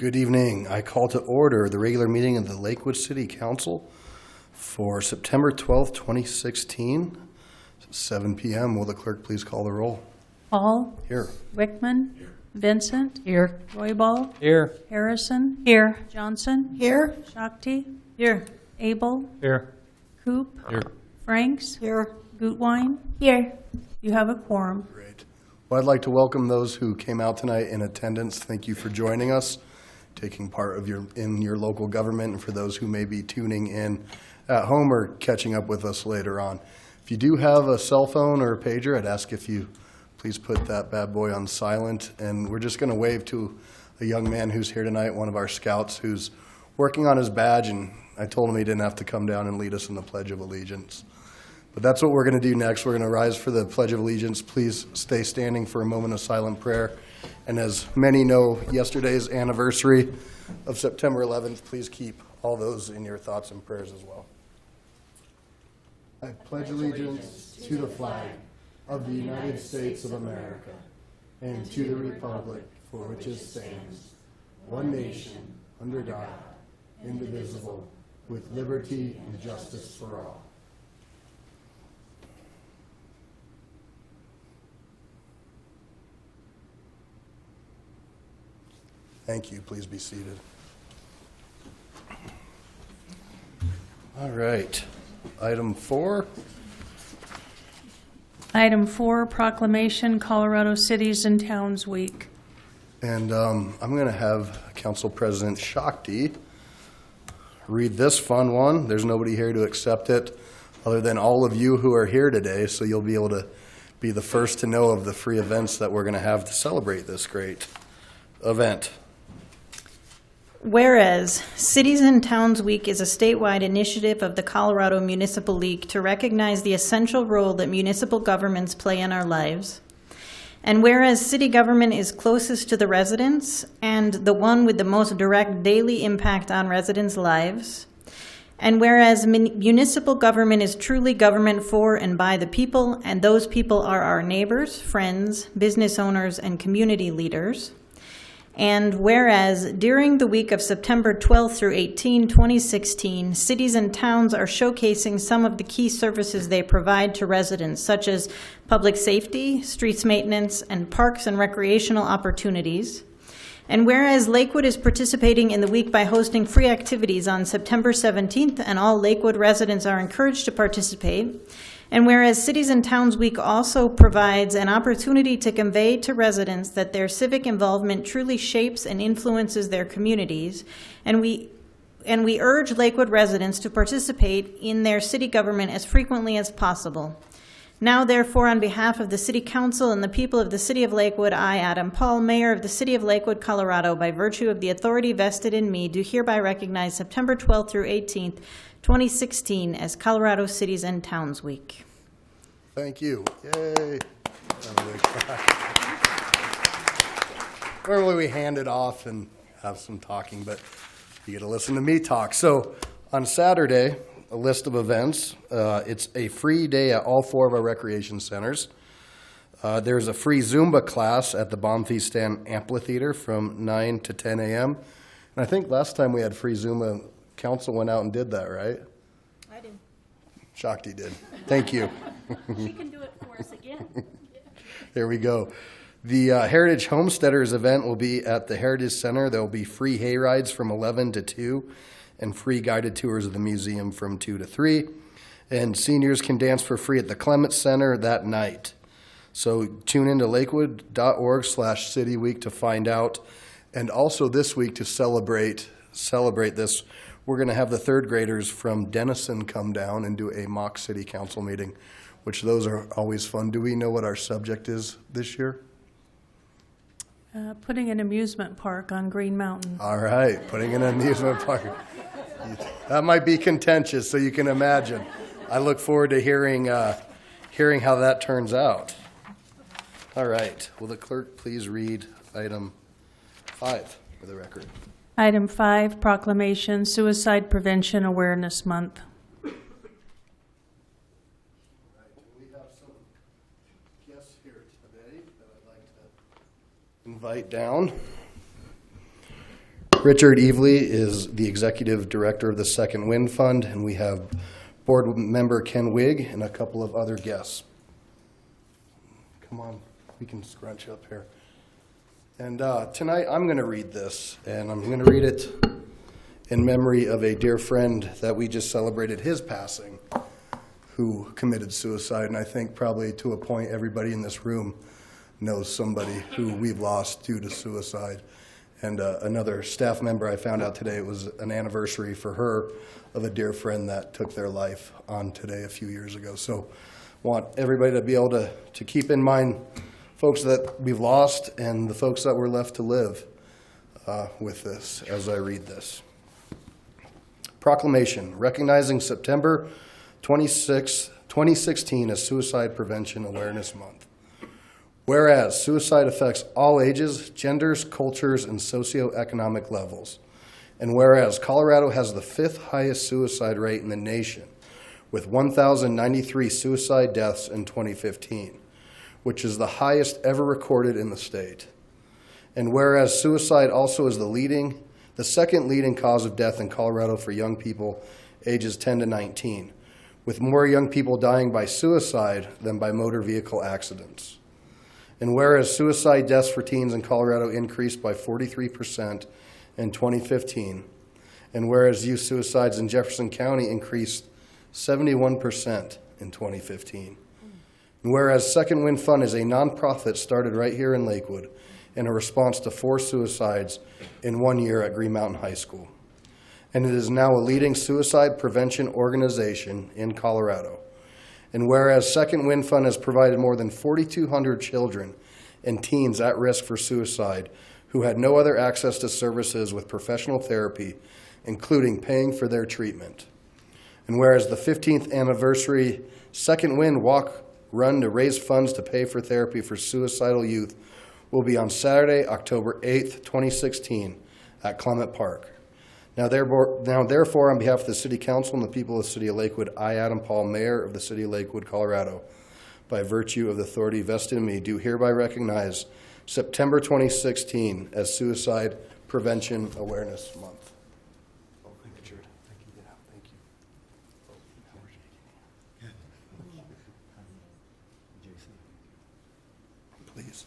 Good evening. I call to order the regular meeting of the Lakewood City Council for September 12th, 2016, 7 p.m. Will the clerk please call the roll? Hall. Here. Wickman. Here. Vincent. Here. Roybal. Here. Harrison. Here. Johnson. Here. Shakti. Here. Abel. Here. Coop. Here. Franks. Here. Gutwein. Here. You have a quorum. Great. Well, I'd like to welcome those who came out tonight in attendance. Thank you for joining us, taking part of in your local government, and for those who may be tuning in at home or catching up with us later on. If you do have a cell phone or a pager, I'd ask if you please put that bad boy on silent. And we're just going to wave to a young man who's here tonight, one of our scouts who's working on his badge, and I told him he didn't have to come down and lead us in the Pledge of Allegiance. But that's what we're going to do next. We're going to rise for the Pledge of Allegiance. Please stay standing for a moment of silent prayer. And as many know, yesterday's anniversary of September 11th, please keep all those in your thoughts and prayers as well. I pledge allegiance to the flag of the United States of America and to the republic for which it stands, one nation, under God, indivisible, with liberty and justice for all. Thank you. Please be seated. All right. Item 4. Item 4, Proclamation Colorado Cities and Towns Week. And I'm going to have Council President Shakti read this fun one. There's nobody here to accept it other than all of you who are here today, so you'll be able to be the first to know of the free events that we're going to have to celebrate this great event. Whereas Cities and Towns Week is a statewide initiative of the Colorado Municipal League to recognize the essential role that municipal governments play in our lives. And whereas city government is closest to the residents and the one with the most direct daily impact on residents' lives. And whereas municipal government is truly government for and by the people, and those people are our neighbors, friends, business owners, and community leaders. And whereas during the week of September 12 through 18, 2016, cities and towns are showcasing some of the key services they provide to residents, such as public safety, streets maintenance, and parks and recreational opportunities. And whereas Lakewood is participating in the week by hosting free activities on September 17th, and all Lakewood residents are encouraged to participate. And whereas Cities and Towns Week also provides an opportunity to convey to residents that their civic involvement truly shapes and influences their communities, and we urge Lakewood residents to participate in their city government as frequently as possible. Now, therefore, on behalf of the City Council and the people of the City of Lakewood, I, Adam Paul, Mayor of the City of Lakewood, Colorado, by virtue of the authority vested in me, do hereby recognize September 12th through 18th, 2016 as Colorado Cities and Towns Week. Thank you. Yay. Normally we hand it off and have some talking, but you get to listen to me talk. So on Saturday, a list of events. It's a free day at all 4 of our recreation centers. There's a free Zumba class at the Bonfils Amphitheater from 9 to 10 a.m. And I think last time we had free Zumba, Council went out and did that, right? I did. Shakti did. Thank you. She can do it for us again. There we go. The Heritage Homesteaders event will be at the Heritage Center. There will be free hay rides from 11 to 2 and free guided tours of the museum from 2 to 3. And seniors can dance for free at the Clements Center that night. So tune into lakewood.org/City Week to find out. And also this week to celebrate this, we're going to have the 3rd graders from Denison come down and do a mock city council meeting, which those are always fun. Do we know what our subject is this year? Putting an amusement park on Green Mountain. All right, putting an amusement park. That might be contentious, so you can imagine. I look forward to hearing how that turns out. All right, will the clerk please read item 5 for the record? Item 5, Proclamation Suicide Prevention Awareness Month. Invite down. Richard Evely is the Executive Director of the Second Wind Fund, and we have board member Ken Wigg and a couple of other guests. Come on, we can scrunch up here. And tonight I'm going to read this, and I'm going to read it in memory of a dear friend that we just celebrated his passing, who committed suicide. And I think probably to a point everybody in this room knows somebody who we've lost due to suicide. And another staff member, I found out today, it was an anniversary for her of a dear friend that took their life on today a few years ago. So want everybody to be able to keep in mind folks that we've lost and the folks that were left to live with this as I read this. Proclamation recognizing September 26, 2016 as Suicide Prevention Awareness Month. Whereas suicide affects all ages, genders, cultures, and socioeconomic levels. And whereas Colorado has the 5th highest suicide rate in the nation, with 1,093 suicide deaths in 2015, which is the highest ever recorded in the state. And whereas suicide also is the second leading cause of death in Colorado for young people ages 10 to 19, with more young people dying by suicide than by motor vehicle accidents. And whereas suicide deaths for teens in Colorado increased by 43% in 2015, and whereas youth suicides in Jefferson County increased 71% in 2015. And whereas Second Wind Fund is a nonprofit started right here in Lakewood in a response to 4 suicides in 1 year at Green Mountain High School. And it is now a leading suicide prevention organization in Colorado. And whereas Second Wind Fund has provided more than 4,200 children and teens at risk for suicide who had no other access to services with professional therapy, including paying for their treatment. And whereas the 15th anniversary Second Wind Walk Run to raise funds to pay for therapy for suicidal youth will be on Saturday, October 8th, 2016 at Clement Park. Now therefore, on behalf of the City Council and the people of the City of Lakewood, I, Adam Paul, Mayor of the City of Lakewood, Colorado, by virtue of the authority vested in me, do hereby recognize September 2016 as Suicide Prevention Awareness Month. Oh, thank you, Jared. Thank you. Yeah, thank you. Please.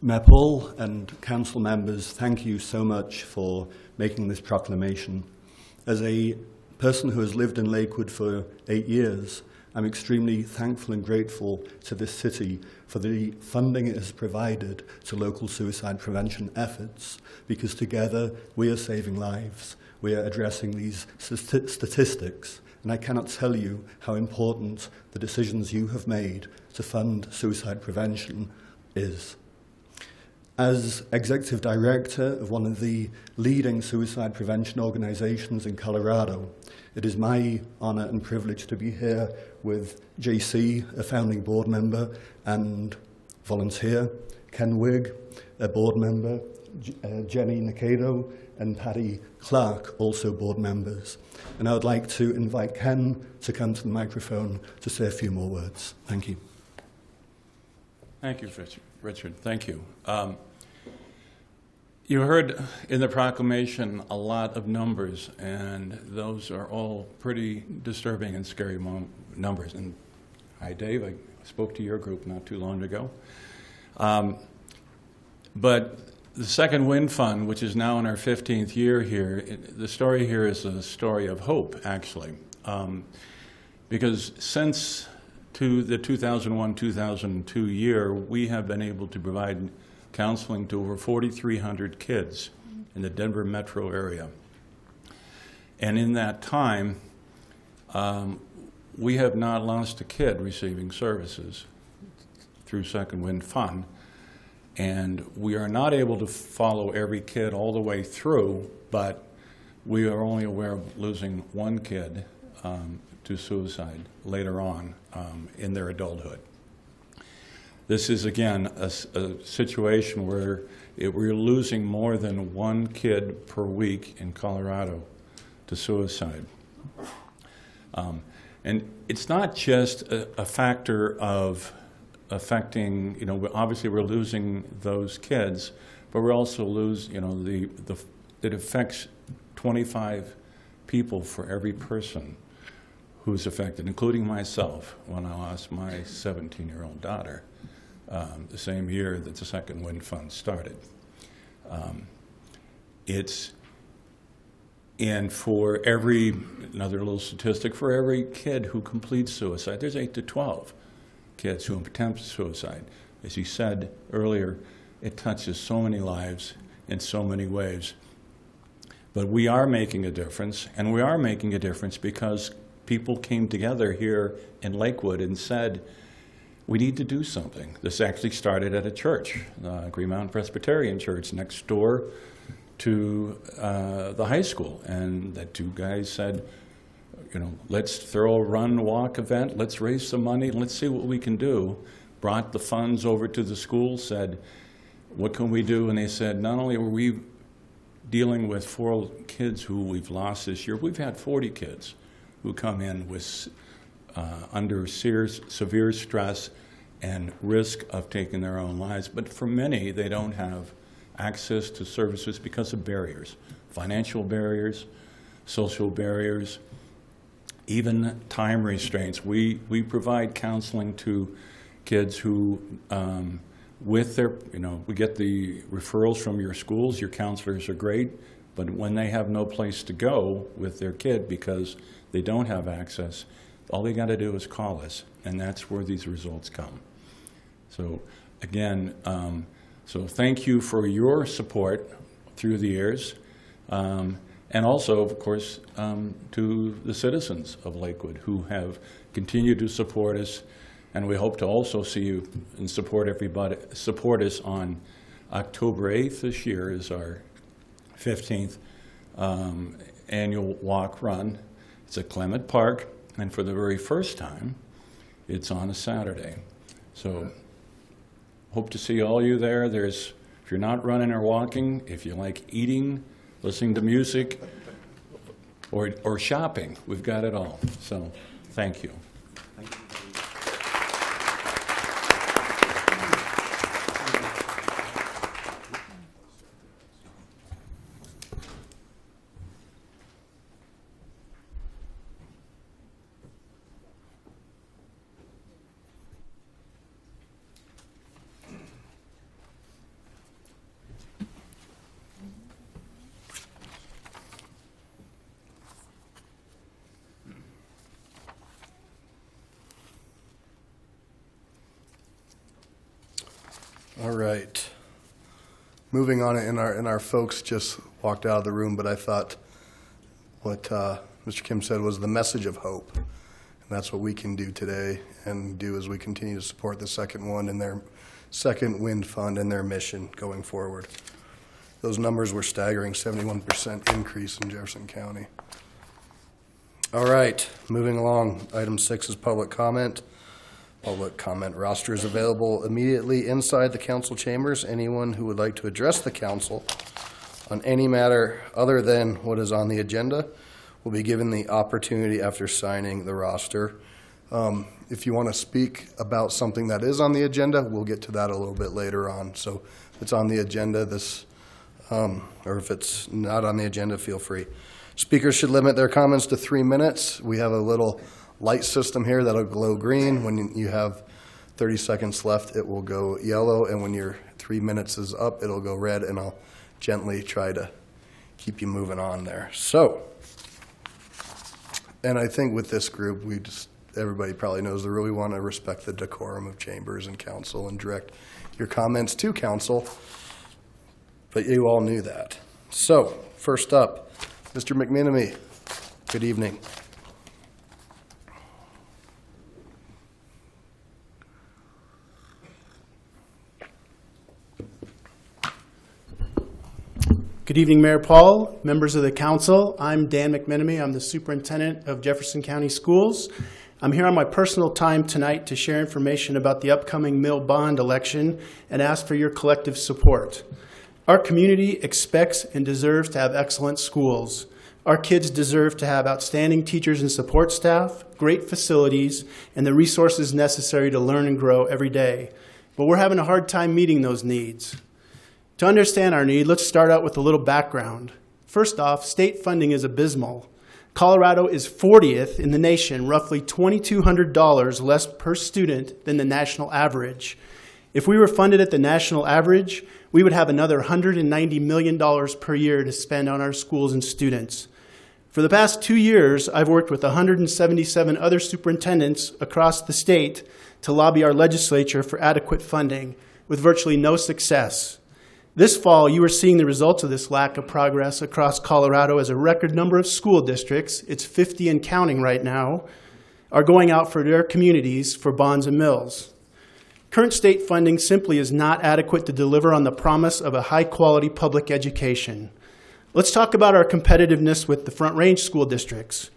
Mayor Paul and council members, thank you so much for making this proclamation. As a person who has lived in Lakewood for 8 years, I'm extremely thankful and grateful to this city for the funding it has provided to local suicide prevention efforts, because together we are saving lives. We are addressing these statistics, and I cannot tell you how important the decisions you have made to fund suicide prevention is. As Executive Director of one of the leading suicide prevention organizations in Colorado, it is my honor and privilege to be here with JC, a founding board member and volunteer, Ken Wigg, a board member, Jenny Nikado, and Patty Clark, also board members. And I would like to invite Ken to come to the microphone to say a few more words. Thank you. Thank you, Richard. Thank you. You heard in the proclamation a lot of numbers, and those are all pretty disturbing and scary numbers. And hi, Dave. I spoke to your group not too long ago. But the Second Wind Fund, which is now in our 15th year here, the story here is a story of hope, actually. Because since the 2001-2002 year, we have been able to provide counseling to over 4,300 kids in the Denver metro area. And in that time, we have not lost a kid receiving services through Second Wind Fund. And we are not able to follow every kid all the way through, but we are only aware of losing one kid to suicide later on in their adulthood. This is, again, a situation where we're losing more than one kid per week in Colorado to suicide. And it's not just a factor of affecting, obviously we're losing those kids, but we also lose, it affects 25 people for every person who's affected, including myself, when I lost my 17-year-old daughter the same year that the Second Wind Fund started. And for another little statistic, for every kid who completes suicide, there's 8 to 12 kids who attempt suicide. As you said earlier, it touches so many lives in so many ways. But we are making a difference, and we are making a difference because people came together here in Lakewood and said, we need to do something. This actually started at a church, Green Mountain Presbyterian Church, next door to the high school. And the two guys said, let's throw a run, walk event, let's raise some money, let's see what we can do. Brought the funds over to the school, said, what can we do? And they said, not only were we dealing with 4 kids who we've lost this year, we've had 40 kids who come in with under severe stress and risk of taking their own lives. But for many, they don't have access to services because of barriers, financial barriers, social barriers, even time restraints. We provide counseling to kids who, with their, we get the referrals from your schools, your counselors are great, but when they have no place to go with their kid because they don't have access, all they got to do is call us, and that's where these results come. So again, so thank you for your support through the years, and also, of course, to the citizens of Lakewood who have continued to support us, and we hope to also see you and support us on October 8th this year is our 15th annual walk run. It's at Clement Park, and for the very first time, it's on a Saturday. So hope to see all you there. If you're not running or walking, if you like eating, listening to music, or shopping, we've got it all. So thank you. All right. Moving on, and our folks just walked out of the room, but I thought what Mr. Kim said was the message of hope. And that's what we can do today and do as we continue to support the Second Wind Fund and their mission going forward. Those numbers were staggering, 71% increase in Jefferson County. All right, moving along. Item 6 is public comment. Public comment roster is available immediately inside the council chambers. Anyone who would like to address the council on any matter other than what is on the agenda will be given the opportunity after signing the roster. If you want to speak about something that is on the agenda, we'll get to that a little bit later on. So if it's on the agenda, or if it's not on the agenda, feel free. Speakers should limit their comments to 3 minutes. We have a little light system here that'll glow green. When you have 30 seconds left, it will go yellow, and when your 3 minutes is up, it'll go red, and I'll gently try to keep you moving on there. So, and I think with this group, everybody probably knows that we want to respect the decorum of chambers and council and direct your comments to council, but you all knew that. So, first up, Mr. McMenemy, good evening. Good evening, Mayor Paul, members of the council. I'm Dan McMenemy. I'm the superintendent of Jefferson County Schools. I'm here on my personal time tonight to share information about the upcoming mill bond election and ask for your collective support. Our community expects and deserves to have excellent schools. Our kids deserve to have outstanding teachers and support staff, great facilities, and the resources necessary to learn and grow every day. But we're having a hard time meeting those needs. To understand our need, let's start out with a little background. First off, state funding is abysmal. Colorado is 40th in the nation, roughly $2,200 less per student than the national average. If we were funded at the national average, we would have another $190 million per year to spend on our schools and students. For the past 2 years, I've worked with 177 other superintendents across the state to lobby our legislature for adequate funding, with virtually no success. This fall, you are seeing the results of this lack of progress across Colorado as a record number of school districts, it's 50 and counting right now, are going out for their communities for bonds and mills. Current state funding simply is not adequate to deliver on the promise of a high-quality public education. Let's talk about our competitiveness with the Front Range school districts.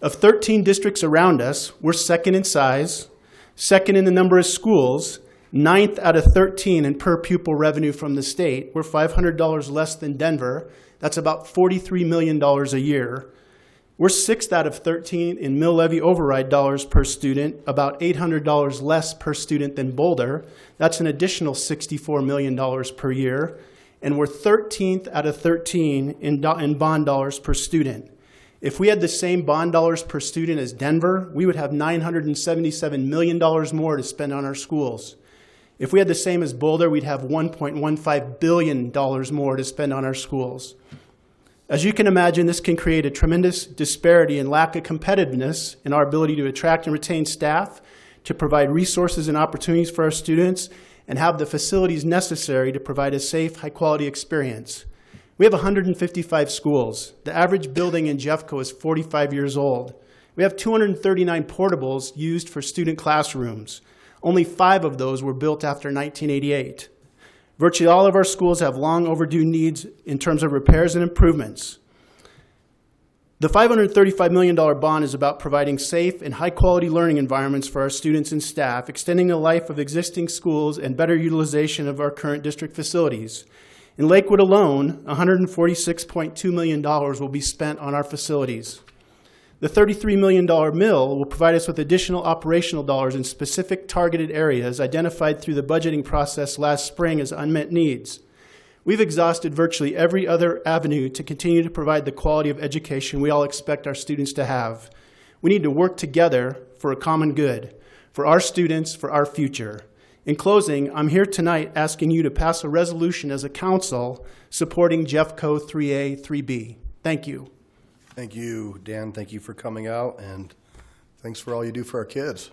Of 13 districts around us, we're second in size, second in the number of schools, 9th out of 13 in per pupil revenue from the state. We're $500 less than Denver. That's about $43 million a year. We're 6th out of 13 in mill levy override dollars per student, about $800 less per student than Boulder. That's an additional $64 million per year. And we're 13th out of 13 in bond dollars per student. If we had the same bond dollars per student as Denver, we would have $977 million more to spend on our schools. If we had the same as Boulder, we'd have $1.15 billion more to spend on our schools. As you can imagine, this can create a tremendous disparity and lack of competitiveness in our ability to attract and retain staff, to provide resources and opportunities for our students, and have the facilities necessary to provide a safe, high-quality experience. We have 155 schools. The average building in Jeffco is 45 years old. We have 239 portables used for student classrooms. Only 5 of those were built after 1988. Virtually all of our schools have long overdue needs in terms of repairs and improvements. The $535 million bond is about providing safe and high-quality learning environments for our students and staff, extending the life of existing schools, and better utilization of our current district facilities. In Lakewood alone, $146.2 million will be spent on our facilities. The $33 million mill will provide us with additional operational dollars in specific targeted areas identified through the budgeting process last spring as unmet needs. We've exhausted virtually every other avenue to continue to provide the quality of education we all expect our students to have. We need to work together for a common good, for our students, for our future. In closing, I'm here tonight asking you to pass a resolution as a council supporting Jeffco 3A, 3B. Thank you. Thank you, Dan. Thank you for coming out, and thanks for all you do for our kids.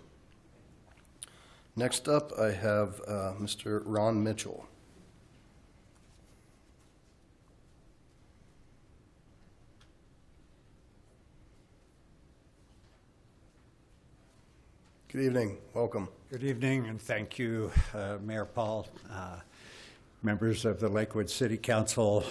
Next up, I have Mr. Ron Mitchell. Good evening. Welcome. Good evening, and thank you, Mayor Paul, members of the Lakewood City Council.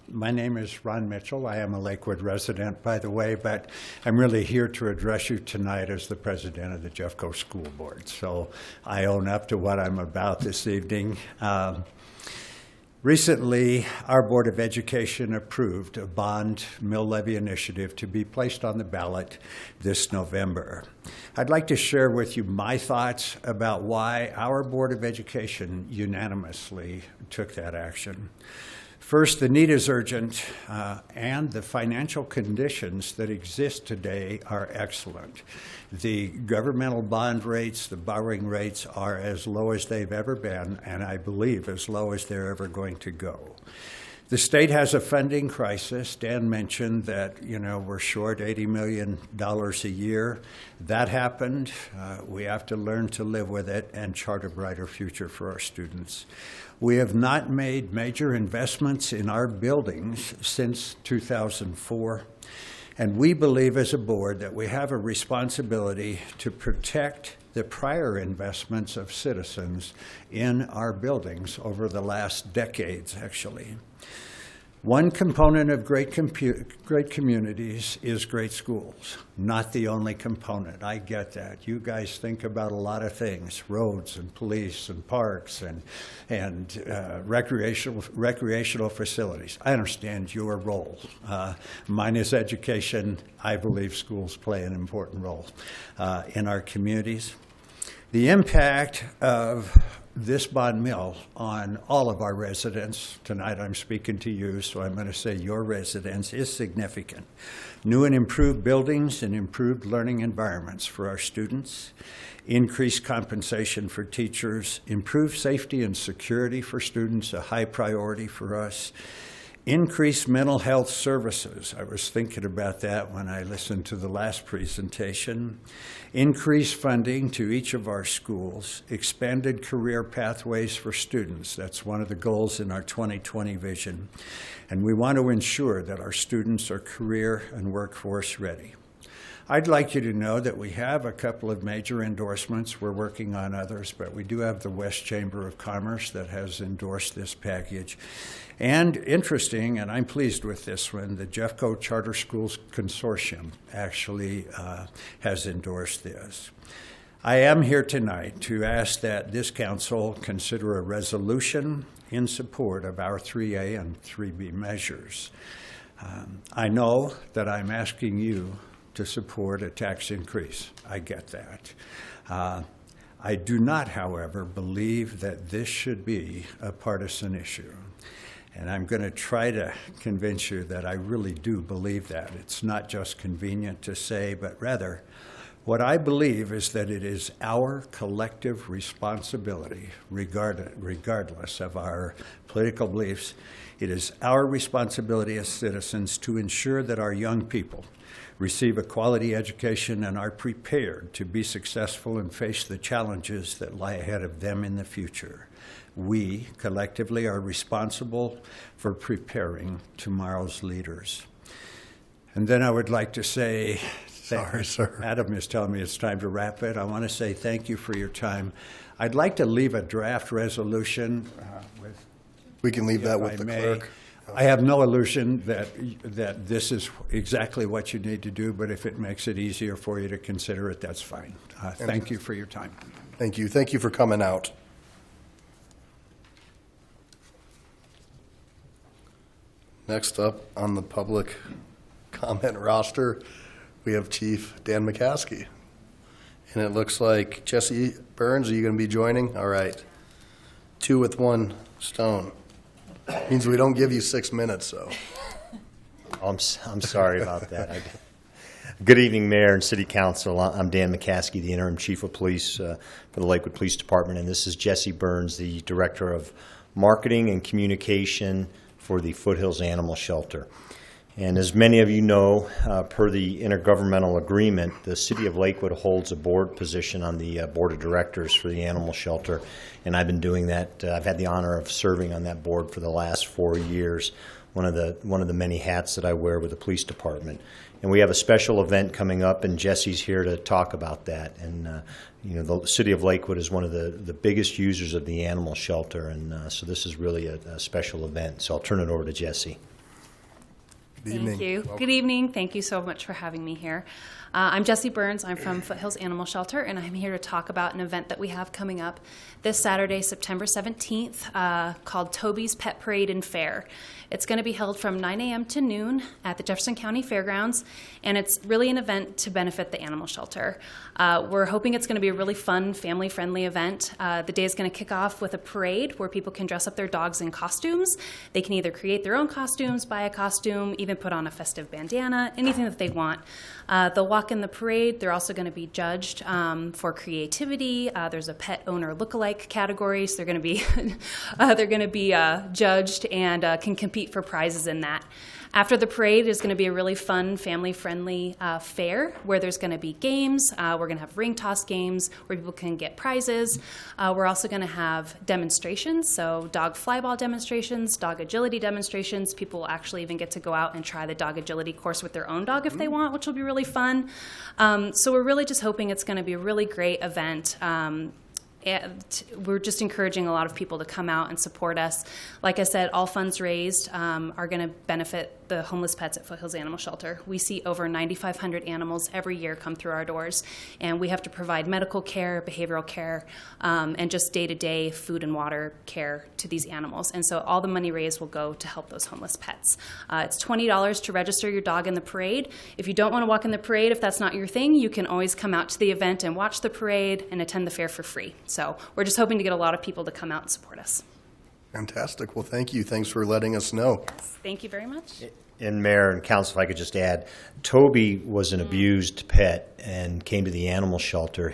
My name is Ron Mitchell. I am a Lakewood resident, by the way, but I'm really here to address you tonight as the president of the Jeffco School Board. So I own up to what I'm about this evening. Recently, our Board of Education approved a bond mill levy initiative to be placed on the ballot this November. I'd like to share with you my thoughts about why our Board of Education unanimously took that action. First, the need is urgent, and the financial conditions that exist today are excellent. The governmental bond rates, the borrowing rates are as low as they've ever been, and I believe as low as they're ever going to go. The state has a funding crisis. Dan mentioned that, we're short $80 million a year. That happened. We have to learn to live with it and chart a brighter future for our students. We have not made major investments in our buildings since 2004. And we believe as a board that we have a responsibility to protect the prior investments of citizens in our buildings over the last decades, actually. One component of great communities is great schools, not the only component. I get that. You guys think about a lot of things, roads and police and parks and recreational facilities. I understand your role. Mine is education. I believe schools play an important role in our communities. The impact of this bond mill on all of our residents, tonight I'm speaking to you, so I'm going to say your residents, is significant. New and improved buildings and improved learning environments for our students, increased compensation for teachers, improved safety and security for students, a high priority for us, increased mental health services. I was thinking about that when I listened to the last presentation. Increased funding to each of our schools, expanded career pathways for students. That's one of the goals in our 2020 vision. And we want to ensure that our students are career and workforce ready. I'd like you to know that we have a couple of major endorsements. We're working on others, but we do have the West Chamber of Commerce that has endorsed this package. And interesting, and I'm pleased with this one, the Jeffco Charter Schools Consortium actually has endorsed this. I am here tonight to ask that this council consider a resolution in support of our 3A and 3B measures. I know that I'm asking you to support a tax increase. I get that. I do not, however, believe that this should be a partisan issue. And I'm going to try to convince you that I really do believe that. It's not just convenient to say, but rather, what I believe is that it is our collective responsibility, regardless of our political beliefs, it is our responsibility as citizens to ensure that our young people receive a quality education and are prepared to be successful and face the challenges that lie ahead of them in the future. We, collectively, are responsible for preparing tomorrow's leaders. And then I would like to say, Sorry, sir. Adam is telling me it's time to wrap it. I want to say thank you for your time. I'd like to leave a draft resolution with. We can leave that If with I the may. clerk. I have no illusion that this is exactly what you need to do, but if it makes it easier for you to consider it, that's fine. Thank you for your time. Thank you. Thank you for coming out. Next up on the public comment roster, we have Chief Dan McCaskey. And it looks like Jesse Burns, are you going to be joining? All right. 2 with 1 stone. Means we don't give you 6 minutes, so. I'm sorry about that. Good evening, Mayor and City Council. I'm Dan McCaskey, the Interim Chief of Police for the Lakewood Police Department, and this is Jesse Burns, the Director of Marketing and Communication for the Foothills Animal Shelter. And as many of you know, per the intergovernmental agreement, the City of Lakewood holds a board position on the Board of Directors for the animal shelter, and I've been doing that. I've had the honor of serving on that board for the last 4 years, one of the many hats that I wear with the police department. And we have a special event coming up, and Jesse's here to talk about that. And you know, the City of Lakewood is one of the biggest users of the animal shelter, and so this is really a special event. So I'll turn it over to Jesse. Good evening. Thank you. Welcome. Good evening. Thank you so much for having me here. I'm Jesse Burns. I'm from Foothills Animal Shelter, and I'm here to talk about an event that we have coming up this Saturday, September 17th, called Toby's Pet Parade and Fair. It's going to be held from 9 a.m. to noon at the Jefferson County Fairgrounds, and it's really an event to benefit the animal shelter. We're hoping it's going to be a really fun, family-friendly event. The day is going to kick off with a parade where people can dress up their dogs in costumes. They can either create their own costumes, buy a costume, even put on a festive bandana, anything that they want. They'll walk in the parade. They're also going to be judged for creativity. There's a pet owner lookalike category, so they're going to be judged and can compete for prizes in that. After the parade is going to be a really fun, family-friendly fair where there's going to be games. We're going to have ring toss games where people can get prizes. We're also going to have demonstrations, so dog flyball demonstrations, dog agility demonstrations. People will actually even get to go out and try the dog agility course with their own dog if they want, which will be really fun. So we're really just hoping it's going to be a really great event. We're just encouraging a lot of people to come out and support us. Like I said, all funds raised are going to benefit the homeless pets at Foothills Animal Shelter. We see over 9,500 animals every year come through our doors, and we have to provide medical care, behavioral care, and just day-to-day food and water care to these animals. And so all the money raised will go to help those homeless pets. It's $20 to register your dog in the parade. If you don't want to walk in the parade, if that's not your thing, you can always come out to the event and watch the parade and attend the fair for free. So we're just hoping to get a lot of people to come out and support us. Fantastic. Well, thank you. Thanks for letting us know. Thank you very much. And Mayor and Council, if I could just add, Toby was an abused pet and came to the animal shelter.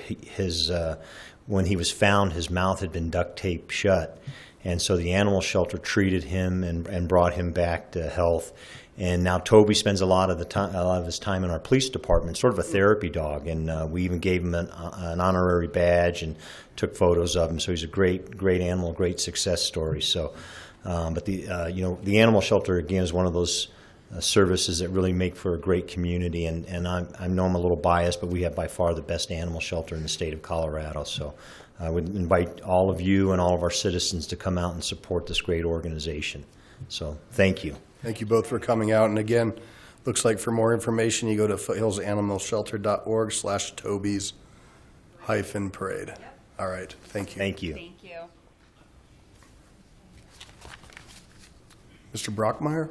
When he was found, his mouth had been duct taped shut. And so the animal shelter treated him and brought him back to health. And now Toby spends a lot of his time in our police department, sort of a therapy dog. And we even gave him an honorary badge and took photos of him. So he's a great animal, great success story. So, but the animal shelter again is one of those services that really make for a great community. And I know I'm a little biased, but we have by far the best animal shelter in the state of Colorado. So I would invite all of you and all of our citizens to come out and support this great organization. So thank you. Thank you both for coming out. And again, looks like for more information, you go to foothillsanimalshelter.org/Tobies-parade. Yep. All right. Thank you. Thank you. Thank you. Mr. Brockmeyer?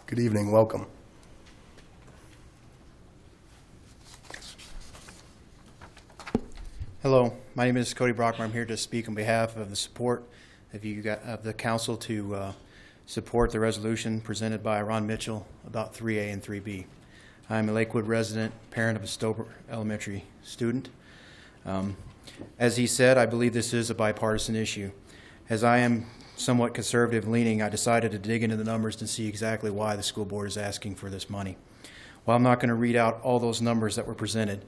Good evening. Welcome. Hello, my name is Cody Brockmeyer. I'm here to speak on behalf of the support of the council to support the resolution presented by Ron Mitchell about 3A and 3B. I'm a Lakewood resident, parent of a Stober Elementary student. As he said, I believe this is a bipartisan issue. As I am somewhat conservative leaning, I decided to dig into the numbers to see exactly why the school board is asking for this money. While I'm not going to read out all those numbers that were presented,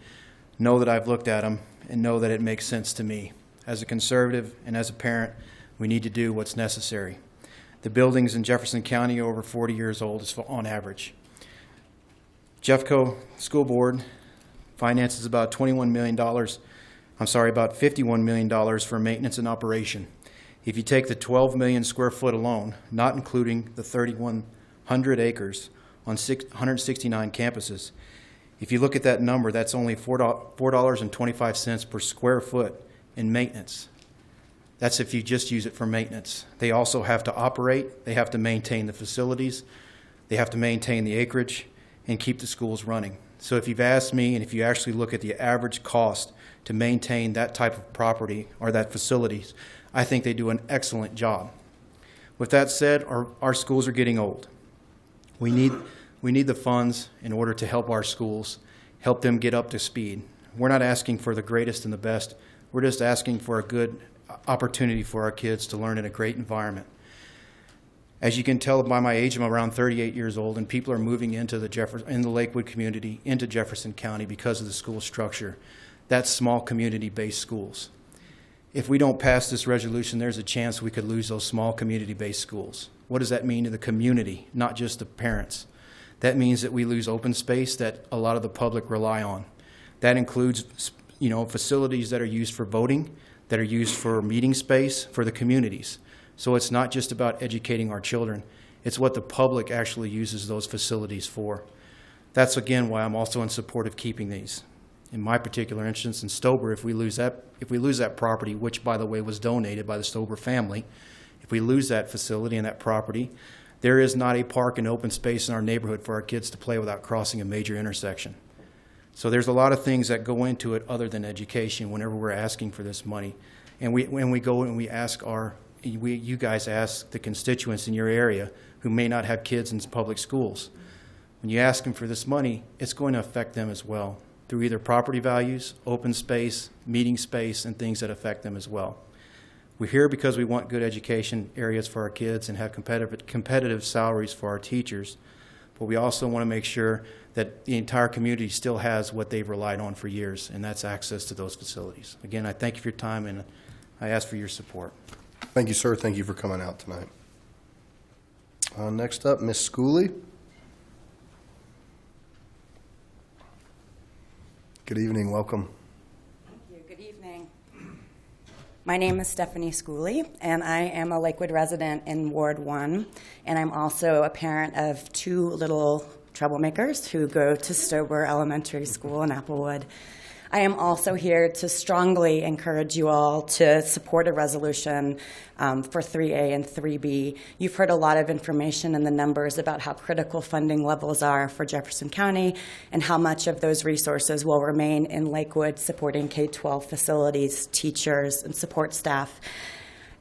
know that I've looked at them and know that it makes sense to me. As a conservative and as a parent, we need to do what's necessary. The buildings in Jefferson County are over 40 years old on average. Jeffco School Board finances about $51 million, about $51 million for maintenance and operation. If you take the 12 million square foot alone, not including the 3,100 acres on 169 campuses, if you look at that number, that's only $4.25 per square foot in maintenance. That's if you just use it for maintenance. They also have to operate, they have to maintain the facilities, they have to maintain the acreage, and keep the schools running. So if you've asked me, and if you actually look at the average cost to maintain that type of property or that facilities, I think they do an excellent job. With that said, our schools are getting old. We need the funds in order to help our schools, help them get up to speed. We're not asking for the greatest and the best. We're just asking for a good opportunity for our kids to learn in a great environment. As you can tell by my age, I'm around 38 years old, and people are moving into the Lakewood community, into Jefferson County because of the school structure. That's small community-based schools. If we don't pass this resolution, there's a chance we could lose those small community-based schools. What does that mean to the community, not just the parents? That means that we lose open space that a lot of the public rely on. That includes, facilities that are used for voting, that are used for meeting space for the communities. So it's not just about educating our children. It's what the public actually uses those facilities for. That's, again, why I'm also in support of keeping these. In my particular instance, in Stober, if we lose that property, which, by the way, was donated by the Stober family, if we lose that facility and that property, there is not a park and open space in our neighborhood for our kids to play without crossing a major intersection. So there's a lot of things that go into it other than education whenever we're asking for this money. And when we go and we ask you guys ask the constituents in your area who may not have kids in public schools. When you ask them for this money, it's going to affect them as well through either property values, open space, meeting space, and things that affect them as well. We're here because we want good education areas for our kids and have competitive salaries for our teachers, but we also want to make sure that the entire community still has what they've relied on for years, and that's access to those facilities. Again, I thank you for your time, and I ask for your support. Thank you, sir. Thank you for coming out tonight. Next up, Ms. Schooley. Good evening. Welcome. Thank you. Good evening. My name is Stephanie Schooley, and I am a Lakewood resident in Ward 1, and I'm also a parent of 2 little troublemakers who go to Stober Elementary School in Applewood. I am also here to strongly encourage you all to support a resolution for 3A and 3B. You've heard a lot of information in the numbers about how critical funding levels are for Jefferson County and how much of those resources will remain in Lakewood supporting K-12 facilities, teachers, and support staff.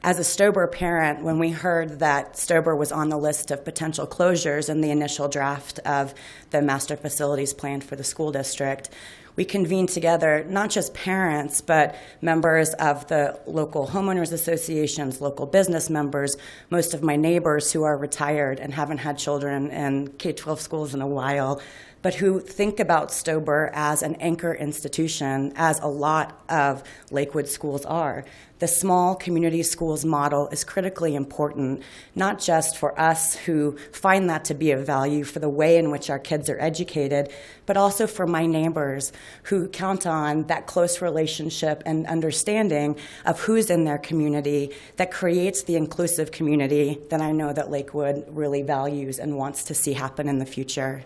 As a Stober parent, when we heard that Stober was on the list of potential closures in the initial draft of the master facilities plan for the school district, we convened together not just parents, but members of the local homeowners associations, local business members, most of my neighbors who are retired and haven't had children in K-12 schools in a while, but who think about Stober as an anchor institution, as a lot of Lakewood schools are. The small community schools model is critically important, not just for us who find that to be of value for the way in which our kids are educated, but also for my neighbors who count on that close relationship and understanding of who's in their community that creates the inclusive community that I know that Lakewood really values and wants to see happen in the future.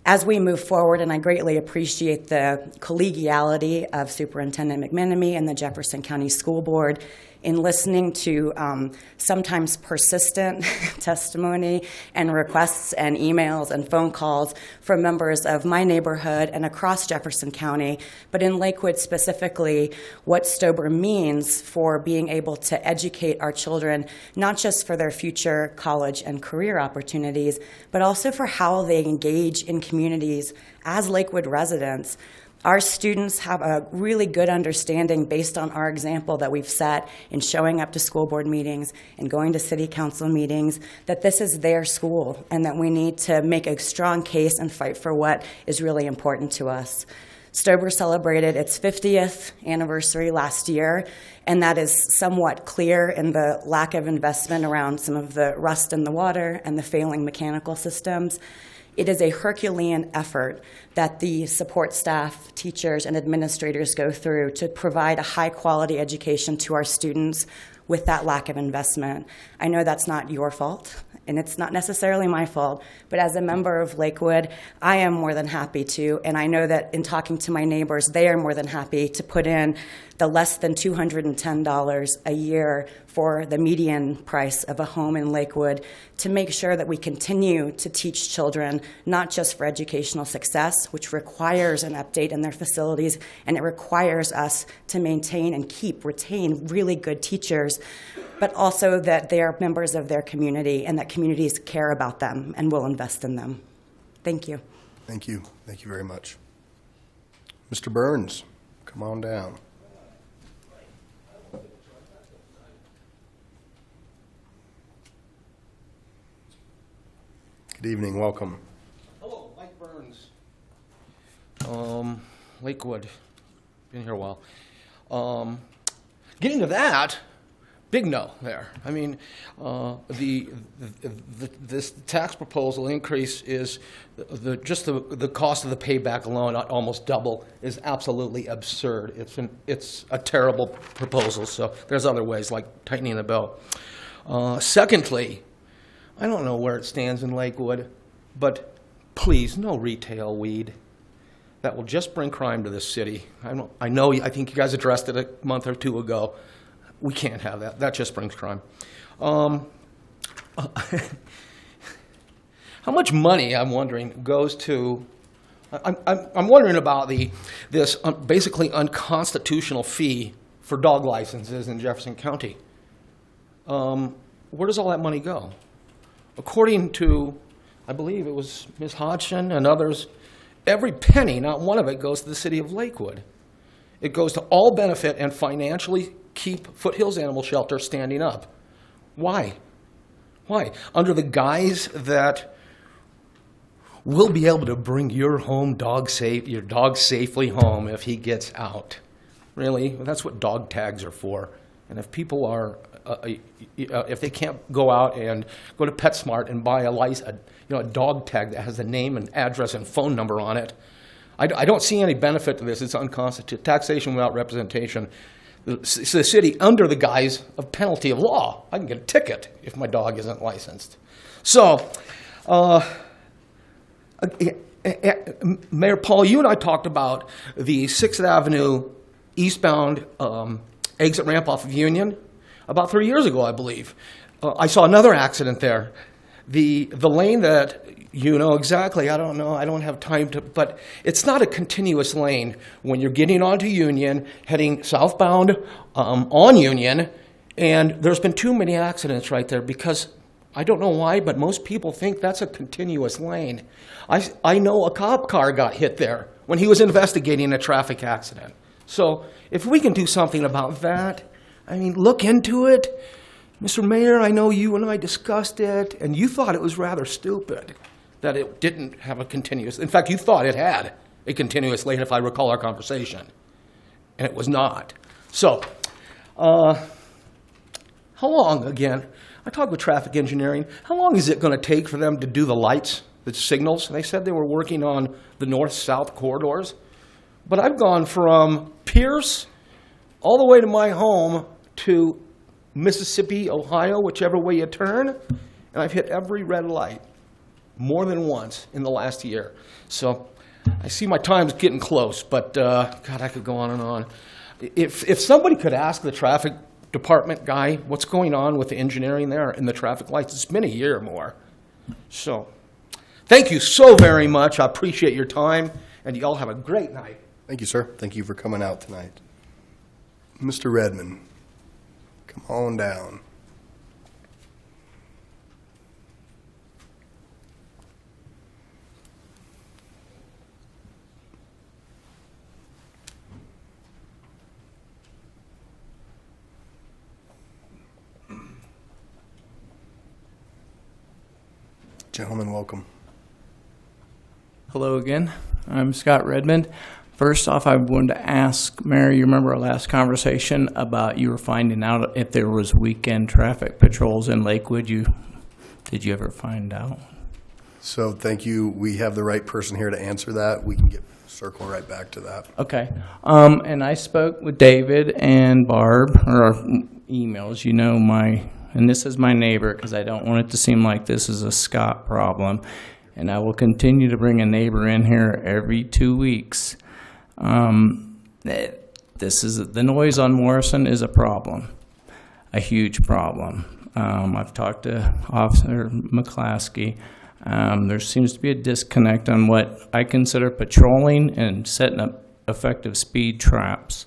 As we move forward, and I greatly appreciate the collegiality of Superintendent McMenemy and the Jefferson County School Board in listening to sometimes persistent testimony and requests and emails and phone calls from members of my neighborhood and across Jefferson County, but in Lakewood specifically, what Stober means for being able to educate our children, not just for their future college and career opportunities, but also for how they engage in communities as Lakewood residents. Our students have a really good understanding based on our example that we've set in showing up to school board meetings and going to city council meetings, that this is their school and that we need to make a strong case and fight for what is really important to us. Stober celebrated its 50th anniversary last year, and that is somewhat clear in the lack of investment around some of the rust in the water and the failing mechanical systems. It is a Herculean effort that the support staff, teachers, and administrators go through to provide a high-quality education to our students with that lack of investment. I know that's not your fault, and it's not necessarily my fault, but as a member of Lakewood, I am more than happy to, and I know that in talking to my neighbors, they are more than happy to put in the less than $210 a year for the median price of a home in Lakewood to make sure that we continue to teach children, not just for educational success, which requires an update in their facilities, and it requires us to maintain and retain really good teachers, but also that they are members of their community and that communities care about them and will invest in them. Thank you. Thank you. Thank you very much. Mr. Burns, come on down. Good evening. Welcome. Hello, Mike Burns. Lakewood. Been here a while. Getting to that, big no there. I mean, this tax proposal increase is just the cost of the payback alone, almost double, is absolutely absurd. It's a terrible proposal. So there's other ways like tightening the belt. Secondly, I don't know where it stands in Lakewood, but please, no retail weed. That will just bring crime to this city. I think you guys addressed it a month or two ago. We can't have that. That just brings crime. How much money, I'm wondering, goes to? I'm wondering about this basically unconstitutional fee for dog licenses in Jefferson County. Where does all that money go? According to, I believe it was Ms. Hodgson and others, every penny, not one of it, goes to the city of Lakewood. It goes to all benefit and financially keep Foothills Animal Shelter standing up. Why? Why? Under the guise that we'll be able to bring your dog safely home if he gets out. Really? That's what dog tags are for. And if people are, if they can't go out and go to PetSmart and buy a dog tag that has a name and address and phone number on it, I don't see any benefit to this. It's unconstitutional. Taxation without representation. the city under the guise of penalty of law. I can get a ticket if my dog isn't licensed. So, Mayor Paul, you and I talked about the 6th Avenue eastbound exit ramp off of Union about 3 years ago, I believe. I saw another accident there. The lane that you know exactly, I don't know, I don't have time to, but it's not a continuous lane when you're getting onto Union, heading southbound on Union, and there's been too many accidents right there because I don't know why, but most people think that's a continuous lane. I know a cop car got hit there when he was investigating a traffic accident. So if we can do something about that, I mean, look into it. Mr. Mayor, I know you and I discussed it, and you thought it was rather stupid that it didn't have a continuous. In fact, you thought it had a continuous lane, if I recall our conversation, and it was not. So, how long, again, I talked with traffic engineering, how long is it going to take for them to do the lights, the signals? They said they were working on the north-south corridors, but I've gone from Pierce all the way to my home to Mississippi, Ohio, whichever way you turn, and I've hit every red light more than once in the last year. So I see my time's getting close, but God, I could go on and on. If somebody could ask the traffic department guy what's going on with the engineering there and the traffic lights, it's been a year or more. So thank you so very much. I appreciate your time, and you all have a great night. Thank you, sir. Thank you for coming out tonight. Mr. Redmond, come on down. Gentlemen, welcome. Hello again. I'm Scott Redmond. First off, I wanted to ask, Mary, you remember our last conversation about you were finding out if there was weekend traffic patrols in Lakewood. Did you ever find out? So thank you. We have the right person here to answer that. We can circle right back to that. Okay. And I spoke with David and Barb, or our emails, and this is my neighbor because I don't want it to seem like this is a Scott problem. And I will continue to bring a neighbor in here every 2 weeks. The noise on Morrison is a problem, a huge problem. I've talked to Officer McClaskey. There seems to be a disconnect on what I consider patrolling and setting up effective speed traps.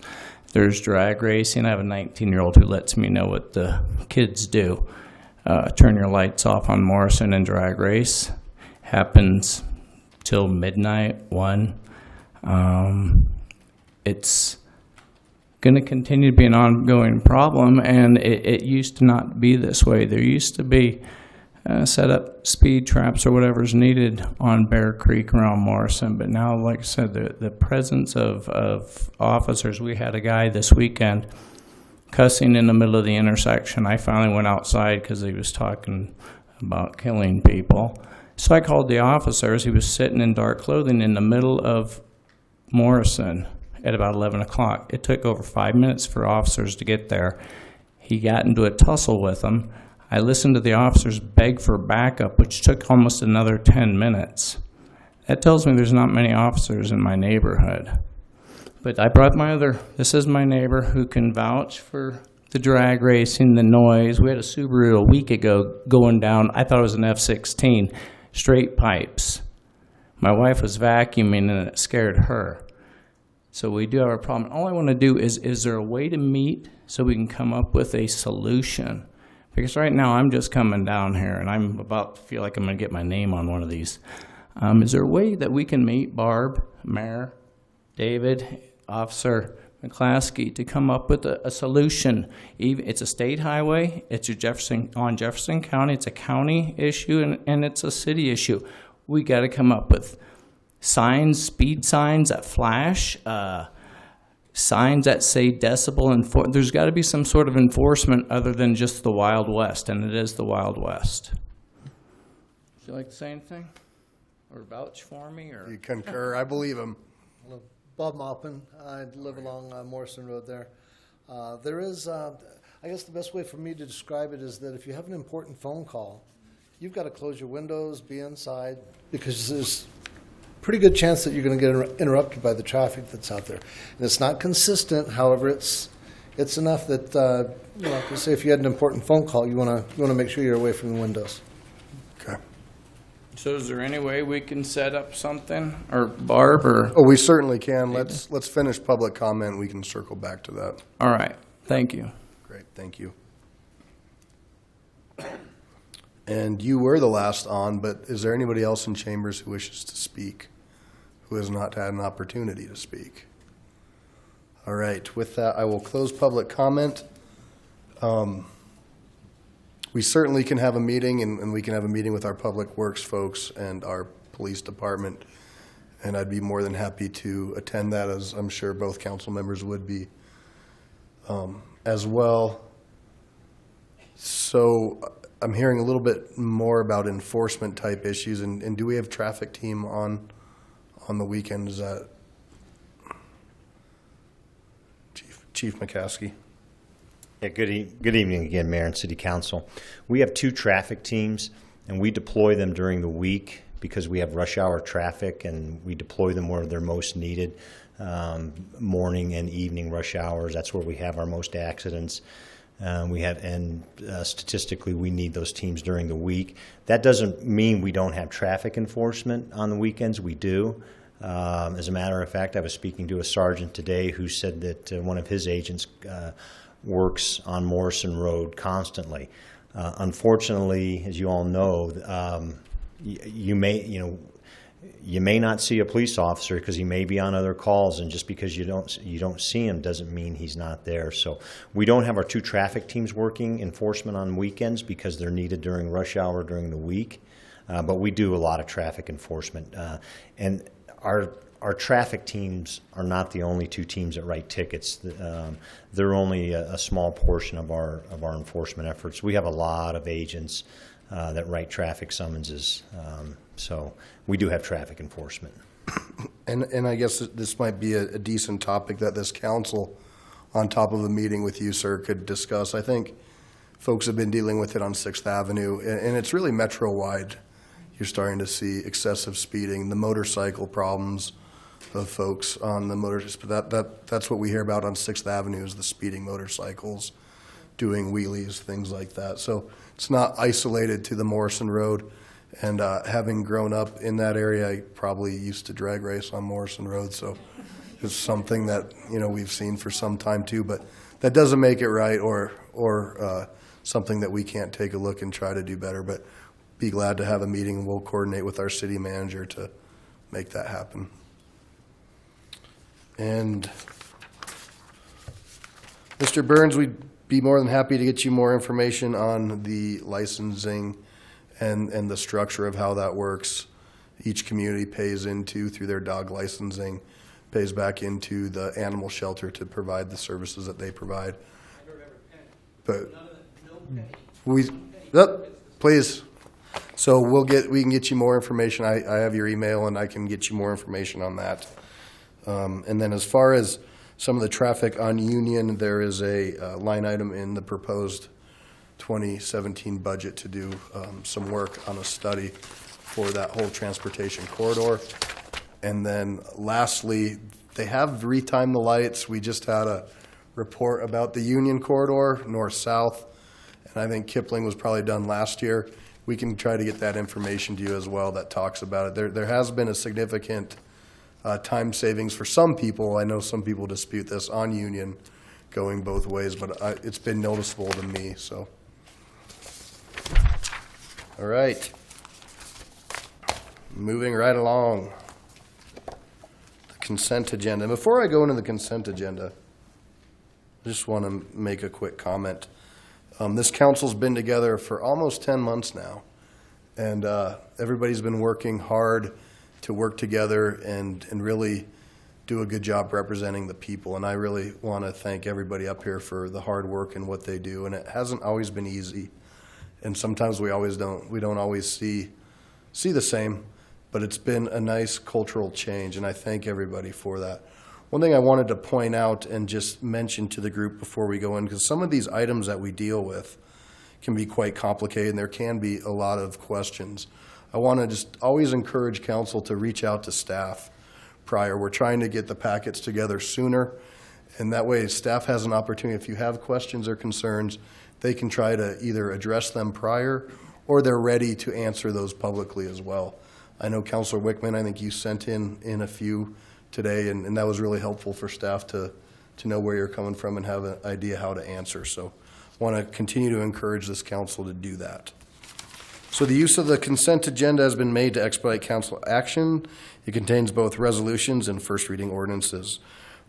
There's drag racing. I have a 19-year-old who lets me know what the kids do. Turn your lights off on Morrison and drag race. Happens till midnight, 1. It's going to continue to be an ongoing problem, and it used to not be this way. There used to be set up speed traps or whatever's needed on Bear Creek around Morrison, but now, like I said, the presence of officers. We had a guy this weekend cussing in the middle of the intersection. I finally went outside because he was talking about killing people. So I called the officers. He was sitting in dark clothing in the middle of Morrison at about 11 o'clock. It took over 5 minutes for officers to get there. He got into a tussle with them. I listened to the officers beg for backup, which took almost another 10 minutes. That tells me there's not many officers in my neighborhood. But I brought this is my neighbor who can vouch for the drag racing, the noise. We had a Subaru a week ago going down, I thought it was an F-16, straight pipes. My wife was vacuuming and it scared her. So we do have a problem. All I want to do is there a way to meet so we can come up with a solution? Because right now I'm just coming down here and I'm about to feel like I'm going to get my name on one of these. Is there a way that we can meet Barb, Mayor, David, Officer McClaskey to come up with a solution? It's a state highway, it's on Jefferson County, it's a county issue, and it's a city issue. We got to come up with signs, speed signs that flash, signs that say decibel. There's got to be some sort of enforcement other than just the Wild West, and it is the Wild West. Would you like to say anything? Or vouch for me? Or You concur? I believe him. Hello, Bob Maupin. I live along Morrison Road there. There is, I guess the best way for me to describe it is that if you have an important phone call, you've got to close your windows, be inside, because there's a pretty good chance that you're going to get interrupted by the traffic that's out there. And it's not consistent, however, it's enough that, say if you had an important phone call, you want to make sure you're away from the windows. Okay. So is there any way we can set up something, or Barb, or? Oh, we certainly can. Let's finish public comment. We can circle back to that. All right, thank you. Great, thank you. And you were the last on, but is there anybody else in chambers who wishes to speak, who has not had an opportunity to speak? All right, with that, I will close public comment. We certainly can have a meeting, and we can have a meeting with our public works folks and our police department, and I'd be more than happy to attend that, as I'm sure both council members would be as well. So I'm hearing a little bit more about enforcement type issues, and do we have traffic team on the weekend? Is that Chief McCaskey? Yeah, good evening again, Mayor and City Council. We have 2 traffic teams, and we deploy them during the week because we have rush hour traffic, and we deploy them where they're most needed, morning and evening rush hours. That's where we have our most accidents. Statistically, we need those teams during the week. That doesn't mean we don't have traffic enforcement on the weekends. We do. As a matter of fact, I was speaking to a sergeant today who said that one of his agents works on Morrison Road constantly. Unfortunately, as you all know, you may not see a police officer because he may be on other calls, and just because you don't see him doesn't mean he's not there. So we don't have our 2 traffic teams working enforcement on weekends because they're needed during rush hour during the week. But we do a lot of traffic enforcement, and our traffic teams are not the only 2 teams that write tickets. They're only a small portion of our enforcement efforts. We have a lot of agents that write traffic summonses. So we do have traffic enforcement. And I guess this might be a decent topic that this council, on top of a meeting with you, sir, could discuss. I think folks have been dealing with it on 6th Avenue, and it's really metro-wide. You're starting to see excessive speeding, the motorcycle problems of folks on the motorcycles. But that's what we hear about on 6th Avenue is the speeding motorcycles, doing wheelies, things like that. So it's not isolated to the Morrison Road. And having grown up in that area, I probably used to drag race on Morrison Road. So it's something that we've seen for some time too. But that doesn't make it right, or something that we can't take a look and try to do better. But be glad to have a meeting, and we'll coordinate with our city manager to make that happen. And Mr. Burns, we'd be more than happy to get you more information on the licensing and the structure of how that works. Each community pays into, through their dog licensing, pays back into the animal shelter to provide the services that they provide. But please. So we can get you more information. I have your email, and I can get you more information on that. And then as far as some of the traffic on Union, there is a line item in the proposed 2017 budget to do some work on a study for that whole transportation corridor. And then lastly, they have retimed the lights. We just had a report about the Union corridor, north-south, and I think Kipling was probably done last year. We can try to get that information to you as well that talks about it. There has been a significant time savings for some people. I know some people dispute this on Union going both ways, but it's been noticeable to me. So, all right, moving right along. The consent agenda. And before I go into the consent agenda, I just want to make a quick comment. This council's been together for almost 10 months now, and everybody's been working hard to work together and really do a good job representing the people. And I really want to thank everybody up here for the hard work and what they do. And it hasn't always been easy, and sometimes we don't always see the same, but it's been a nice cultural change, and I thank everybody for that. One thing I wanted to point out and just mention to the group before we go in, because some of these items that we deal with can be quite complicated and there can be a lot of questions. I want to just always encourage council to reach out to staff prior. We're trying to get the packets together sooner, and that way staff has an opportunity. If you have questions or concerns, they can try to either address them prior or they're ready to answer those publicly as well. I know Councilor Wickman, I think you sent in a few today, and that was really helpful for staff to know where you're coming from and have an idea how to answer. So I want to continue to encourage this council to do that. So the use of the consent agenda has been made to expedite council action. It contains both resolutions and first reading ordinances.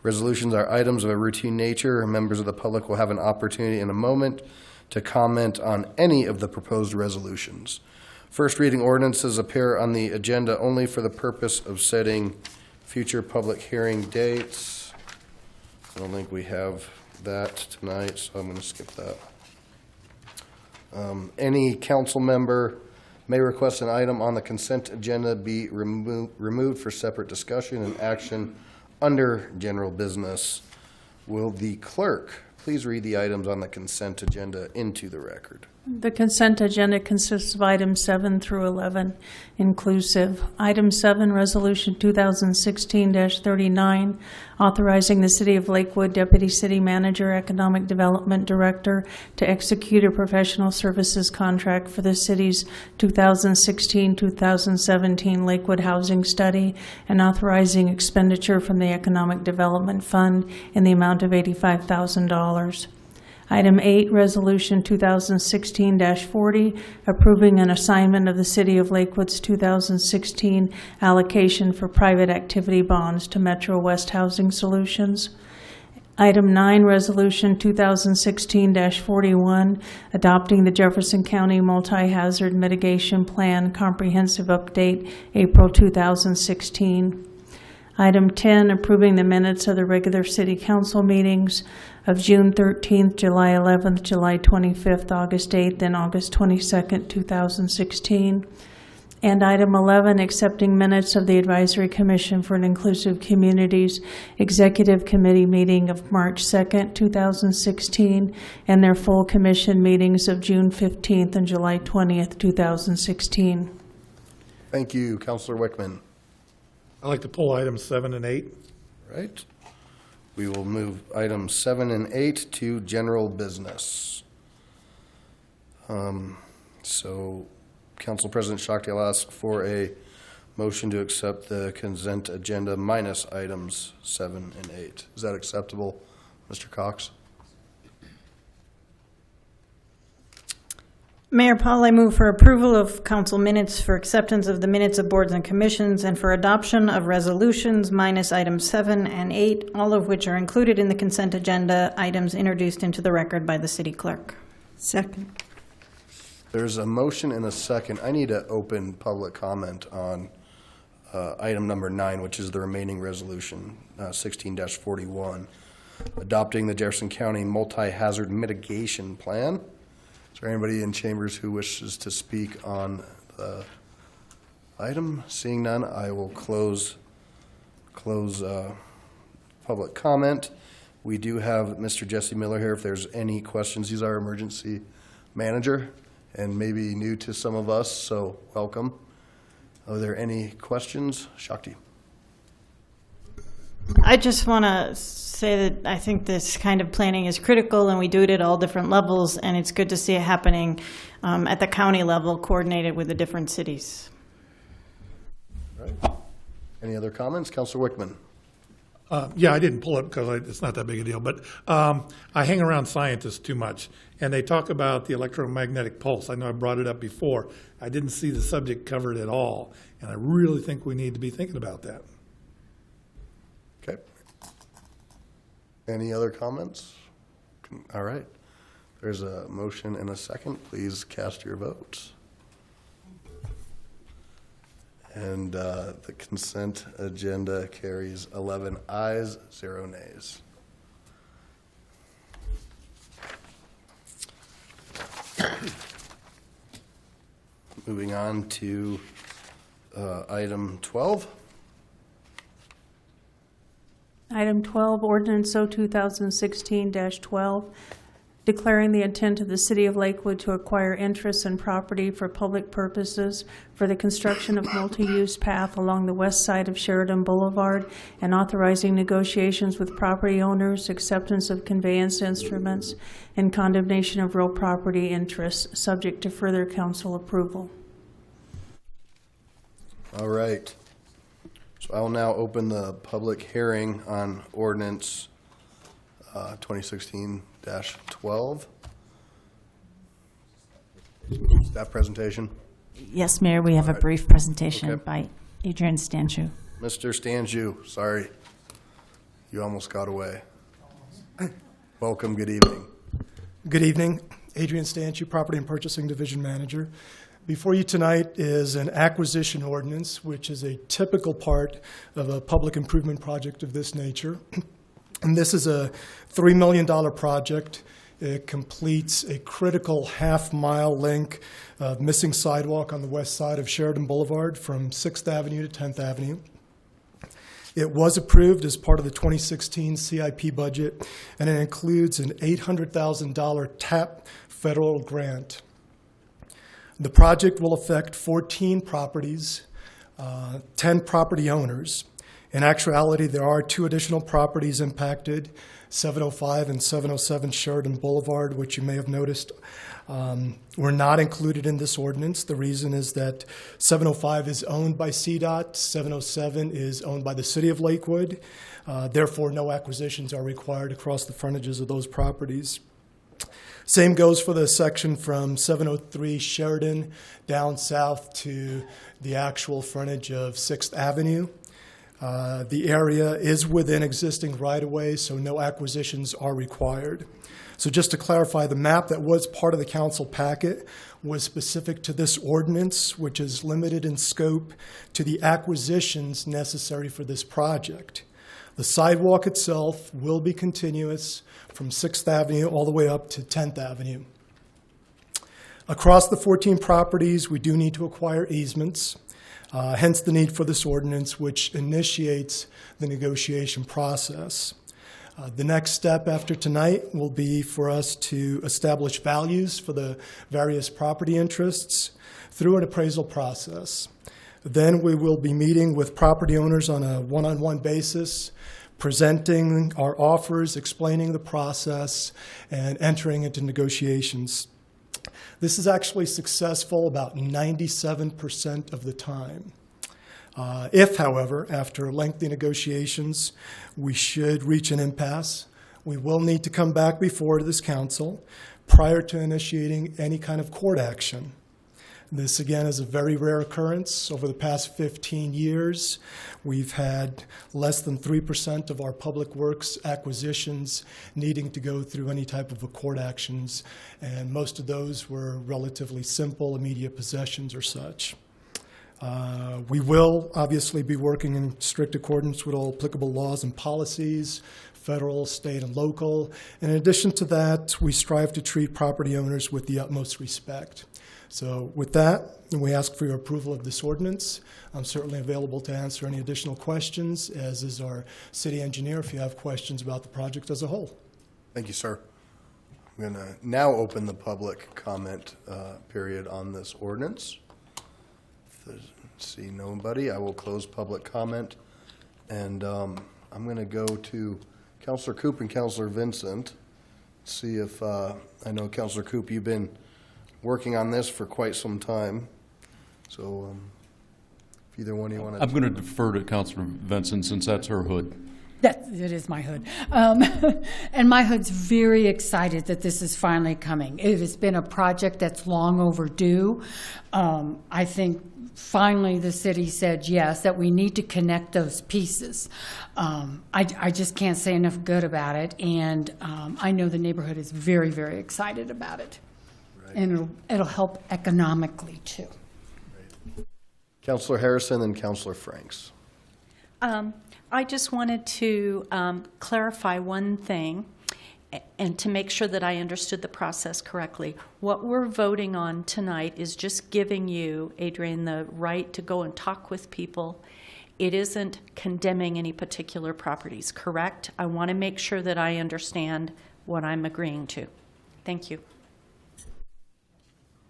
Resolutions are items of a routine nature. Members of the public will have an opportunity in a moment to comment on any of the proposed resolutions. First reading ordinances appear on the agenda only for the purpose of setting future public hearing dates. I don't think we have that tonight, so I'm going to skip that. Any council member may request an item on the consent agenda be removed for separate discussion and action under general business. Will the clerk please read the items on the consent agenda into the record? The consent agenda consists of items 7 through 11 inclusive. Item 7, Resolution 2016-39, authorizing the City of Lakewood Deputy City Manager, Economic Development Director to execute a professional services contract for the city's 2016-2017 Lakewood Housing Study and authorizing expenditure from the Economic Development Fund in the amount of $85,000. Item 8, Resolution 2016-40, approving an assignment of the City of Lakewood's 2016 allocation for private activity bonds to Metro West Housing Solutions. Item 9, Resolution 2016-41, adopting the Jefferson County Multi-Hazard Mitigation Plan Comprehensive Update, April 2016. Item 10, approving the minutes of the regular City Council meetings of June 13th, July 11th, July 25th, August 8th, and August 22nd, 2016. And item 11, accepting minutes of the Advisory Commission for an Inclusive Communities Executive Committee meeting of March 2nd, 2016, and their full commission meetings of June 15th and July 20th, 2016. Thank you, Councilor Wickman. I'd like to pull items 7 and 8. Right. We will move items 7 and 8 to general business. So, Council President Shakti, I'll ask for a motion to accept the consent agenda minus items 7 and 8. Is that acceptable, Mr. Cox? Mayor Paul, I move for approval of council minutes, for acceptance of the minutes of boards and commissions, and for adoption of resolutions minus items 7 and 8, all of which are included in the consent agenda, items introduced into the record by the city clerk. Second. There's a motion and a second. I need to open public comment on item number 9, which is the remaining resolution, 16-41, adopting the Jefferson County Multi-Hazard Mitigation Plan. Is there anybody in chambers who wishes to speak on the item? Seeing none, I will close public comment. We do have Mr. Jesse Miller here if there's any questions. He's our emergency manager and maybe new to some of us, so welcome. Are there any questions? Shakti. I just want to say that I think this kind of planning is critical, and we do it at all different levels, and it's good to see it happening at the county level, coordinated with the different cities. Right. Any other comments? Councilor Wickman. Yeah, I didn't pull it because it's not that big a deal, but I hang around scientists too much, and they talk about the electromagnetic pulse. I know I brought it up before. I didn't see the subject covered at all, and I really think we need to be thinking about that. Okay. Any other comments? All right. There's a motion and a second. Please cast your votes. And the consent agenda carries 11 ayes, 0 nays. Moving on to item 12. Item 12, ordinance O 2016-12, declaring the intent of the City of Lakewood to acquire interests in property for public purposes for the construction of multi-use path along the west side of Sheridan Boulevard and authorizing negotiations with property owners, acceptance of conveyance instruments, and condemnation of real property interests, subject to further council approval. All right. So I will now open the public hearing on ordinance 2016-12. Staff presentation. Yes, Mayor, we have a brief presentation by Adrian Stanchu. Mr. Stanju, sorry. You almost got away. Welcome, good evening. Good evening. Adrian Stanchu, Property and Purchasing Division Manager. Before you tonight is an acquisition ordinance, which is a typical part of a public improvement project of this nature. And this is a $3 million project. It completes a critical half-mile length of missing sidewalk on the west side of Sheridan Boulevard from 6th Avenue to 10th Avenue. It was approved as part of the 2016 CIP budget, and it includes an $800,000 TAP federal grant. The project will affect 14 properties, 10 property owners. In actuality, there are 2 additional properties impacted, 705 and 707 Sheridan Boulevard, which you may have noticed were not included in this ordinance. The reason is that 705 is owned by CDOT, 707 is owned by the City of Lakewood. Therefore, no acquisitions are required across the frontages of those properties. Same goes for the section from 703 Sheridan down south to the actual frontage of 6th Avenue. The area is within existing right-of-way, so no acquisitions are required. So just to clarify, the map that was part of the council packet was specific to this ordinance, which is limited in scope to the acquisitions necessary for this project. The sidewalk itself will be continuous from 6th Avenue all the way up to 10th Avenue. Across the 14 properties, we do need to acquire easements, hence the need for this ordinance, which initiates the negotiation process. The next step after tonight will be for us to establish values for the various property interests through an appraisal process. Then we will be meeting with property owners on a one-on-one basis, presenting our offers, explaining the process, and entering into negotiations. This is actually successful about 97% of the time. If, however, after lengthy negotiations, we should reach an impasse, we will need to come back before this council prior to initiating any kind of court action. This, again, is a very rare occurrence. Over the past 15 years, we've had less than 3% of our public works acquisitions needing to go through any type of a court actions, and most of those were relatively simple, immediate possessions or such. We will obviously be working in strict accordance with all applicable laws and policies, federal, state, and local. In addition to that, we strive to treat property owners with the utmost respect. So with that, we ask for your approval of this ordinance. I'm certainly available to answer any additional questions, as is our city engineer, if you have questions about the project as a whole. Thank you, sir. I'm going to now open the public comment period on this ordinance. If there's see nobody, I will close public comment. And I'm going to go to Councilor Coop and Councilor Vincent. See if, I know Councilor Coop, you've been working on this for quite some time. So if either one of you want to. I'm going to defer to Councilor Vincent since that's her hood. It is my hood. And my hood's very excited that this is finally coming. It has been a project that's long overdue. I think finally the city said yes, that we need to connect those pieces. I just can't say enough good about it. And I know the neighborhood is very, very excited about it. Right. And it'll help economically too. Right. Councilor Harrison and Councilor Franks. I just wanted to clarify one thing and to make sure that I understood the process correctly. What we're voting on tonight is just giving you, Adrian, the right to go and talk with people It isn't condemning any particular properties, correct? I want to make sure that I understand what I'm agreeing to. Thank you.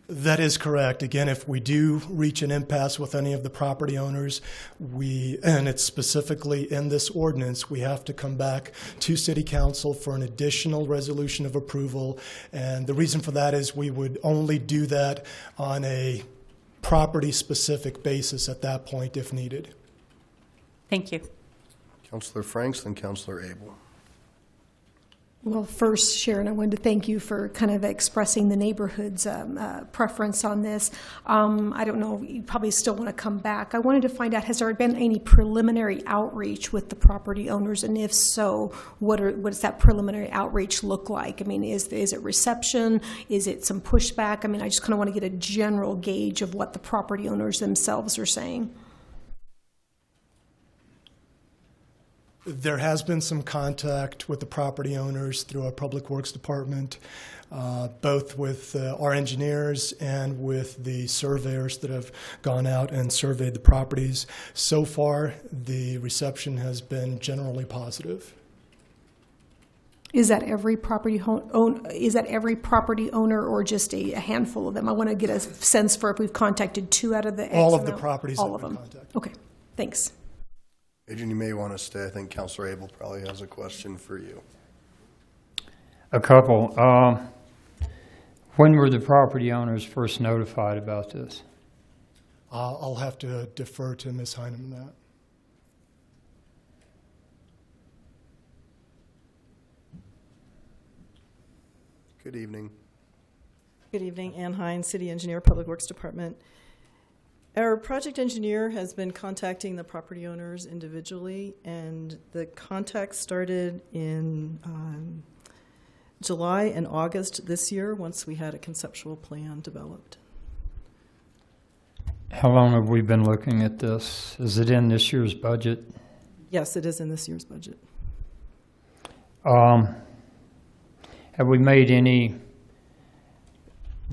That is correct. Again, if we do reach an impasse with any of the property owners, and it's specifically in this ordinance, we have to come back to City Council for an additional resolution of approval. And the reason for that is we would only do that on a property-specific basis at that point if needed. Thank you. Councillor Franks, then Councillor Abel. Well, first, Sharon, I wanted to thank you for kind of expressing the neighborhood's preference on this. I don't know, you probably still want to come back. I wanted to find out, has there been any preliminary outreach with the property owners? And if so, what does that preliminary outreach look like? I mean, is it reception? Is it some pushback? I mean, I just kind of want to get a general gauge of what the property owners themselves are saying. There has been some contact with the property owners through our Public Works Department, both with our engineers and with the surveyors that have gone out and surveyed the properties. So far, the reception has been generally positive. Is that every property owner or just a handful of them? I want to get a sense for if we've contacted 2 out of the X all of amount. the properties all have of been them. contacted. Okay, thanks. Adrian, you may want to stay. I think Councillor Abel probably has a question for you. A couple. When were the property owners first notified about this? I'll have to defer to Ms. Heineman that. Good evening. Good evening, Ann Hines, City Engineer, Public Works Department. Our project engineer has been contacting the property owners individually, and the contact started in July and August this year, once we had a conceptual plan developed. How long have we been looking at this? Is it in this year's budget? Yes, it is in this year's budget. Have we made any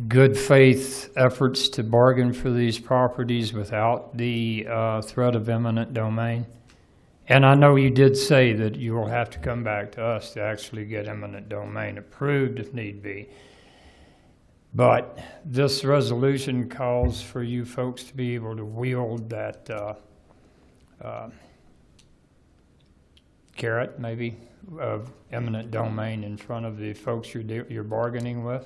good faith efforts to bargain for these properties without the threat of eminent domain? And I know you did say that you will have to come back to us to actually get eminent domain approved if need be. But this resolution calls for you folks to be able to wield that carrot, maybe, of eminent domain in front of the folks you're bargaining with.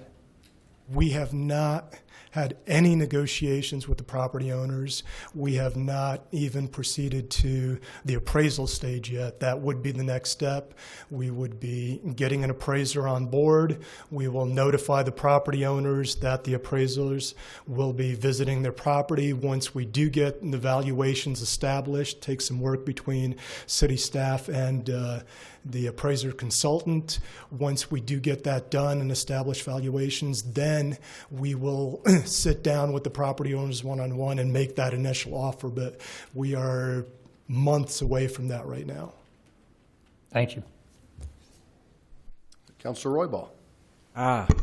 We have not had any negotiations with the property owners. We have not even proceeded to the appraisal stage yet. That would be the next step. We would be getting an appraiser on board. We will notify the property owners that the appraisers will be visiting their property. Once we do get the valuations established, take some work between city staff and the appraiser consultant. Once we do get that done and establish valuations, then we will sit down with the property owners one-on-one and make that initial offer. But we are months away from that right now. Thank you. Councillor Roybal.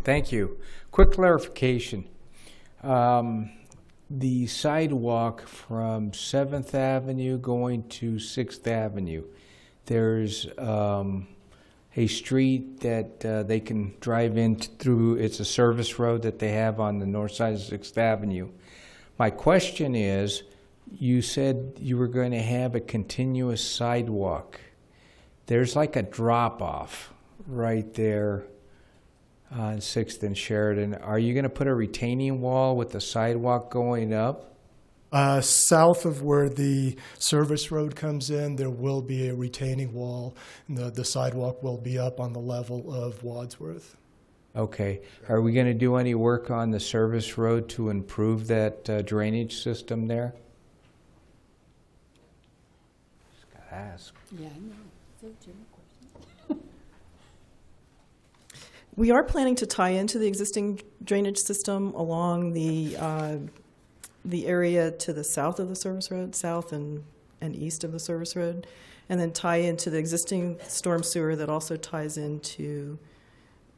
Thank you. Quick clarification. The sidewalk from 7th Avenue going to 6th Avenue, there's a street that they can drive in through. It's a service road that they have on the north side of 6th Avenue. My question is, you said you were going to have a continuous sidewalk. There's like a drop-off right there on 6th and Sheridan. Are you going to put a retaining wall with the sidewalk going up? South of where the service road comes in, there will be a retaining wall. And the sidewalk will be up on the level of Wadsworth. Okay. Are we going to do any work on the service road to improve that drainage system there? Just got to ask. Yeah, I know. We are planning to tie into the existing drainage system along the area to the south of the service road, south and east of the service road, and then tie into the existing storm sewer that also ties into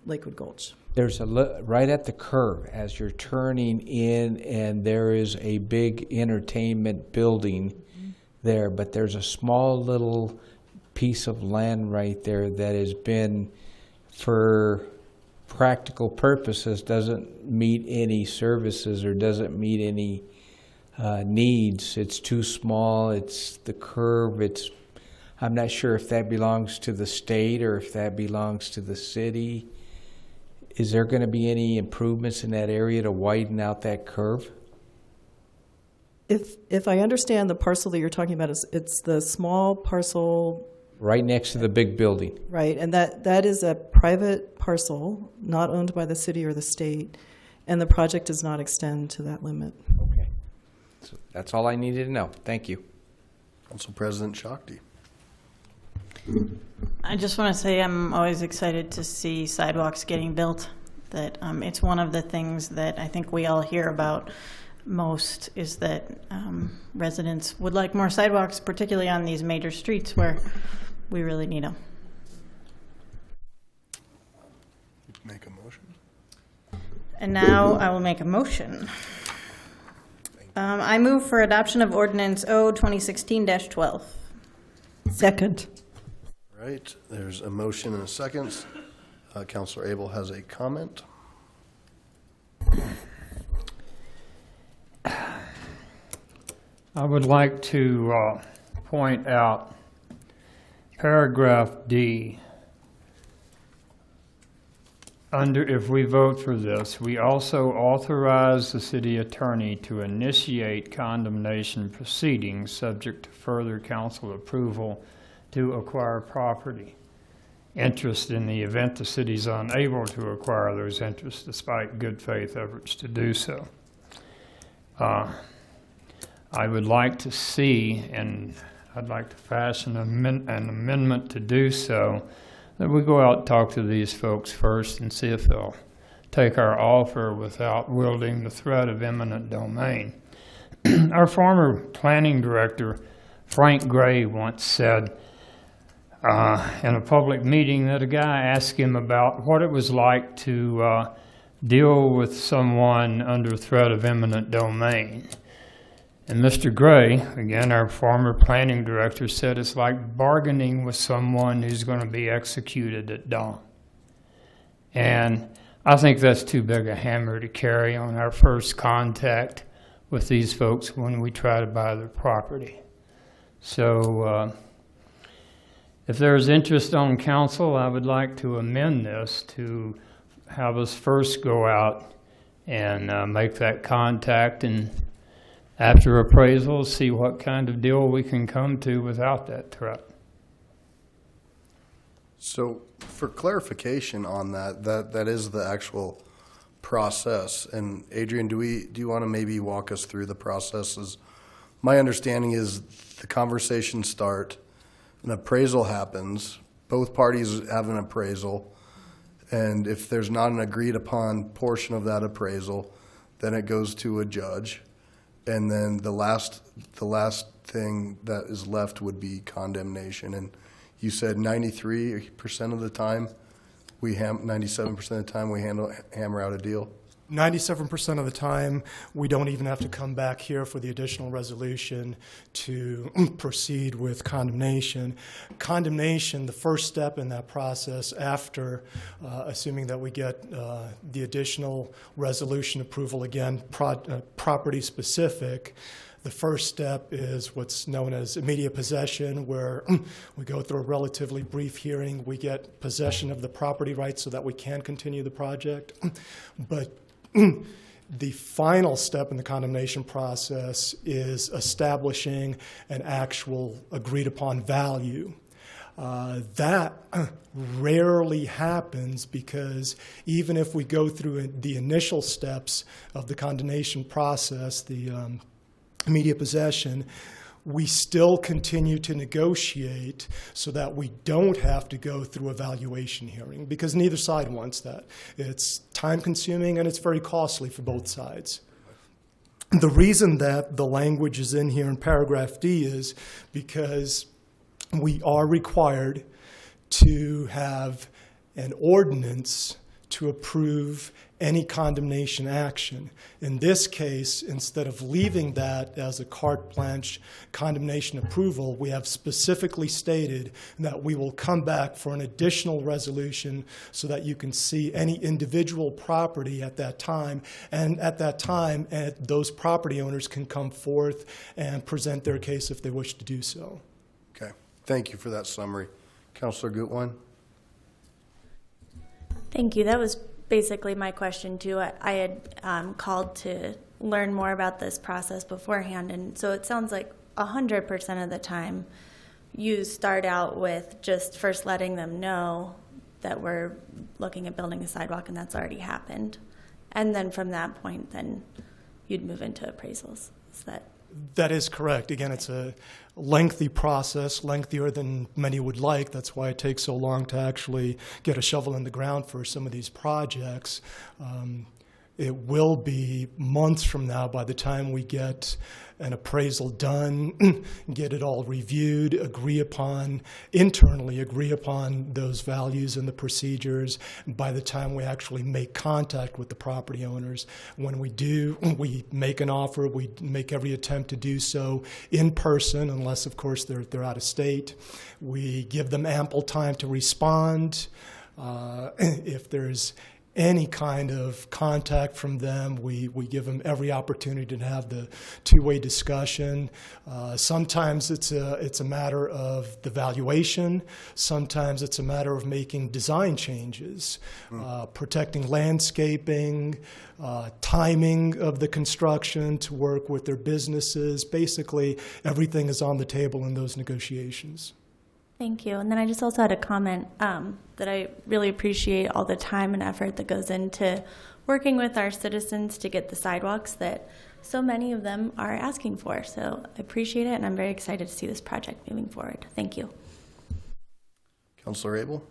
Lakewood Gulch. There's right at the curve as you're turning in, and there is a big entertainment building there, but there's a small little piece of land right there that has been, for practical purposes, doesn't meet any services or doesn't meet any needs. It's too small, it's the curve, I'm not sure if that belongs to the state or if that belongs to the city. Is there going to be any improvements in that area to widen out that curve? If I understand the parcel that you're talking about, it's the small parcel. Right next to the big building. Right, and that is a private parcel, not owned by the city or the state, and the project does not extend to that limit. Okay. So that's all I needed to know. Thank you. Council President Shakti. I just want to say I'm always excited to see sidewalks getting built. That it's one of the things that I think we all hear about most is that residents would like more sidewalks, particularly on these major streets where we really need them. Make a motion. And now I will make a motion. I move for adoption of ordinance O 2016-12. Second. Right, there's a motion and a second. Councilor Abel has a comment. I would like to point out paragraph D. If we vote for this, we also authorize the city attorney to initiate condemnation proceedings subject to further council approval to acquire property interest in the event the city is unable to acquire those interests despite good faith efforts to do so. I would like to see, and I'd like to fashion an amendment to do so, that we go out and talk to these folks first and see if they'll take our offer without wielding the threat of eminent domain. Our former planning director, Frank Gray, once said in a public meeting that a guy asked him about what it was like to deal with someone under threat of eminent domain. And Mr. Gray, again, our former planning director, said it's like bargaining with someone who's going to be executed at dawn. And I think that's too big a hammer to carry on our first contact with these folks when we try to buy their property. So if there's interest on council, I would like to amend this to have us first go out and make that contact, and after appraisal, see what kind of deal we can come to without that threat. So for clarification on that is the actual process. And Adrian, do you want to maybe walk us through the processes? My understanding is the conversations start, an appraisal happens, both parties have an appraisal, and if there's not an agreed upon portion of that appraisal, then it goes to a judge. And then the last thing that is left would be condemnation. And you said 93% of the time, 97% of the time we hammer out a deal? 97% of the time, we don't even have to come back here for the additional resolution to proceed with condemnation. Condemnation, the first step in that process after, assuming that we get the additional resolution approval, again, property specific, the first step is what's known as immediate possession, where we go through a relatively brief hearing. We get possession of the property rights so that we can continue the project. But the final step in the condemnation process is establishing an actual agreed upon value. That rarely happens because even if we go through the initial steps of the condemnation process, the immediate possession, we still continue to negotiate so that we don't have to go through a valuation hearing, because neither side wants that. It's time-consuming and it's very costly for both sides. The reason that the language is in here in paragraph D is because we are required to have an ordinance to approve any condemnation action. In this case, instead of leaving that as a carte blanche condemnation approval, we have specifically stated that we will come back for an additional resolution so that you can see any individual property at that time. And at that time, those property owners can come forth and present their case if they wish to do so. Okay. Thank you for that summary. Councilor Gutwein? Thank you. That was basically my question too. I had called to learn more about this process beforehand, and so it sounds like 100% of the time you start out with just first letting them know that we're looking at building a sidewalk and that's already happened. And then from that point, then you'd move into appraisals. Is that? That is correct. Again, it's a lengthy process, lengthier than many would like. That's why it takes so long to actually get a shovel in the ground for some of these projects. It will be months from now by the time we get an appraisal done, get it all reviewed, internally agree upon those values and the procedures. By the time we actually make contact with the property owners, when we do, we make an offer, we make every attempt to do so in person, unless of course they're out of state. We give them ample time to respond. If there's any kind of contact from them, we give them every opportunity to have the two-way discussion. Sometimes it's a matter of the valuation. Sometimes it's a matter of making design changes, protecting landscaping, timing of the construction to work with their businesses. Basically, everything is on the table in those negotiations. Thank you. And then I just also had a comment that I really appreciate all the time and effort that goes into working with our citizens to get the sidewalks that so many of them are asking for. So I appreciate it, and I'm very excited to see this project moving forward. Thank you. Councilor Abel?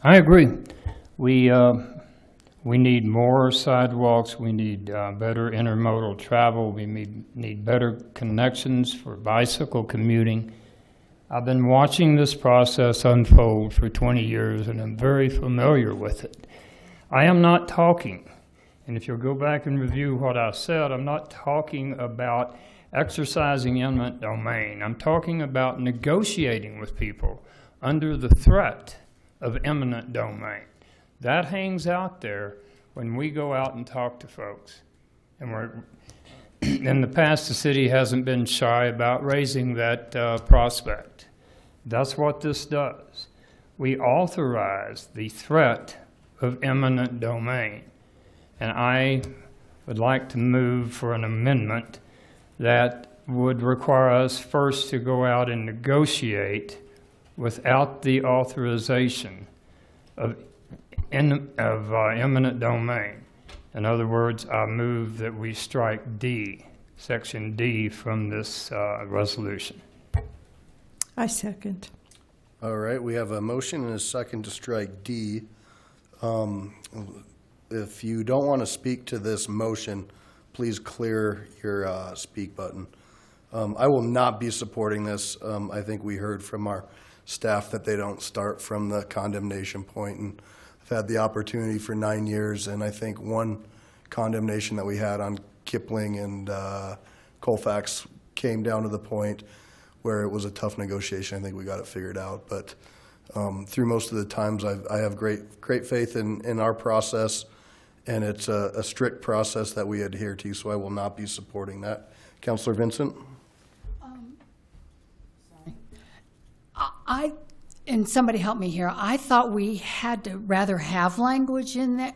I agree. We need more sidewalks. We need better intermodal travel. We need better connections for bicycle commuting. I've been watching this process unfold for 20 years, and I'm very familiar with it. I am not talking, and if you'll go back and review what I said, I'm not talking about exercising eminent domain. I'm talking about negotiating with people under the threat of eminent domain. That hangs out there when we go out and talk to folks. And in the past, the city hasn't been shy about raising that prospect. That's what this does. We authorize the threat of eminent domain. And I would like to move for an amendment that would require us first to go out and negotiate without the authorization of eminent domain. In other words, I move that we strike D, Section D, from this resolution. I second. All right, we have a motion and a second to strike D. If you don't want to speak to this motion, please clear your speak button. I will not be supporting this. I think we heard from our staff that they don't start from the condemnation point, and I've had the opportunity for 9 years, and I think one condemnation that we had on Kipling and Colfax came down to the point where it was a tough negotiation. I think we got it figured out, but through most of the times I have great faith in our process, and it's a strict process that we adhere to, so I will not be supporting that. Councilor Vincent? And somebody help me here, I thought we had to rather have language in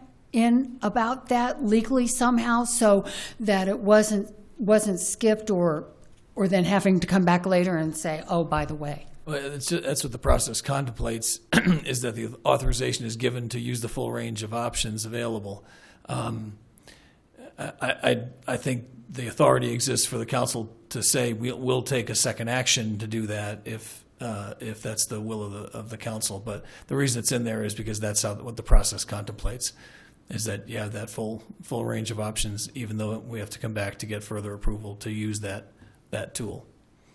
about that legally somehow, so that it wasn't skipped or then having to come back later and say, oh, by the way. Well, that's what the process contemplates, is that the authorization is given to use the full range of options available. I think the authority exists for the council to say we'll take a second action to do that if that's the will of the council. But the reason it's in there is because that's what the process contemplates, is that you have that full range of options, even though we have to come back to get further approval to use that tool.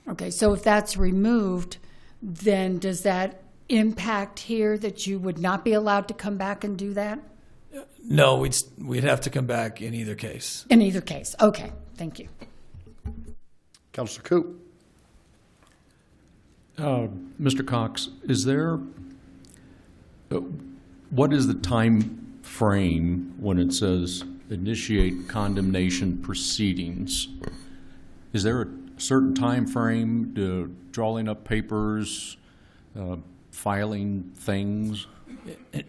Okay, so if that's removed, then does that impact here that you would not be allowed to come back and do that? No, we'd have to come back in either case. In either case, okay, thank you. Councilor Coop. Mr. Cox, is there, what is the time frame when it says initiate condemnation proceedings? Is there a certain time frame to drawing up papers, filing things?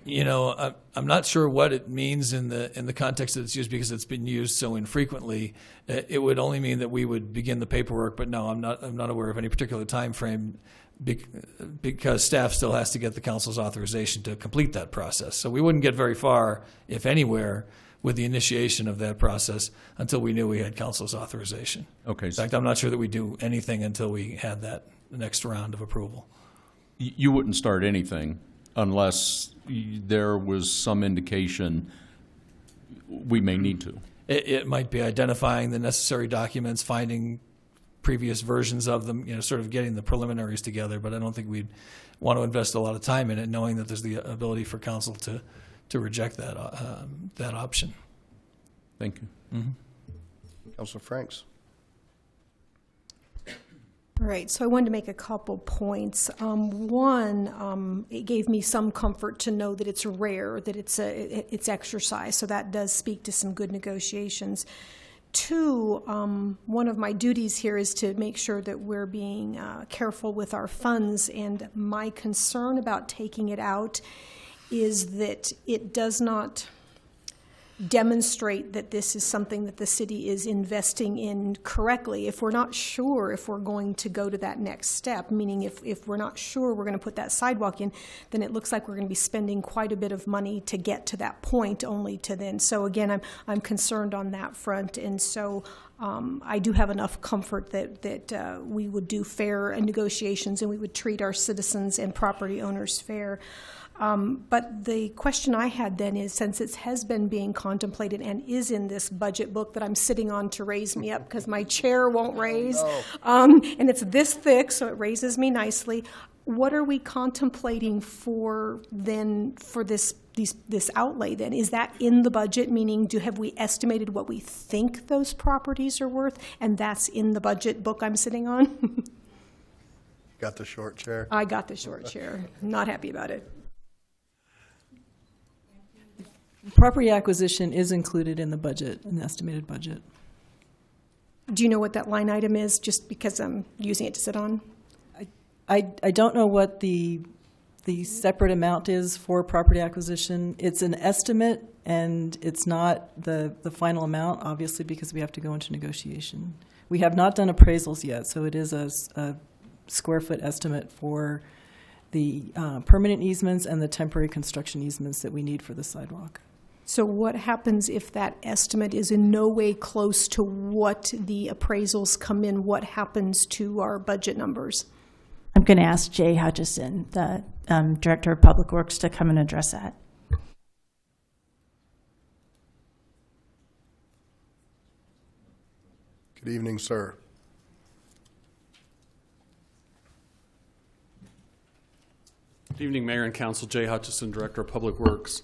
You know, I'm not sure what it means in the context that it's used, because it's been used so infrequently. It would only mean that we would begin the paperwork, but no, I'm not aware of any particular time frame, because staff still has to get the council's authorization to complete that process. So we wouldn't get very far, if anywhere, with the initiation of that process until we knew we had council's authorization. Okay. In fact, I'm not sure that we do anything until we had that next round of approval. You wouldn't start anything unless there was some indication we may need to. It might be identifying the necessary documents, finding previous versions of them, you know, sort of getting the preliminaries together, but I don't think we'd want to invest a lot of time in it, knowing that there's the ability for council to reject that option. Thank you. Mm-hmm. Councilor Franks. All right, so I wanted to make a couple points. One, it gave me some comfort to know that it's rare, that it's exercise, so that does speak to some good negotiations. Two, one of my duties here is to make sure that we're being careful with our funds, and my concern about taking it out is that it does not demonstrate that this is something that the city is investing in correctly. If we're not sure if we're going to go to that next step, meaning if we're not sure we're going to put that sidewalk in, then it looks like we're going to be spending quite a bit of money to get to that point, only to then. So again, I'm concerned on that front, and so I do have enough comfort that we would do fair negotiations and we would treat our citizens and property owners fair. But the question I had then is, since it has been being contemplated and is in this budget book that I'm sitting on to raise me up because my chair won't raise, and it's this thick, so it raises me nicely, what are we contemplating for then for this outlay then? Is that in the budget, meaning have we estimated what we think those properties are worth, and that's in the budget book I'm sitting on? Got the short chair? I got the short chair. Not happy about it. Property acquisition is included in the budget, in the estimated budget. Do you know what that line item is, just because I'm using it to sit on? I don't know what the separate amount is for property acquisition. It's an estimate, and it's not the final amount, obviously, because we have to go into negotiation. We have not done appraisals yet, so it is a square foot estimate for the permanent easements and the temporary construction easements that we need for the sidewalk. So what happens if that estimate is in no way close to what the appraisals come in? What happens to our budget numbers? I'm going to ask Jay Hutchison, the Director of Public Works, to come and address that. Good evening, sir. Good evening, Mayor and Council. Jay Hutchison, Director of Public Works.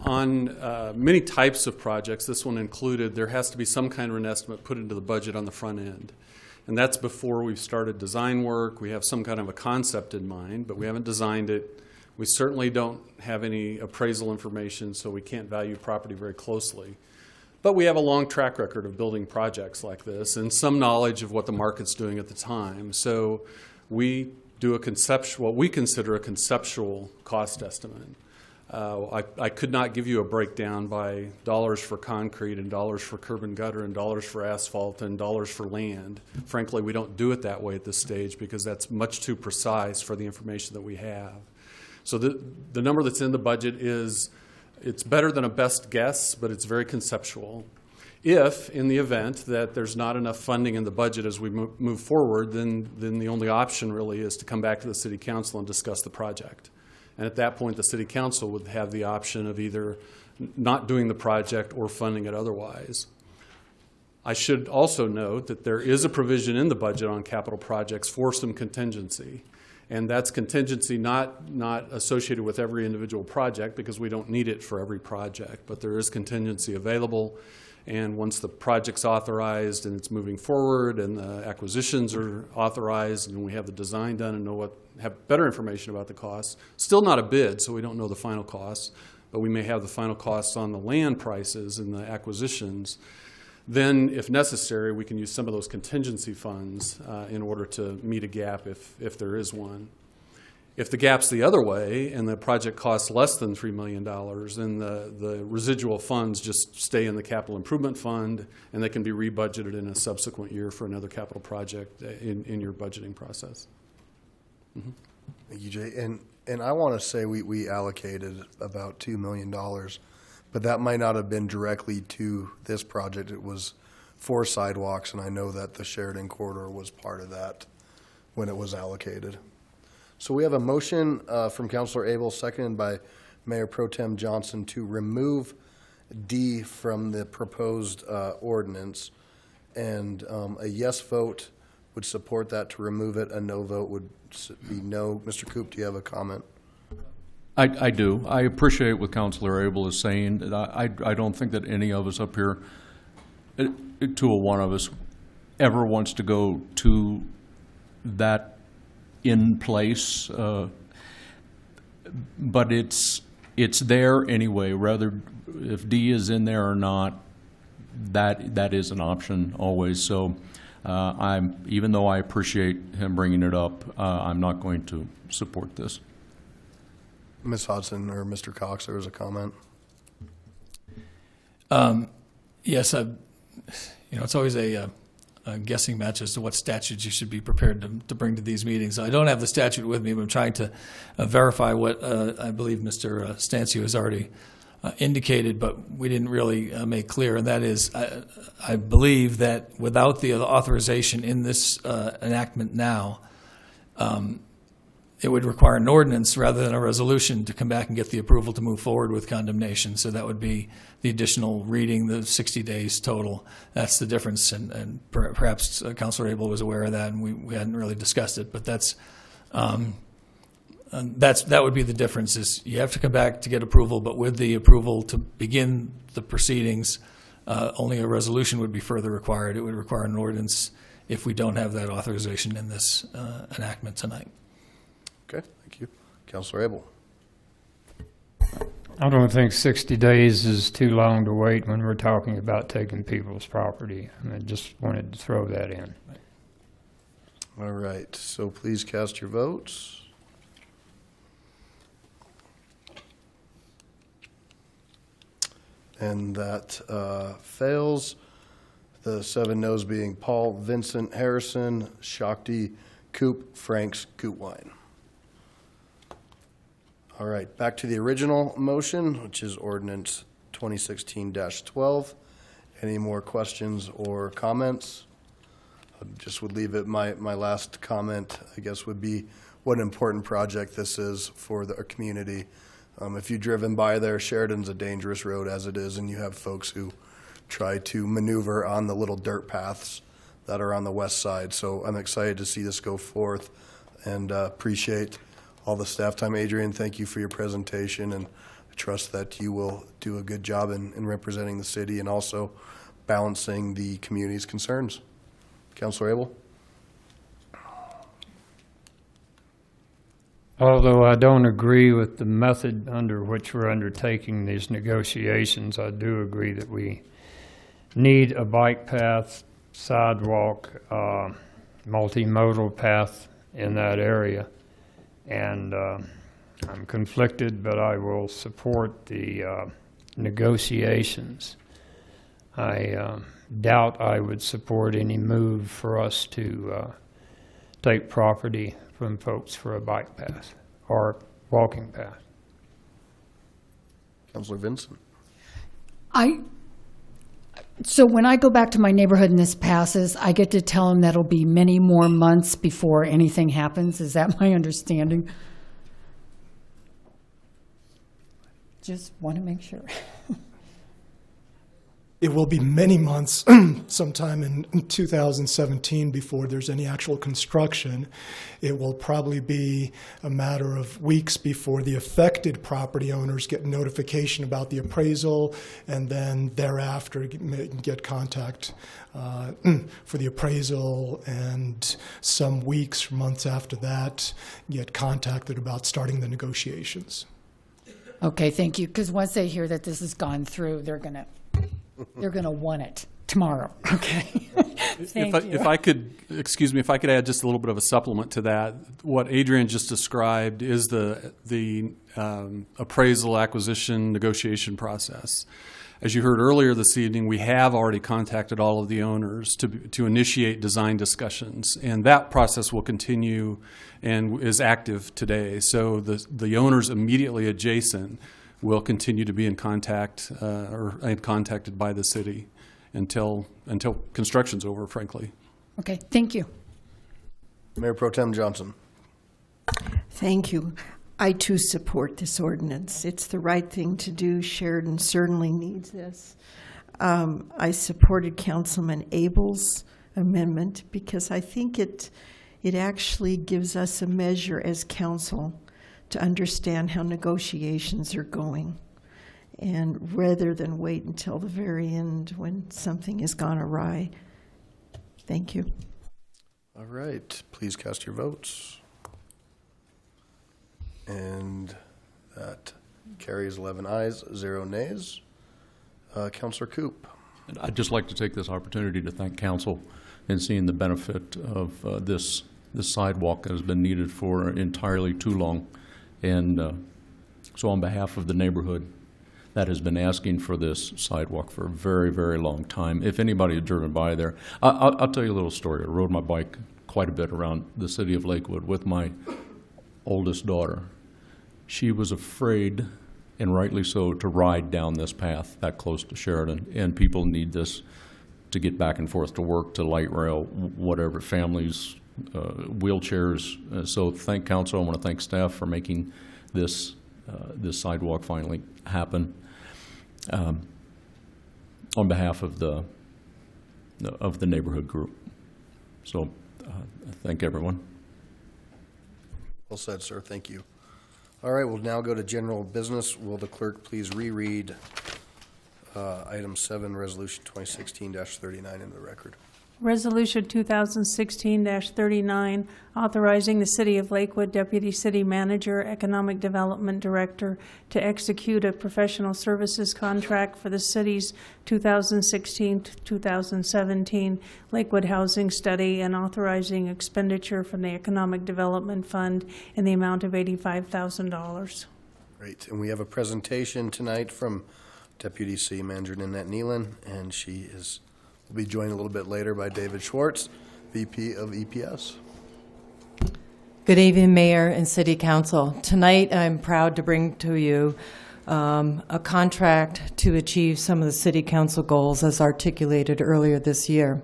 On many types of projects, this one included, there has to be some kind of an estimate put into the budget on the front end. And that's before we've started design work. We have some kind of a concept in mind, but we haven't designed it. We certainly don't have any appraisal information, so we can't value property very closely. But we have a long track record of building projects like this and some knowledge of what the market's doing at the time. So we do what we consider a conceptual cost estimate. I could not give you a breakdown by dollars for concrete and dollars for curb and gutter and dollars for asphalt and dollars for land. Frankly, we don't do it that way at this stage because that's much too precise for the information that we have. So the number that's in the budget it's better than a best guess, but it's very conceptual. If, in the event that there's not enough funding in the budget as we move forward, then the only option really is to come back to the City Council and discuss the project. And at that point, the City Council would have the option of either not doing the project or funding it otherwise. I should also note that there is a provision in the budget on capital projects for some contingency. And that's contingency not associated with every individual project, because we don't need it for every project, but there is contingency available. And once the project's authorized and it's moving forward and the acquisitions are authorized and we have the design done and have better information about the costs, still not a bid, so we don't know the final costs, but we may have the final costs on the land prices and the acquisitions, then if necessary, we can use some of those contingency funds in order to meet a gap if there is one. If the gap's the other way and the project costs less than $3 million, then the residual funds just stay in the capital improvement fund, and they can be rebudgeted in a subsequent year for another capital project in your budgeting process. Mm-hmm. Thank you, Jay. And I want to say we allocated about $2 million, but that might not have been directly to this project. It was for sidewalks, and I know that the Sheridan Corridor was part of that when it was allocated. So we have a motion from Councilor Abel, seconded by Mayor Pro Tem Johnson, to remove D from the proposed ordinance. And a yes vote would support that to remove it. A no vote would be no. Mr. Coop, do you have a comment? I do. I appreciate what Councilor Abel is saying. That I don't think that any of us up here, one of us, ever wants to go to that in place, but it's there anyway. Rather, if D is in there or not, that is an option always. So, even though I appreciate him bringing it up, I'm not going to support this. Ms. Hodson or Mr. Cox, there was a comment. Yes, it's always a guessing match as to what statutes you should be prepared to bring to these meetings. I don't have the statute with me, but I'm trying to verify what I believe Mr. Stancio has already indicated, but we didn't really make clear, and that is, I believe that without the authorization in this enactment now, it would require an ordinance rather than a resolution to come back and get the approval to move forward with condemnation. So that would be the additional reading, the 60 days total. That's the difference, and perhaps Councilor Abel was aware of that, and we hadn't really discussed it. But that would be the difference. Is you have to come back to get approval, but with the approval to begin the proceedings, only a resolution would be further required. It would require an ordinance if we don't have that authorization in this enactment tonight. Okay, thank you. Councilor Abel. I don't think 60 days is too long to wait when we're talking about taking people's property. I just wanted to throw that in. All right, so please cast your votes. And that fails. The 7 noes being Paul, Vincent, Harrison, Shakti, Coop, Franks, Gutwein. All right, back to the original motion, which is ordinance 2016-12. Any more questions or comments? I just would leave it, my last comment, I guess, would be what an important project this is for our community. If you've driven by there, Sheridan's a dangerous road as it is, and you have folks who try to maneuver on the little dirt paths that are on the west side. So I'm excited to see this go forth, and appreciate all the staff time. Adrian, thank you for your presentation, and I trust that you will do a good job in representing the city and also balancing the community's concerns. Councilor Abel? Although I don't agree with the method under which we're undertaking these negotiations, I do agree that we need a bike path, sidewalk, multimodal path in that area. And I'm conflicted, but I will support the negotiations. I doubt I would support any move for us to take property from folks for a bike path or walking path. Councilor Vincent? So when I go back to my neighborhood and this passes, I get to tell them that it'll be many more months before anything happens. Is that my understanding? Just want to make sure. it will be many months, sometime in 2017, before there's any actual construction. It will probably be a matter of weeks before the affected property owners get notification about the appraisal, and then thereafter get contact for the appraisal, and some weeks, months after that, get contacted about starting the negotiations. Okay, thank you. Because once they hear that this has gone through, they're gonna want it tomorrow. Okay. If I could, excuse me, if I could add just a little bit of a supplement to that, what Adrian just described is the appraisal, acquisition, negotiation process. As you heard earlier this evening, we have already contacted all of the owners to initiate design discussions, and that process will continue and is active today. So the owners immediately adjacent will continue to be in contact or contacted by the city until construction's over, frankly. Okay, thank you. Mayor Pro Tem Johnson. Thank you. I too support this ordinance. It's the right thing to do. Sheridan certainly needs this. I supported Councilman Abel's amendment because I think it actually gives us a measure as council to understand how negotiations are going, and rather than wait until the very end when something has gone awry. Thank you. All right, please cast your votes. And that carries 11 ayes, 0 nays. Councilor Coop. And I'd just like to take this opportunity to thank council in seeing the benefit of this sidewalk that has been needed for entirely too long. And so on behalf of the neighborhood that has been asking for this sidewalk for a very, very long time, if anybody had driven by there, I'll tell you a little story. I rode my bike quite a bit around the city of Lakewood with my oldest daughter. She was afraid, and rightly so, to ride down this path that close to Sheridan, and people need this to get back and forth to work, to light rail, whatever, families, wheelchairs. So thank council. I want to thank staff for making this sidewalk finally happen. On behalf of the neighborhood group. So thank everyone. Well said, sir. Thank you. All right, we'll now go to general business. Will the clerk please reread item 7, resolution 2016-39 in the record? Resolution 2016-39, authorizing the City of Lakewood Deputy City Manager, Economic Development Director to execute a professional services contract for the city's 2016-2017 Lakewood Housing Study, and authorizing expenditure from the Economic Development Fund in the amount of $85,000. Great. And we have a presentation tonight from Deputy City Manager Nanette Nealon, and she will be joined a little bit later by David Schwartz, VP of EPS. Good evening, Mayor and City Council. Tonight, I'm proud to bring to you a contract to achieve some of the City Council goals as articulated earlier this year.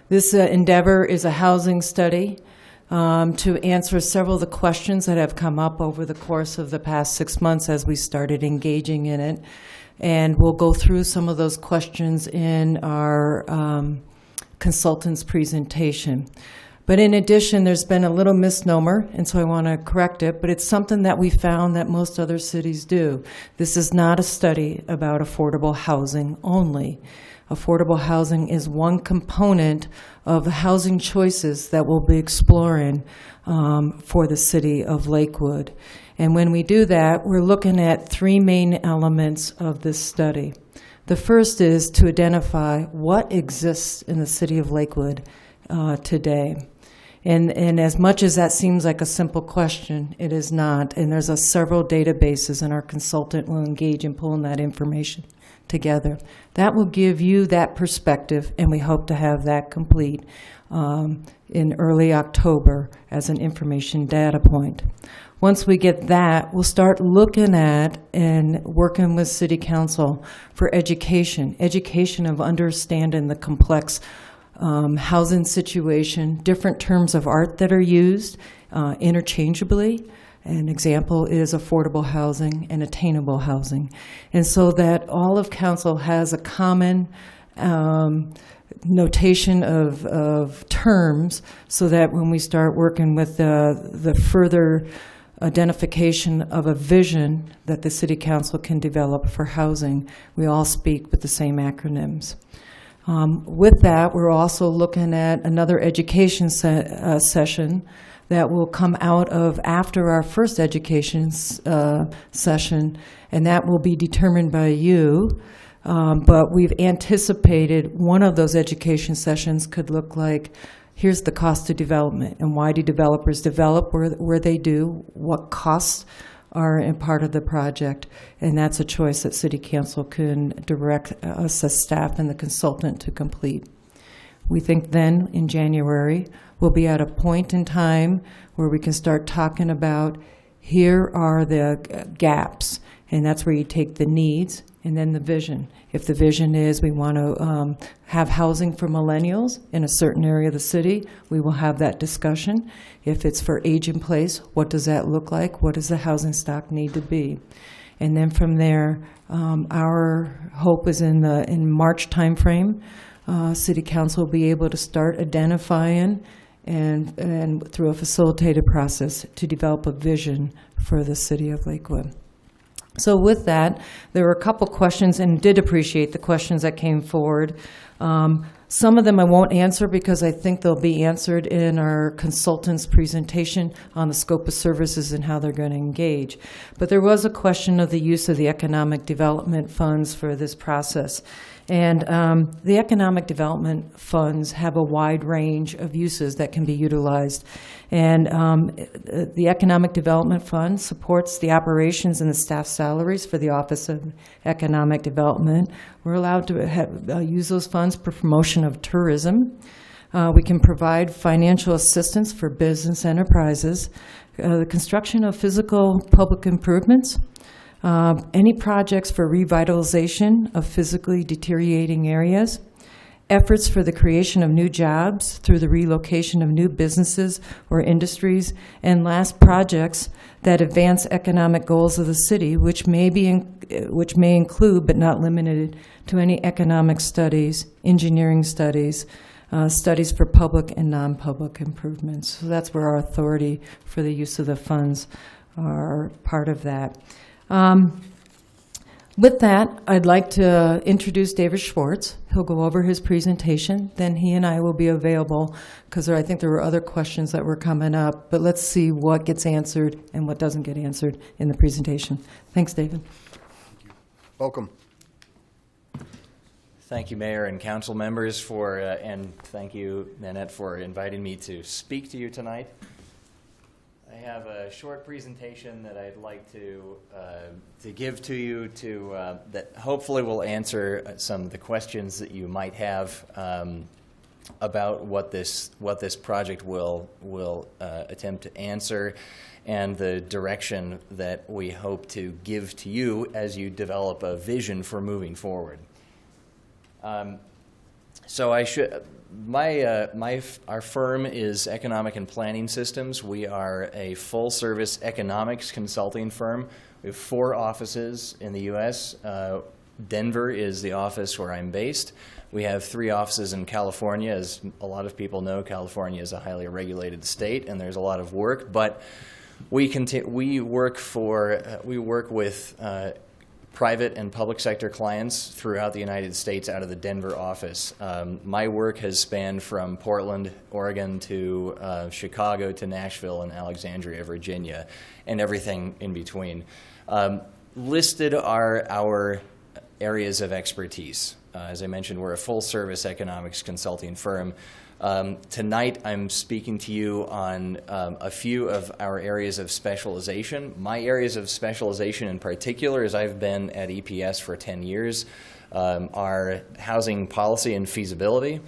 This endeavor is a housing study to answer several of the questions that have come up over the course of the past 6 months as we started engaging in it. And we'll go through some of those questions in our consultant's presentation. But in addition, there's been a little misnomer, and so I want to correct it, but it's something that we found that most other cities do. This is not a study about affordable housing only. Affordable housing is one component of the housing choices that we'll be exploring for the city of Lakewood. And when we do that, we're looking at 3 main elements of this study. The first is to identify what exists in the city of Lakewood today. And as much as that seems like a simple question, it is not. And there's several databases, and our consultant will engage in pulling that information together. That will give you that perspective, and we hope to have that complete in early October as an information data point. Once we get that, we'll start looking at and working with City Council for education of understanding the complex housing situation, different terms of art that are used interchangeably, An example is affordable housing and attainable housing. And so that all of council has a common notation of terms, so that when we start working with the further identification of a vision that the City Council can develop for housing, we all speak with the same acronyms. With that, we're also looking at another education session that will come out of after our first education session, and that will be determined by you. But we've anticipated one of those education sessions could look like, here's the cost of development, and why do developers develop where they do, what costs are in part of the project, and that's a choice that City Council can direct us as staff and the consultant to complete. We think then, in January, we'll be at a point in time where we can start talking about, here are the gaps, and that's where you take the needs and then the vision. If the vision is we want to have housing for millennials in a certain area of the city, we will have that discussion. If it's for age in place, what does that look like? What does the housing stock need to be? And then from there, our hope is in March timeframe, City Council will be able to start identifying and through a facilitated process to develop a vision for the city of Lakewood. So with that, there were a couple questions, and did appreciate the questions that came forward. Some of them I won't answer because I think they'll be answered in our consultant's presentation on the scope of services and how they're going to engage. But there was a question of the use of the economic development funds for this process. And the economic development funds have a wide range of uses that can be utilized. And the Economic Development Fund supports the operations and the staff salaries for the Office of Economic Development. We're allowed to use those funds for promotion of tourism. We can provide financial assistance for business enterprises, the construction of physical public improvements, any projects for revitalization of physically deteriorating areas, efforts for the creation of new jobs through the relocation of new businesses or industries, and last, projects that advance economic goals of the city, which may include but not limited to any economic studies, engineering studies, studies for public and non-public improvements. So that's where our authority for the use of the funds are part of that. With that, I'd like to introduce David Schwartz. He'll go over his presentation. Then he and I will be available because I think there were other questions that were coming up. But let's see what gets answered and what doesn't get answered in the presentation. Thanks, David. Welcome. Thank you, Mayor and council members, and thank you, Nanette, for inviting me to speak to you tonight. I have a short presentation that I'd like to give to you that hopefully will answer some of the questions that you might have about what this project will attempt to answer, and the direction that we hope to give to you as you develop a vision for moving forward. So our firm is Economic and Planning Systems. We are a full-service economics consulting firm. We have 4 offices in the U.S. Denver is the office where I'm based. We have 3 offices in California. As a lot of people know, California is a highly regulated state, and there's a lot of work. But we work with private and public sector clients throughout the United States out of the Denver office. My work has spanned from Portland, Oregon, to Chicago, to Nashville and Alexandria, Virginia, and everything in between. Listed are our areas of expertise. As I mentioned, we're a full-service economics consulting firm. Tonight, I'm speaking to you on a few of our areas of specialization. My areas of specialization in particular, as I've been at EPS for 10 years, are housing policy and feasibility,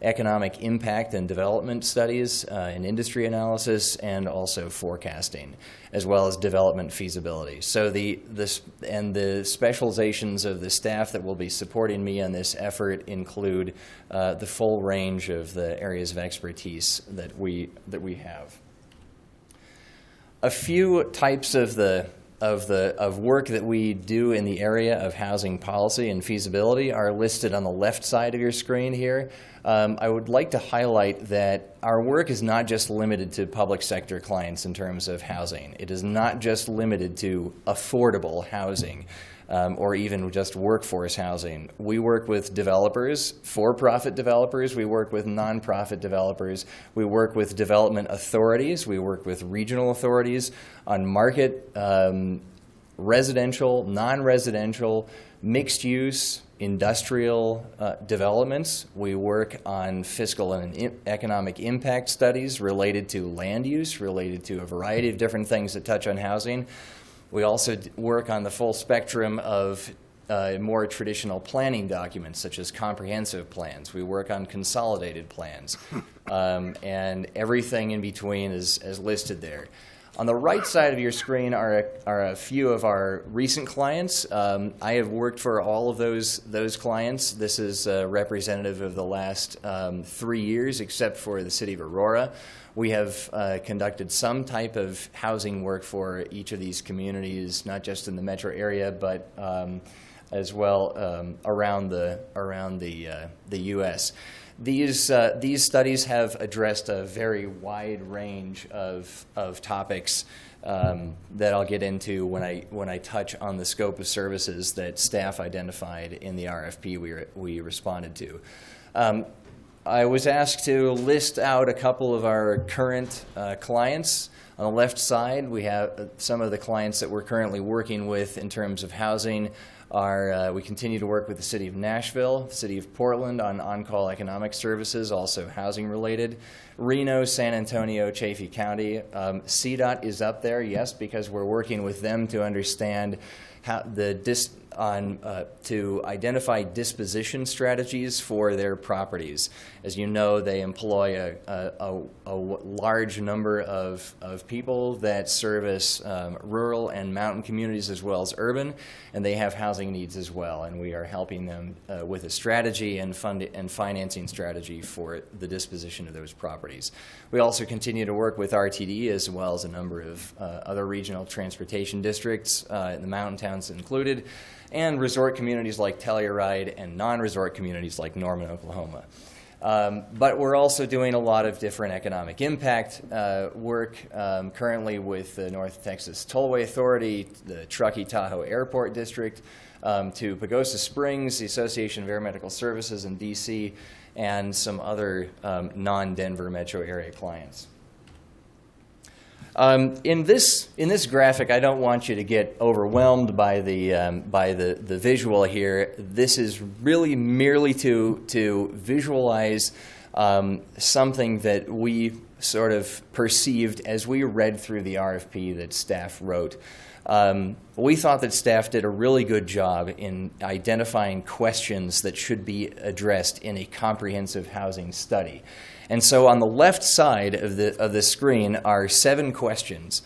economic impact and development studies, and industry analysis, and also forecasting, as well as development feasibility. So the specializations of the staff that will be supporting me on this effort include the full range of the areas of expertise that we have. A few types of work that we do in the area of housing policy and feasibility are listed on the left side of your screen here. I would like to highlight that our work is not just limited to public sector clients in terms of housing. It is not just limited to affordable housing or even just workforce housing. We work with developers, for-profit developers. We work with nonprofit developers. We work with development authorities. We work with regional authorities on market, residential, non-residential, mixed-use, industrial developments. We work on fiscal and economic impact studies related to land use, related to a variety of different things that touch on housing. We also work on the full spectrum of more traditional planning documents, such as comprehensive plans. We work on consolidated plans, and everything in between is listed there. On the right side of your screen are a few of our recent clients. I have worked for all of those clients. This is representative of the last 3 years, except for the city of Aurora. We have conducted some type of housing work for each of these communities, not just in the metro area, but as well around the U.S. These studies have addressed a very wide range of topics that I'll get into when I touch on the scope of services that staff identified in the RFP we responded to. I was asked to list out a couple of our current clients. On the left side, we have some of the clients that we're currently working with in terms of housing. We continue to work with the City of Nashville, the City of Portland on on-call economic services, also housing related. Reno, San Antonio, Chaffee County. CDOT is up there, yes, because we're working with them to understand how to identify disposition strategies for their properties. As you know, they employ a large number of people that service rural and mountain communities as well as urban, and they have housing needs as well, and we are helping them with a strategy and financing strategy for the disposition of those properties. We also continue to work with RTD as well as a number of other regional transportation districts, the mountain towns included, and resort communities like Telluride and non-resort communities like Norman, Oklahoma. But we're also doing a lot of different economic impact work currently with the North Texas Tollway Authority, the Truckee-Tahoe Airport District, to Pagosa Springs, the Association of Air Medical Services in D.C., and some other non-Denver metro area clients. In this graphic, I don't want you to get overwhelmed by the visual here. This is really merely to visualize something that we sort of perceived as we read through the RFP that staff wrote. We thought that staff did a really good job in identifying questions that should be addressed in a comprehensive housing study. And so on the left side of the screen are 7 questions.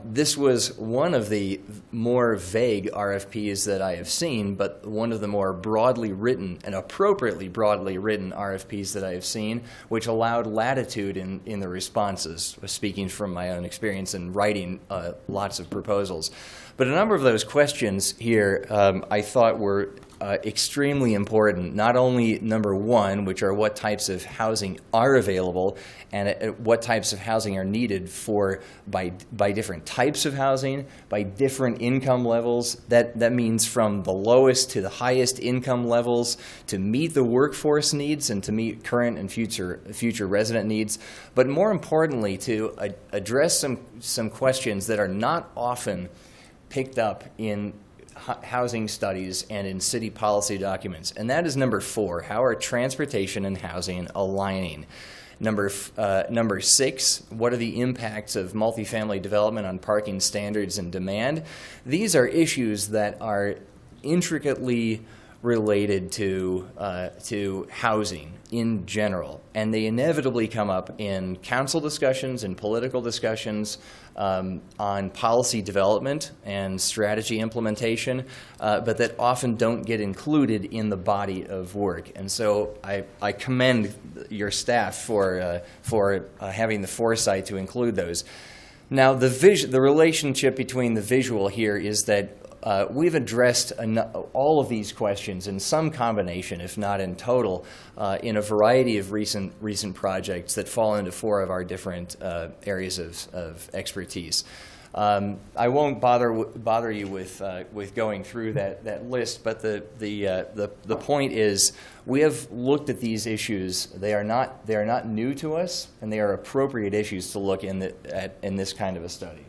This was one of the more vague RFPs that I have seen, but one of the more broadly written and appropriately broadly written RFPs that I have seen, which allowed latitude in the responses, speaking from my own experience in writing lots of proposals. But a number of those questions here I thought were extremely important, not only number 1, which are what types of housing are available and what types of housing are needed by different types of housing, by different income levels. That means from the lowest to the highest income levels to meet the workforce needs and to meet current and future resident needs. But more importantly, to address some questions that are not often picked up in housing studies and in city policy documents. And that is number 4, how are transportation and housing aligning? Number 6, what are the impacts of multifamily development on parking standards and demand? These are issues that are intricately related to housing in general, and they inevitably come up in council discussions and political discussions on policy development and strategy implementation, but that often don't get included in the body of work. And so I commend your staff for having the foresight to include those. Now, the relationship between the visual here is that we've addressed all of these questions in some combination, if not in total, in a variety of recent projects that fall into 4 of our different areas of expertise. I won't bother you with going through that list, but the point is we have looked at these issues. They are not new to us, and they are appropriate issues to look at in this kind of a study.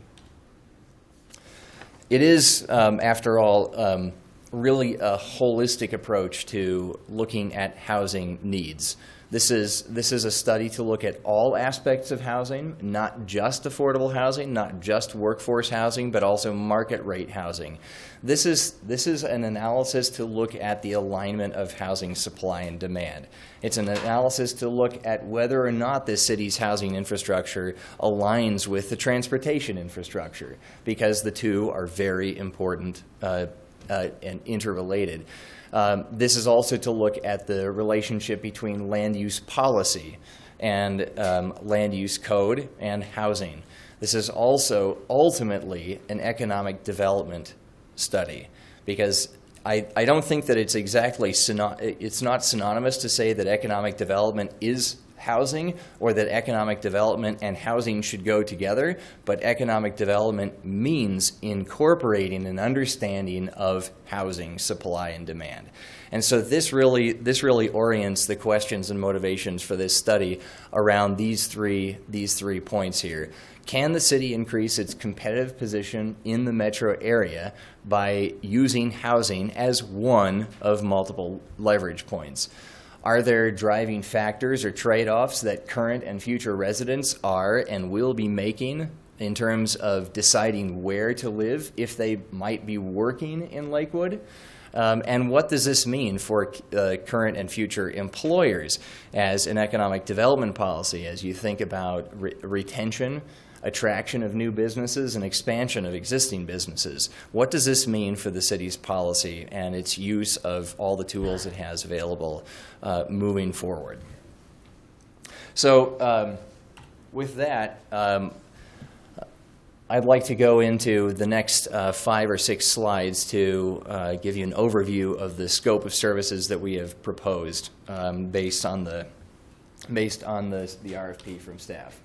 It is, after all, really a holistic approach to looking at housing needs. This is a study to look at all aspects of housing, not just affordable housing, not just workforce housing, but also market rate housing. This is an analysis to look at the alignment of housing supply and demand. It's an analysis to look at whether or not the city's housing infrastructure aligns with the transportation infrastructure, because the two are very important and interrelated. This is also to look at the relationship between land use policy and land use code and housing. This is also ultimately an economic development study, because I don't think that it's exactly it's not synonymous to say that economic development is housing, or that economic development and housing should go together, but economic development means incorporating an understanding of housing supply and demand. And so this really orients the questions and motivations for this study around these three points here. Can the city increase its competitive position in the metro area by using housing as one of multiple leverage points? Are there driving factors or trade-offs that current and future residents are and will be making in terms of deciding where to live if they might be working in Lakewood? And what does this mean for current and future employers as an economic development policy, as you think about retention, attraction of new businesses, and expansion of existing businesses? What does this mean for the city's policy and its use of all the tools it has available moving forward? So with that, I'd like to go into the next 5 or 6 slides to give you an overview of the scope of services that we have proposed based on the RFP from staff.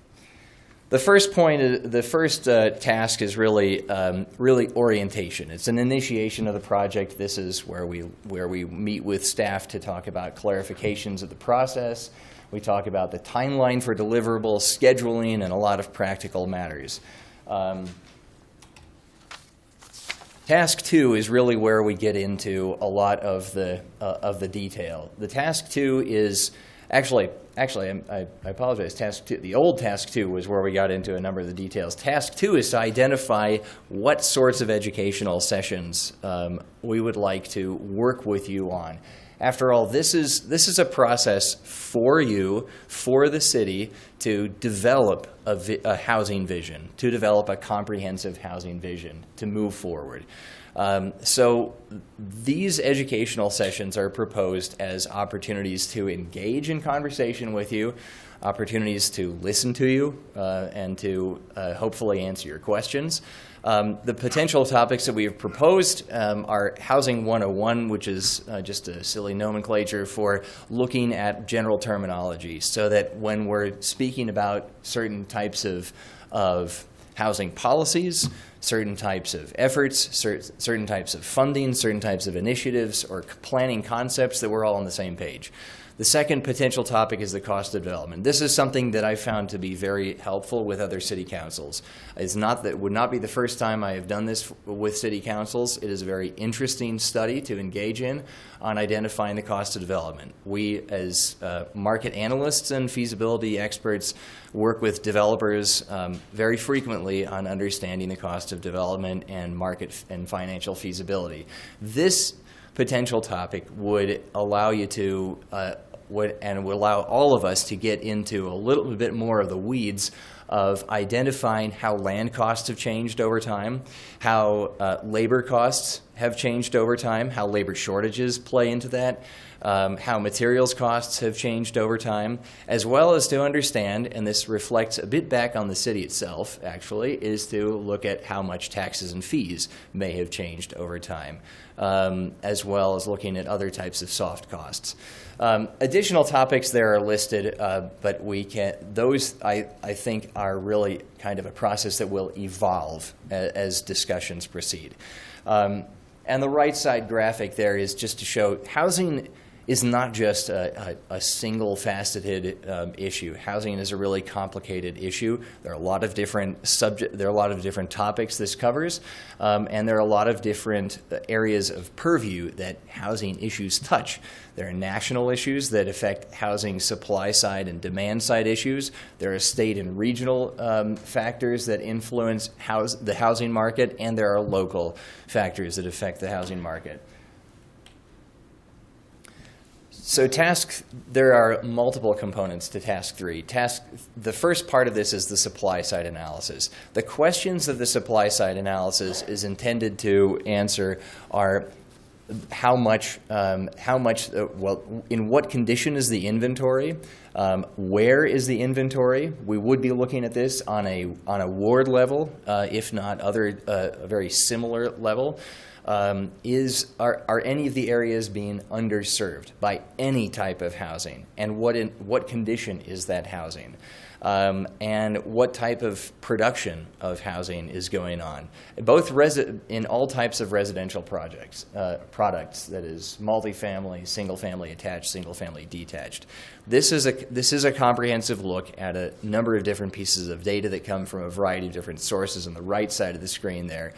The first point, the first task is really orientation. It's an initiation of the project. This is where we meet with staff to talk about clarifications of the process. We talk about the timeline for deliverables, scheduling, and a lot of practical matters. Task 2 is really where we get into a lot of the detail. The task 2 is Actually, I apologize. Task 2, the old task 2 was where we got into a number of the details. Task 2 is to identify what sorts of educational sessions we would like to work with you on. After all, this is a process for you, for the city, to develop a housing vision, to develop a comprehensive housing vision, to move forward. So these educational sessions are proposed as opportunities to engage in conversation with you, opportunities to listen to you, and to hopefully answer your questions. The potential topics that we have proposed are Housing 101, which is just a silly nomenclature for looking at general terminology, so that when we're speaking about certain types of housing policies, certain types of efforts, certain types of funding, certain types of initiatives or planning concepts, that we're all on the same page. The second potential topic is the cost of development. This is something that I found to be very helpful with other city councils. It would not be the first time I have done this with city councils. It is a very interesting study to engage in on identifying the cost of development. We, as market analysts and feasibility experts, work with developers very frequently on understanding the cost of development and market and financial feasibility. This potential topic would allow you to would allow all of us to get into a little bit more of the weeds of identifying how land costs have changed over time, how labor costs have changed over time, how labor shortages play into that, how materials costs have changed over time, as well as to understand, and this reflects a bit back on the city itself, actually, is to look at how much taxes and fees may have changed over time, as well as looking at other types of soft costs. Additional topics there are listed, but those I think are really kind of a process that will evolve as discussions proceed. And the right side graphic there is just to show housing is not just a single faceted issue. Housing is a really complicated issue. There are a lot of different there are a lot of different topics this covers, and there are a lot of different areas of purview that housing issues touch. There are national issues that affect housing supply side and demand side issues. There are state and regional factors that influence the housing market, and there are local factors that affect the housing market. So there are multiple components to task 3. The first part of this is the supply side analysis. The questions of the supply side analysis is intended to answer are how much, in what condition is the inventory? Where is the inventory? We would be looking at this on a ward level, if not a very similar level. Are any of the areas being underserved by any type of housing, and what condition is that housing, and what type of production of housing is going on, both in all types of residential products, that is multifamily, single family attached, single family detached. This is a comprehensive look at a number of different pieces of data that come from a variety of different sources on the right side of the screen there.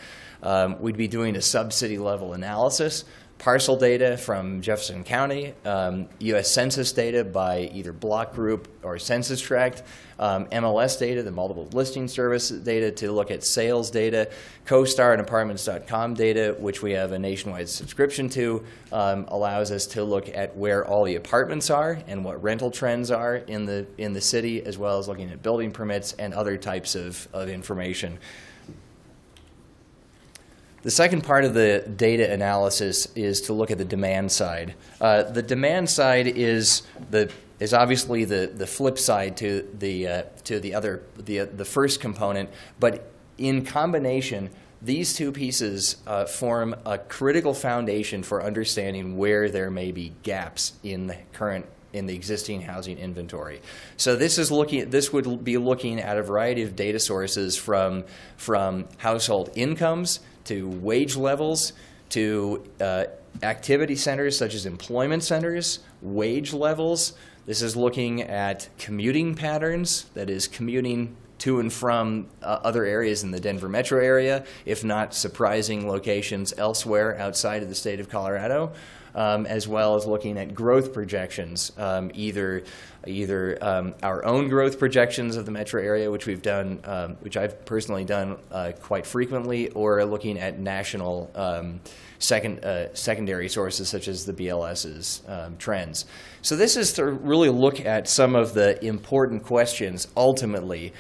We'd be doing a sub-city level analysis, parcel data from Jefferson County, U.S. Census data by either block group or census tract, MLS data, the multiple listing service data to look at sales data, CoStar and Apartments.com data, which we have a nationwide subscription to, allows us to look at where all the apartments are and what rental trends are in the city, as well as looking at building permits and other types of information. The second part of the data analysis is to look at the demand side. The demand side is obviously the flip side to the first component, but in combination, these two pieces form a critical foundation for understanding where there may be gaps in the existing housing inventory. So this would be looking at a variety of data sources from household incomes to wage levels, to activity centers such as employment centers, wage levels. This is looking at commuting patterns, that is commuting to and from other areas in the Denver metro area, if not surprising locations elsewhere outside of the state of Colorado, as well as looking at growth projections, either our own growth projections of the metro area, which we've done, which I've personally done quite frequently, or looking at national secondary sources such as the BLS's trends. So this is to really look at some of the important questions ultimately,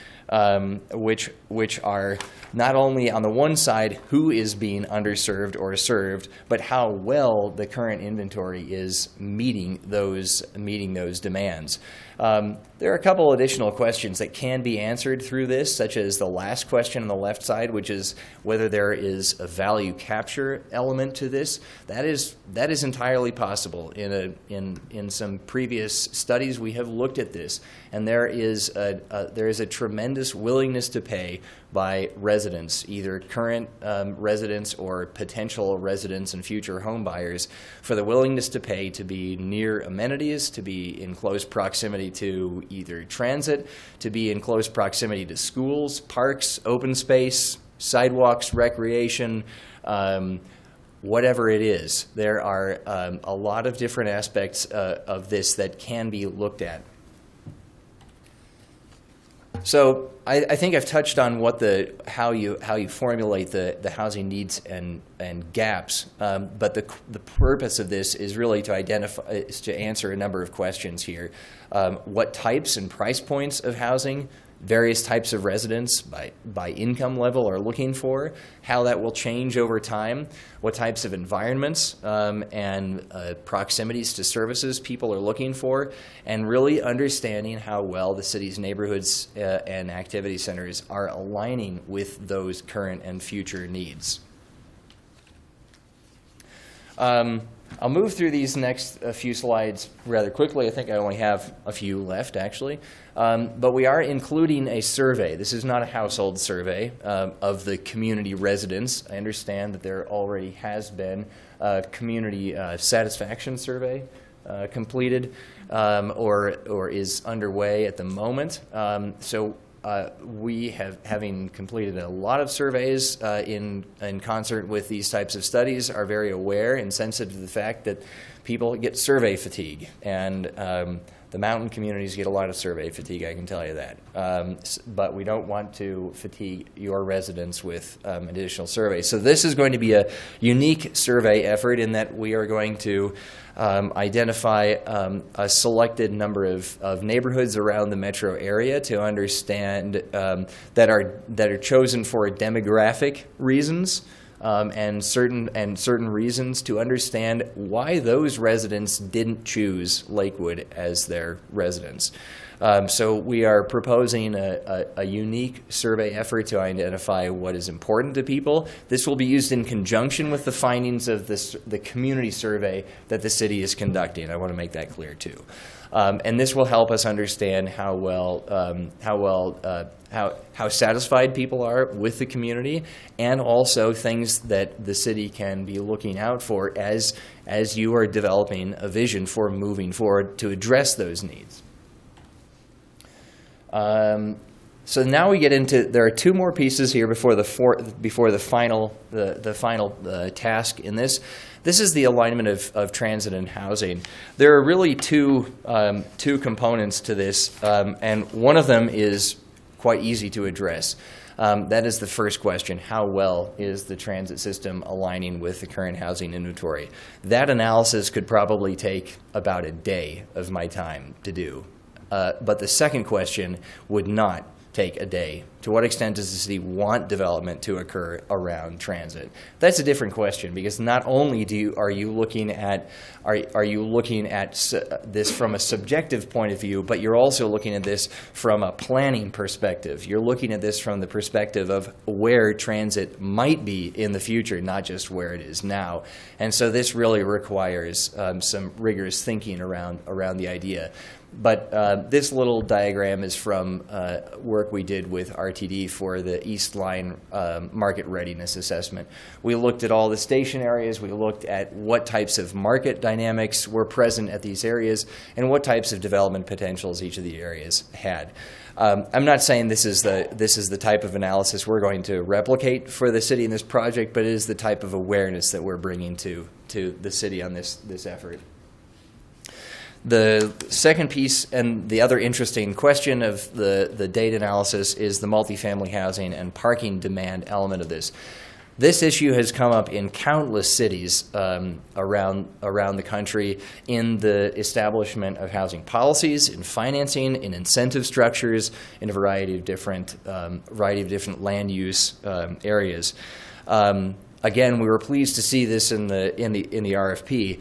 which are not only on the one side who is being underserved or served, but how well the current inventory is meeting those demands. There are a couple additional questions that can be answered through this, such as the last question on the left side, which is whether there is a value capture element to this. That is entirely possible. In some previous studies, we have looked at this, and there is a tremendous willingness to pay by residents, either current residents or potential residents and future home buyers, for the willingness to pay to be near amenities, to be in close proximity to either transit, to be in close proximity to schools, parks, open space, sidewalks, recreation, whatever it is. There are a lot of different aspects of this that can be looked at. So I think I've touched on how you formulate the housing needs and gaps, but the purpose of this is really to answer a number of questions here. What types and price points of housing various types of residents by income level are looking for, how that will change over time, what types of environments and proximities to services people are looking for, and really understanding how well the city's neighborhoods and activity centers are aligning with those current and future needs. I'll move through these next few slides rather quickly. I think I only have a few left, actually. But we are including a survey. This is not a household survey of the community residents. I understand that there already has been a community satisfaction survey completed or is underway at the moment. We having completed a lot of surveys in concert with these types of studies, are very aware and sensitive to the fact that people get survey fatigue. And the mountain communities get a lot of survey fatigue, I can tell you that. But we don't want to fatigue your residents with additional surveys. So this is going to be a unique survey effort in that we are going to identify a selected number of neighborhoods around the metro area to understand that are chosen for demographic reasons and certain reasons to understand why those residents didn't choose Lakewood as their residence. So we are proposing a unique survey effort to identify what is important to people. This will be used in conjunction with the findings of the community survey that the city is conducting. I want to make that clear too. And this will help us understand how satisfied people are with the community, and also things that the city can be looking out for as you are developing a vision for moving forward to address those needs. So now we get into, there are two more pieces here before the final task in this. This is the alignment of transit and housing. There are really two components to this, and one of them is quite easy to address. That is the first question: how well is the transit system aligning with the current housing inventory? That analysis could probably take about a day of my time to do. But the second question would not take a day. To what extent does the city want development to occur around transit? That's a different question, because not only are you looking at this from a subjective point of view, but you're also looking at this from a planning perspective. You're looking at this from the perspective of where transit might be in the future, not just where it is now. And so this really requires some rigorous thinking around the idea. But this little diagram is from work we did with RTD for the East Line market readiness assessment. We looked at all the station areas, we looked at what types of market dynamics were present at these areas, and what types of development potentials each of the areas had. I'm not saying this is the type of analysis we're going to replicate for the city in this project, but it is the type of awareness that we're bringing to the city on this effort. The second piece, and the other interesting question of the data analysis, is the multifamily housing and parking demand element of this. This issue has come up in countless cities around the country in the establishment of housing policies, in financing, in incentive structures, in a variety of different land use areas. Again, we were pleased to see this in the RFP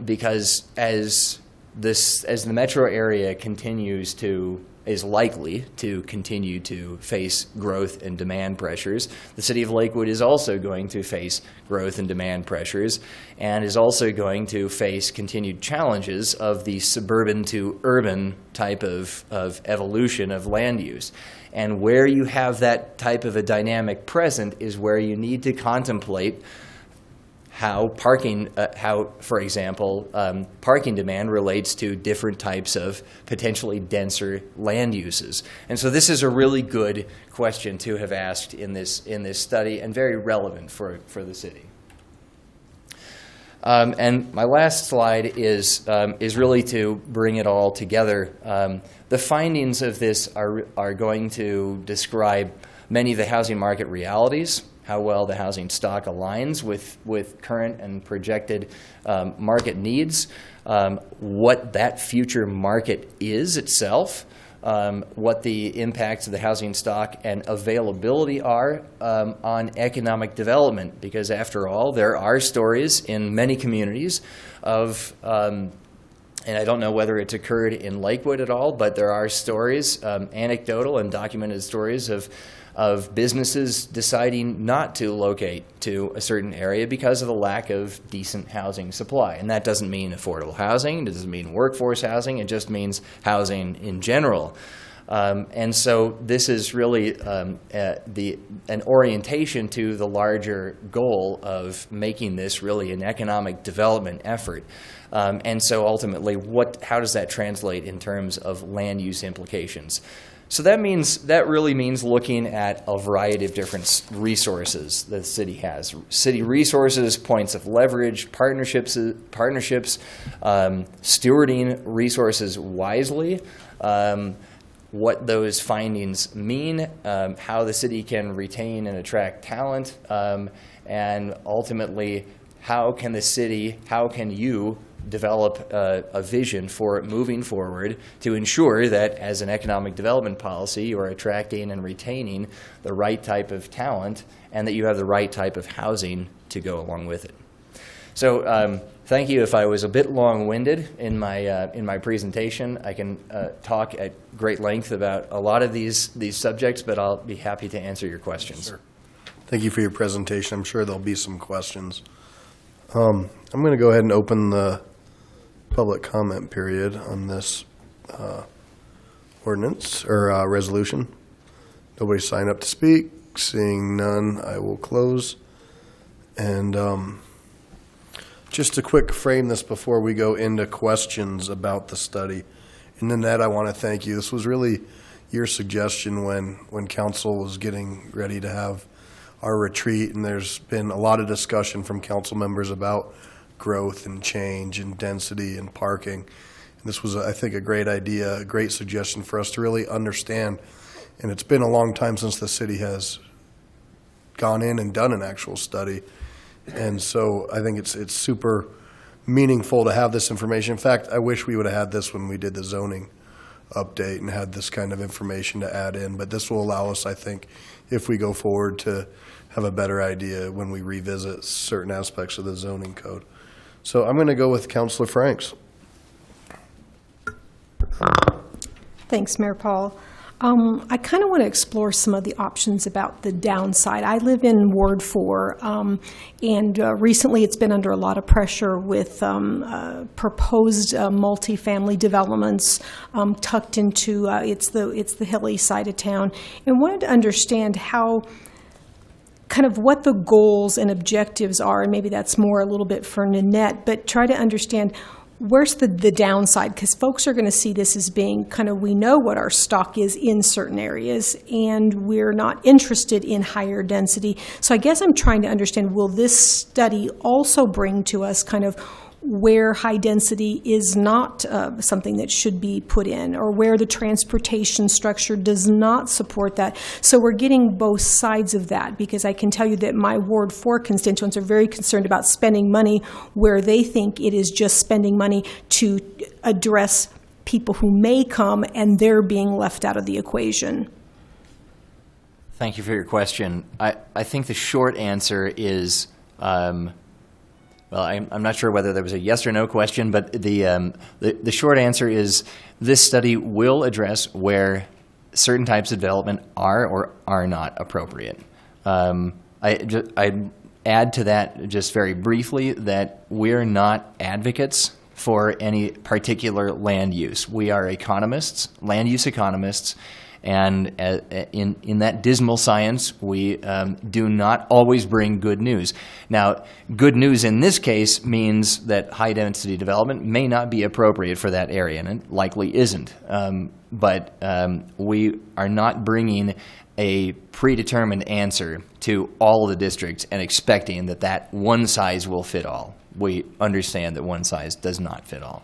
because as the metro area is likely to continue to face growth and demand pressures, the city of Lakewood is also going to face growth and demand pressures, and is also going to face continued challenges of the suburban to urban type of evolution of land use. And where you have that type of a dynamic present is where you need to contemplate how, for example, parking demand relates to different types of potentially denser land uses. And so this is a really good question to have asked in this study, and very relevant for the city. And my last slide is really to bring it all together. The findings of this are going to describe many of the housing market realities, how well the housing stock aligns with current and projected market needs, what that future market is itself, what the impacts of the housing stock and availability are on economic development, because after all, there are stories in many communities of, and I don't know whether it's occurred in Lakewood at all, but there are stories, anecdotal and documented stories of businesses deciding not to locate to a certain area because of the lack of decent housing supply. And that doesn't mean affordable housing, it doesn't mean workforce housing, it just means housing in general. And so this is really an orientation to the larger goal of making this really an economic development effort. And so ultimately, how does that translate in terms of land use implications? So that really means looking at a variety of different resources that the city has. City resources, points of leverage, partnerships, stewarding resources wisely, what those findings mean, how the city can retain and attract talent, and ultimately, how can you develop a vision for moving forward to ensure that as an economic development policy, you are attracting and retaining the right type of talent and that you have the right type of housing to go along with it. So thank you. If I was a bit long-winded in my presentation, I can talk at great length about a lot of these subjects, but I'll be happy to answer your questions. Sure. Thank you for your presentation. I'm sure there'll be some questions. I'm going to go ahead and open the public comment period on this ordinance or resolution. Nobody signed up to speak. Seeing none, I will close. And just to quick frame this before we go into questions about the study. And Nanette, I want to thank you. This was really your suggestion when council was getting ready to have our retreat, and there's been a lot of discussion from council members about growth and change and density and parking. And this was, I think, a great idea, a great suggestion for us to really understand. And it's been a long time since the city has gone in and done an actual study. And so I think it's super meaningful to have this information. In fact, I wish we would have had this when we did the zoning update and had this kind of information to add in. But this will allow us, I think, if we go forward, to have a better idea when we revisit certain aspects of the zoning code. So I'm going to go with Councilor Franks. Thanks, Mayor Paul. I kind of want to explore some of the options about the downside. I live in Ward 4, and recently it's been under a lot of pressure with proposed multifamily developments tucked into it's the hilly side of town, and wanted to understand how kind of what the goals and objectives are, and maybe that's more a little bit for Nanette, but try to understand where's the downside, because folks are going to see this as being kind of, we know what our stock is in certain areas, and we're not interested in higher density. So I guess I'm trying to understand, will this study also bring to us kind of where high density is not something that should be put in, or where the transportation structure does not support that? So we're getting both sides of that, because I can tell you that my Ward 4 constituents are very concerned about spending money where they think it is just spending money to address people who may come, and they're being left out of the equation. Thank you for your question. I think the short answer is, well, I'm not sure whether there was a yes or no question, but the short answer is this study will address where certain types of development are or are not appropriate. I'd add to that just very briefly that we're not advocates for any particular land use. We are economists, land use economists, and in that dismal science, we do not always bring good news. Now, good news in this case means that high-density development may not be appropriate for that area, and it likely isn't. But we are not bringing a predetermined answer to all the districts and expecting that one size will fit all. We understand that one size does not fit all.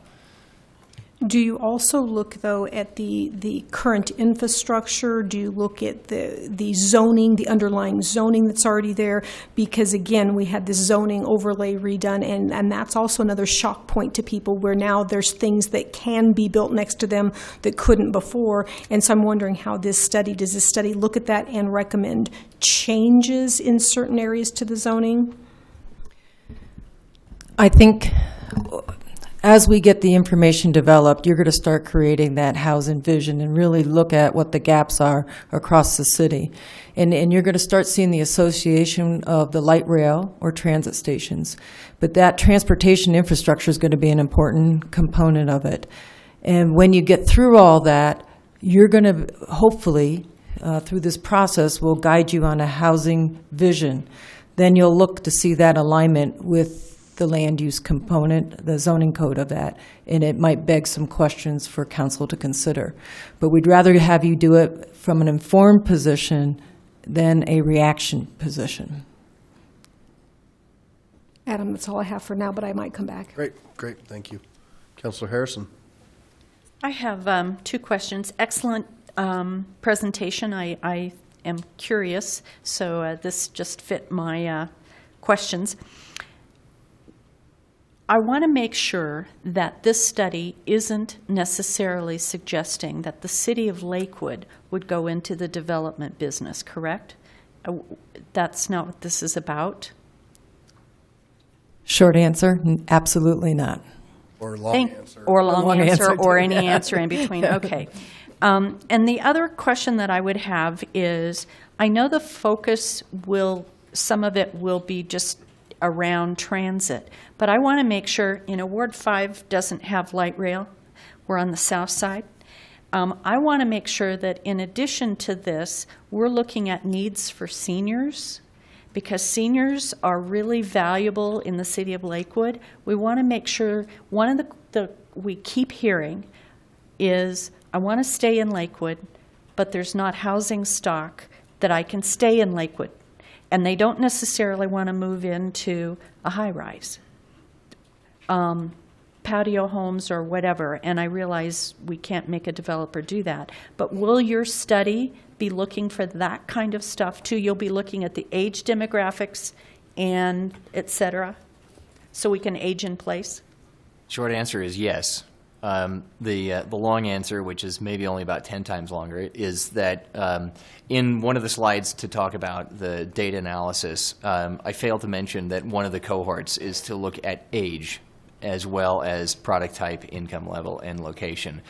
Do you also look, though, at the current infrastructure? Do you look at the zoning, the underlying zoning that's already there? Because, again, we had this zoning overlay redone, and that's also another shock point to people, where now there's things that can be built next to them that couldn't before. And so I'm wondering how does this study look at that and recommend changes in certain areas to the zoning? I think as we get the information developed, you're going to start creating that housing vision and really look at what the gaps are across the city. And you're going to start seeing the association of the light rail or transit stations. But that transportation infrastructure is going to be an important component of it. And when you get through all that, you're going to hopefully, through this process, will guide you on a housing vision. Then you'll look to see that alignment with the land use component, the zoning code of that, and it might beg some questions for council to consider. But we'd rather have you do it from an informed position than a reaction position. Adam, that's all I have for now, but I might come back. Great, thank you. Councilor Harrison. I have 2 questions. Excellent presentation. I am curious, so this just fit my questions. I want to make sure that this study isn't necessarily suggesting that the city of Lakewood would go into the development business, correct? That's not what this is about? Short answer, absolutely not. Or long answer. Or long answer, or too. any answer in between. Okay. And the other question that I would have is, I know the focus some of it will be just around transit, but I want to make sure, Ward 5 doesn't have light rail. We're on the south side. I want to make sure that in addition to this, we're looking at needs for seniors, because seniors are really valuable in the city of Lakewood. We want to make sure, one of the we keep hearing is, I want to stay in Lakewood, but there's not housing stock that I can stay in Lakewood. And they don't necessarily want to move into a high-rise, patio homes or whatever. And I realize we can't make a developer do that. But will your study be looking for that kind of stuff too? You'll be looking at the age demographics and et cetera, so we can age in place? Short answer is yes. The long answer, which is maybe only about 10 times longer, is that in one of the slides to talk about the data analysis, I failed to mention that one of the cohorts is to look at age as well as product type, income level, and location.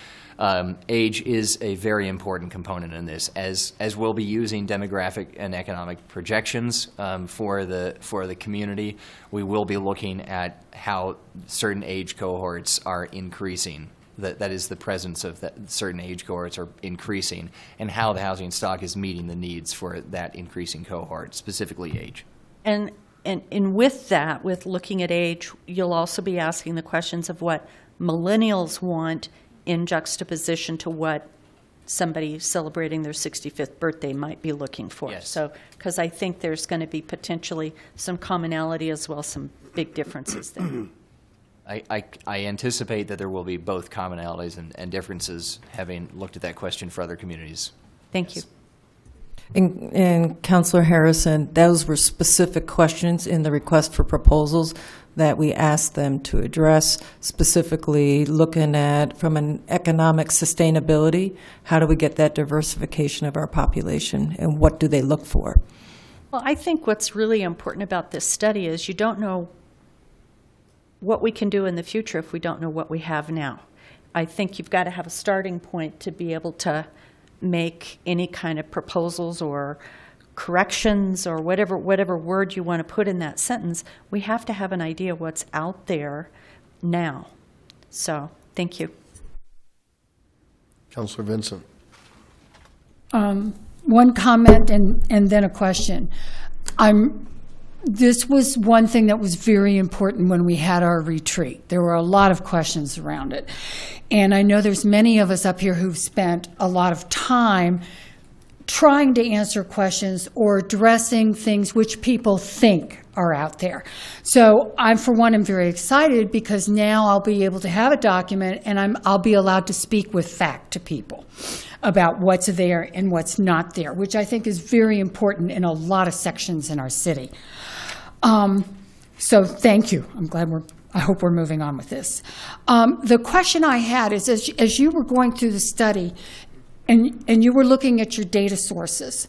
Age is a very important component in this, as we'll be using demographic and economic projections for the community. We will be looking at how certain age cohorts are increasing. That is, the presence of certain age cohorts are increasing, and how the housing stock is meeting the needs for that increasing cohort, specifically age. And with that, with looking at age, you'll also be asking the questions of what millennials want in juxtaposition to what somebody celebrating their 65th birthday might be looking for. Yes. So, because I think there's going to be potentially some commonality as well as some big differences there. I anticipate that there will be both commonalities and differences, having looked at that question for other communities. Thank you. And Councilor Harrison, those were specific questions in the request for proposals that we asked them to address, specifically looking at, from an economic sustainability, how do we get that diversification of our population, and what do they look for? Well, I think what's really important about this study is you don't know what we can do in the future if we don't know what we have now. I think you've got to have a starting point to be able to make any kind of proposals or corrections or whatever word you want to put in that sentence. We have to have an idea what's out there now. So, thank you. Councilor Vincent. One comment and then a question. This was one thing that was very important when we had our retreat. There were a lot of questions around it. And I know there's many of us up here who've spent a lot of time trying to answer questions or addressing things which people think are out there. So I, for one, am very excited because now I'll be able to have a document and I'll be allowed to speak with fact to people about what's there and what's not there, which I think is very important in a lot of sections in our city. So thank you. I hope we're moving on with this. The question I had is, as you were going through the study and you were looking at your data sources,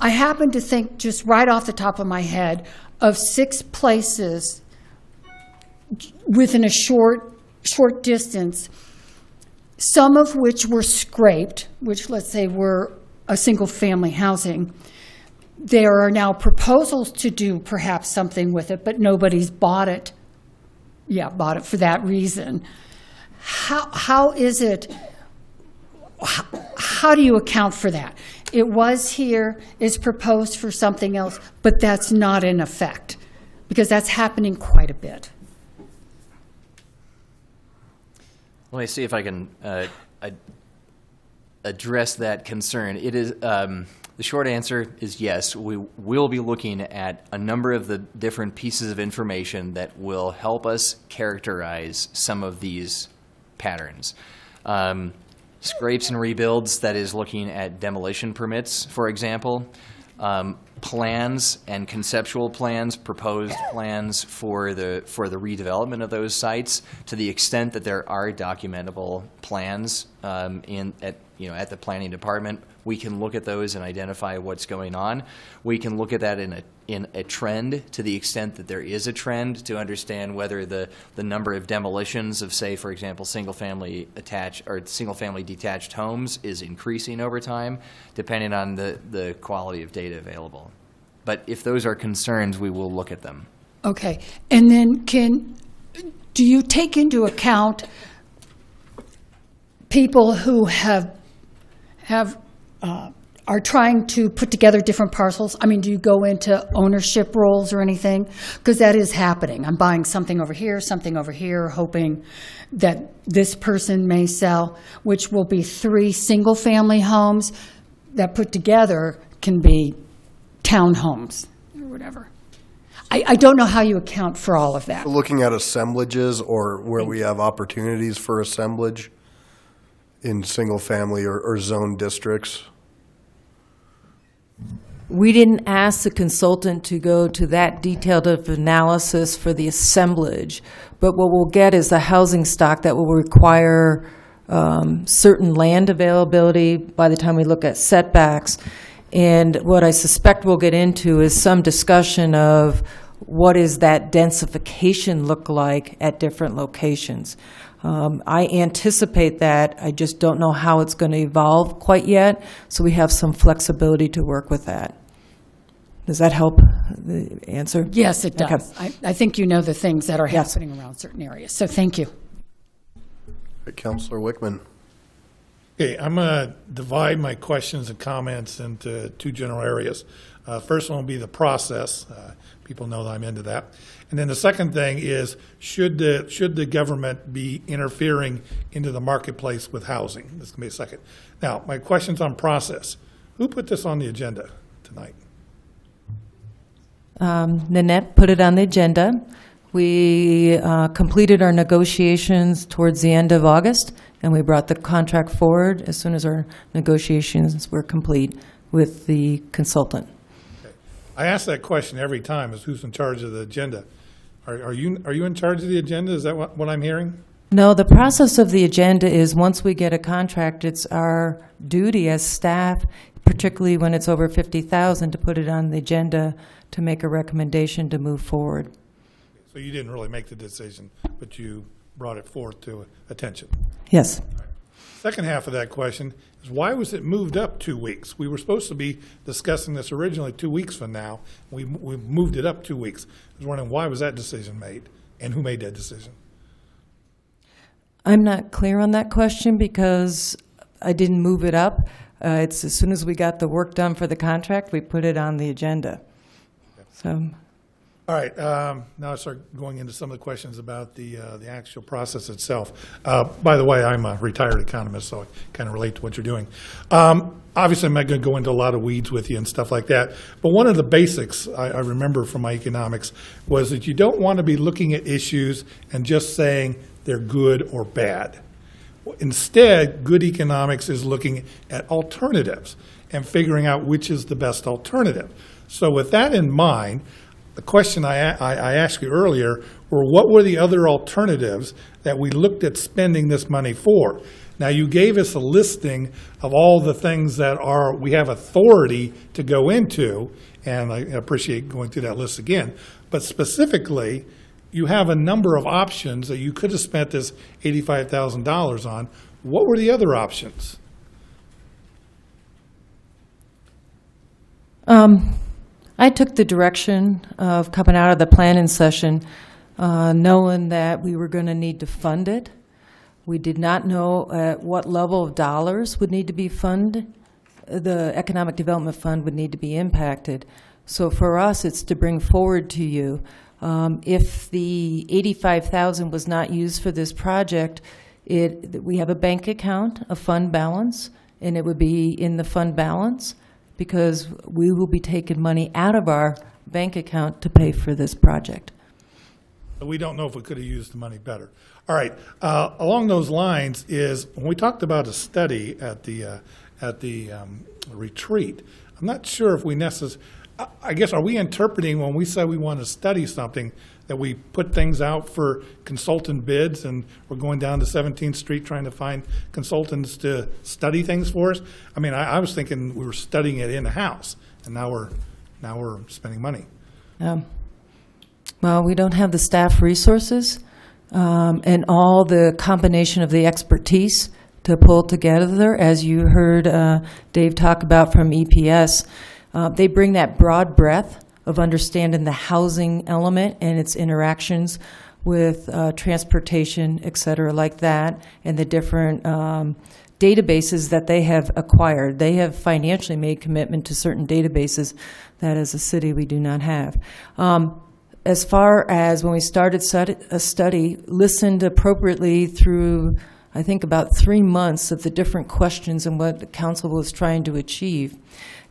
I happened to think just right off the top of my head of 6 places within a short distance, some of which were scraped, which let's say were a single-family housing. There are now proposals to do perhaps something with it, but nobody's bought it. Yeah, bought it for that reason. How is it? How do you account for that? It was here, is proposed for something else, but that's not in effect, because that's happening quite a bit. Let me see if I can address that concern. It is the short answer is yes. We will be looking at a number of the different pieces of information that will help us characterize some of these patterns. Scrapes and rebuilds, that is looking at demolition permits, for example. Plans and conceptual plans, proposed plans for the redevelopment of those sites, to the extent that there are documentable plans at the planning department, we can look at those and identify what's going on. We can look at that in a trend, to the extent that there is a trend, to understand whether the number of demolitions of, say, for example, single-family detached homes is increasing over time, depending on the quality of data available. But if those are concerns, we will look at them. Okay, and then do you take into account people who are trying to put together different parcels? I mean, do you go into ownership roles or anything? Because that is happening. I'm buying something over here, hoping that this person may sell, which will be 3 single-family homes that put together can be townhomes or whatever. I don't know how you account for all of that. Looking at assemblages or where we have opportunities for assemblage in single-family or zone districts. We didn't ask the consultant to go to that detailed of analysis for the assemblage, but what we'll get is a housing stock that will require certain land availability by the time we look at setbacks. And what I suspect we'll get into is some discussion of what is that densification look like at different locations. I anticipate that. I just don't know how it's going to evolve quite yet, so we have some flexibility to work with that. Does that help the answer? Yes, it does. Okay. I think you know the things that are Yes. happening around certain areas, so thank you. Councilor Wickman. Okay, I'm going to divide my questions and comments into 2 general areas. First one will be the process. People know that I'm into that. And then the second thing is, should the government be interfering into the marketplace with housing? This is going to be a second. Now, my question's on process. Who put this on the agenda tonight? Nanette put it on the agenda. We completed our negotiations towards the end of August, and we brought the contract forward as soon as our negotiations were complete with the consultant. Okay. I ask that question every time, is who's in charge of the agenda? Are you in charge of the agenda? Is that what I'm hearing? No, the process of the agenda is once we get a contract, it's our duty as staff, particularly when it's over 50,000, to put it on the agenda to make a recommendation to move forward. So you didn't really make the decision, but you brought it forth to attention. Yes. Second half of that question is, why was it moved up 2 weeks? We were supposed to be discussing this originally 2 weeks from now. We moved it up 2 weeks. I was wondering, why was that decision made, and who made that decision? I'm not clear on that question because I didn't move it up. It's as soon as we got the work done for the contract, we put it on the agenda. So. All right, now I start going into some of the questions about the actual process itself. By the way, I'm a retired economist, so I kind of relate to what you're doing. Obviously, I'm not going to go into a lot of weeds with you and stuff like that, but one of the basics I remember from my economics was that you don't want to be looking at issues and just saying they're good or bad. Instead, good economics is looking at alternatives and figuring out which is the best alternative. So with that in mind, the question I asked you earlier were, what were the other alternatives that we looked at spending this money for? Now, you gave us a listing of all the things that we have authority to go into, and I appreciate going through that list again. But specifically, you have a number of options that you could have spent this $85,000 on. What were the other options? I took the direction of coming out of the planning session knowing that we were going to need to fund it. We did not know at what level of dollars would need to be funded. The Economic Development Fund would need to be impacted. So for us, it's to bring forward to you, if the $85,000 was not used for this project, we have a bank account, a fund balance, and it would be in the fund balance because we will be taking money out of our bank account to pay for this project. We don't know if we could have used the money better. All right. Along those lines is when we talked about a study at the retreat. I'm not sure if we necessarily. I guess, are we interpreting when we say we want to study something that we put things out for consultant bids and we're going down to 17th Street trying to find consultants to study things for us? I mean, I was thinking we were studying it in the house, and now we're spending money. Well, we don't have the staff resources and all the combination of the expertise to pull together, as you heard Dave talk about from EPS. They bring that broad breadth of understanding the housing element and its interactions with transportation, et cetera, like that, and the different databases that they have acquired. They have financially made commitment to certain databases that as a city we do not have. As far as when we started a study, listened appropriately through, I think, about 3 months of the different questions and what the council was trying to achieve.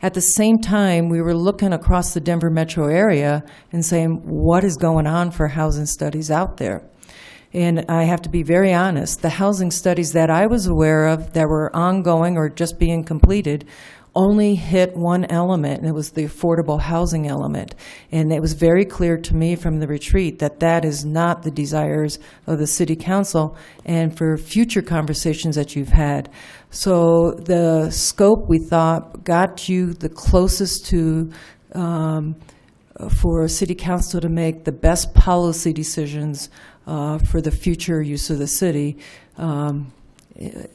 At the same time, we were looking across the Denver metro area and saying, what is going on for housing studies out there? And I have to be very honest, the housing studies that I was aware of that were ongoing or just being completed only hit one element, and it was the affordable housing element. And it was very clear to me from the retreat that that is not the desires of the city council and for future conversations that you've had. So the scope, we thought, got you the closest to for city council to make the best policy decisions for the future use of the city.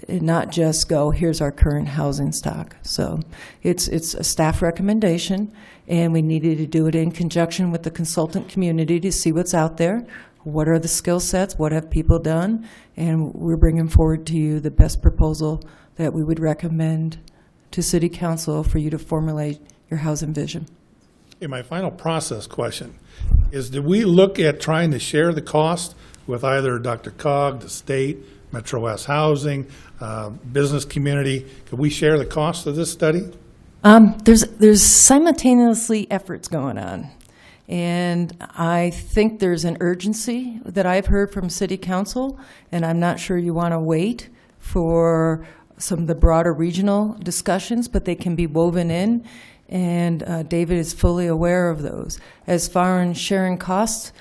And not just go, here's our current housing stock. So it's a staff recommendation, and we needed to do it in conjunction with the consultant community to see what's out there, what are the skill sets, what have people done, and we're bringing forward to you the best proposal that we would recommend to City Council for you to formulate your housing vision. Okay, my final process question is, did we look at trying to share the cost with either DRCOG, the state, Metro West Housing, business community? Could we share the cost of this study? There's simultaneously efforts going on. And I think there's an urgency that I've heard from City Council, and I'm not sure you want to wait for some of the broader regional discussions, but they can be woven in, and David is fully aware of those. As far as sharing costs,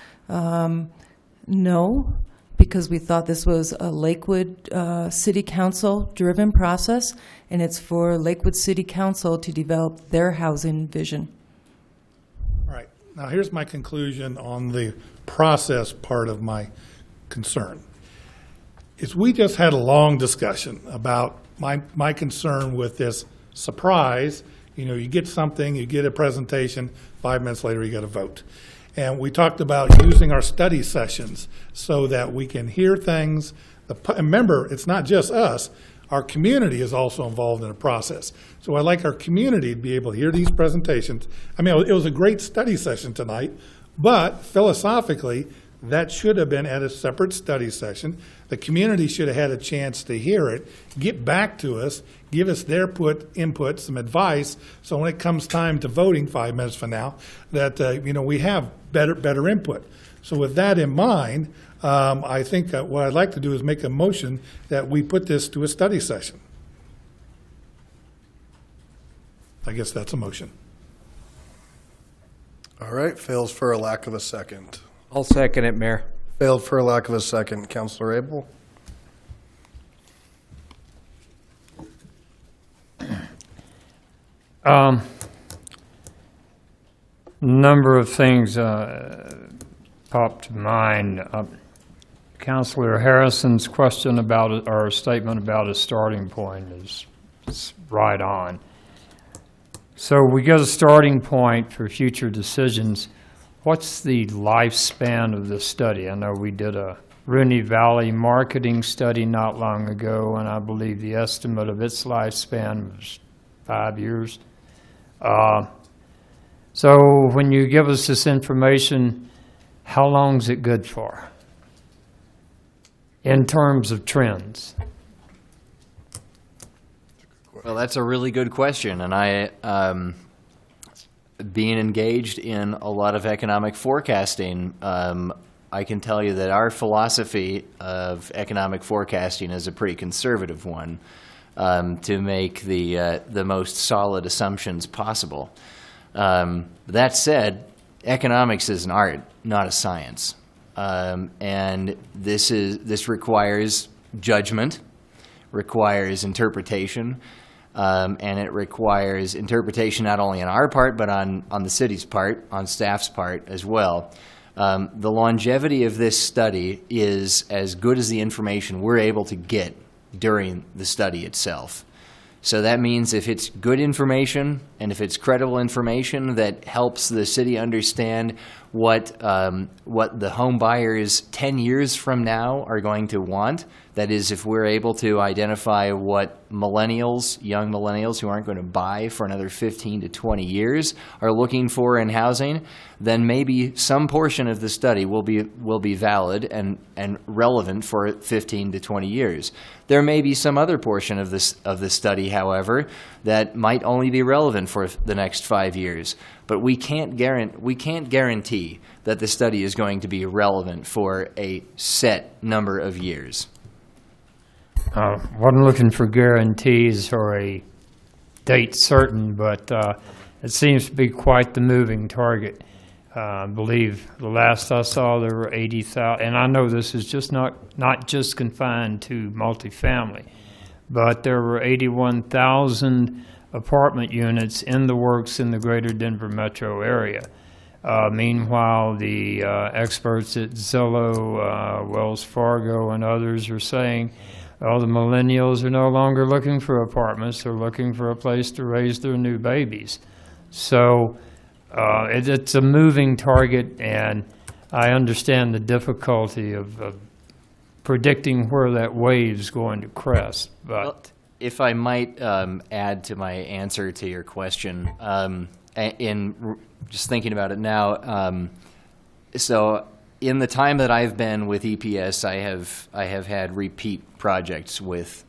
no, because we thought this was a Lakewood City Council-driven process, and it's for Lakewood City Council to develop their housing vision. All right. Now, here's my conclusion on the process part of my concern. Is we just had a long discussion about my concern with this surprise. You know, you get something, you get a presentation, 5 minutes later you got a vote. And we talked about using our study sessions so that we can hear things. Remember, it's not just us. Our community is also involved in the process. So I'd like our community to be able to hear these presentations. I mean, it was a great study session tonight But philosophically, that should have been at a separate study session. The community should have had a chance to hear it, get back to us, give us their input, some advice, so when it comes time to voting 5 minutes from now, that we have better input. So with that in mind, I think what I'd like to do is make a motion that we put this to a study session. I guess that's a motion. All right, fails for a lack of a second. I'll second it, Mayor. Failed for a lack of a second. Councilor Abel? Number of things popped to mind. Councilor Harrison's question about it, or statement about a starting point is right on. So we get a starting point for future decisions. What's the lifespan of the study? I know we did a Rooney Valley marketing study not long ago, and I believe the estimate of its lifespan was 5 years. So when you give us this information, how long is it good for in terms of trends? Well, that's a really good question, and I, being engaged in a lot of economic forecasting, I can tell you that our philosophy of economic forecasting is a pretty conservative one, to make the most solid assumptions possible. That said, economics is an art, not a science, and this requires judgment, requires interpretation. And it requires interpretation not only on our part, but on the city's part, on staff's part as well. The longevity of this study is as good as the information we're able to get during the study itself. So that means if it's good information and if it's credible information that helps the city understand what the home buyers 10 years from now are going to want, that is, if we're able to identify what millennials, young millennials who aren't going to buy for another 15 to 20 years are looking for in housing, then maybe some portion of the study will be valid and relevant for 15 to 20 years. There may be some other portion of the study, however, that might only be relevant for the next 5 years. But we can't guarantee that the study is going to be relevant for a set number of years. Wasn't looking for guarantees or a date certain, but it seems to be quite the moving target. I believe the last I saw there were 80,000, and I know this is just not just confined to multifamily, but there were 81,000 apartment units in the works in the greater Denver metro area. Meanwhile, the experts at Zillow, Wells Fargo, and others are saying, oh, the millennials are no longer looking for apartments. They're looking for a place to raise their new babies. So it's a moving target, and I understand the difficulty of predicting where that wave's going to crest. But well, if I might add to my answer to your question, in just thinking about it now, so in the time that I've been with EPS, I have had repeat projects with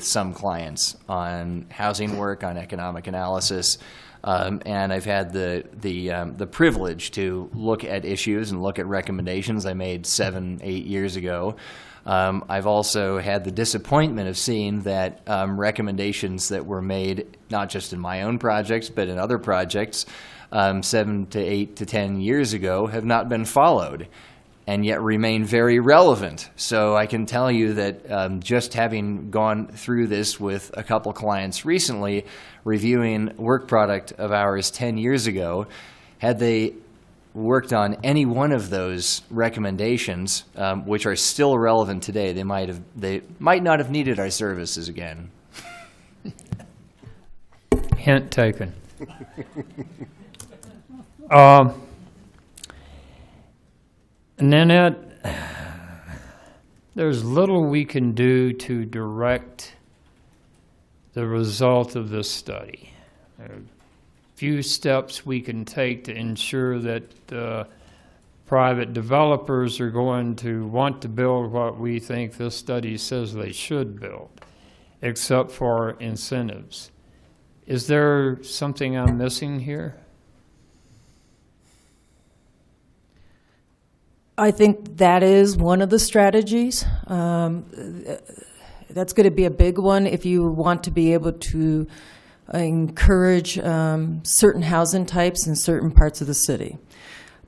some clients on housing work, on economic analysis, and I've had the privilege to look at issues and look at recommendations I made 7-8 years ago. I've also had the disappointment of seeing that recommendations that were made, not just in my own projects, but in other projects 7 to 8 to 10 years ago have not been followed, and yet remain very relevant. So I can tell you that just having gone through this with a couple clients recently, reviewing work product of ours 10 years ago, had they worked on any one of those recommendations, which are still relevant today, they might not have needed our services again. Hint taken. Nanette, there's little we can do to direct the result of this study. There are few steps we can take to ensure that private developers are going to want to build what we think this study says they should build, except for incentives. Is there something I'm missing here? I think that is one of the strategies. That's going to be a big one if you want to be able to encourage certain housing types in certain parts of the city.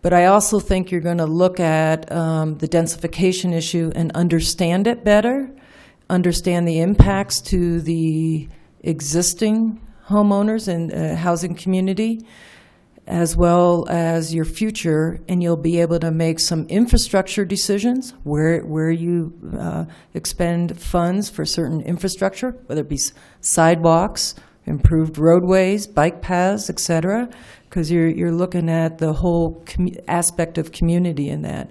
But I also think you're going to look at the densification issue and understand it better, understand the impacts to the existing homeowners and housing community, as well as your future, and you'll be able to make some infrastructure decisions where you expend funds for certain infrastructure, whether it be sidewalks, improved roadways, bike paths, et cetera, because you're looking at the whole aspect of community in that.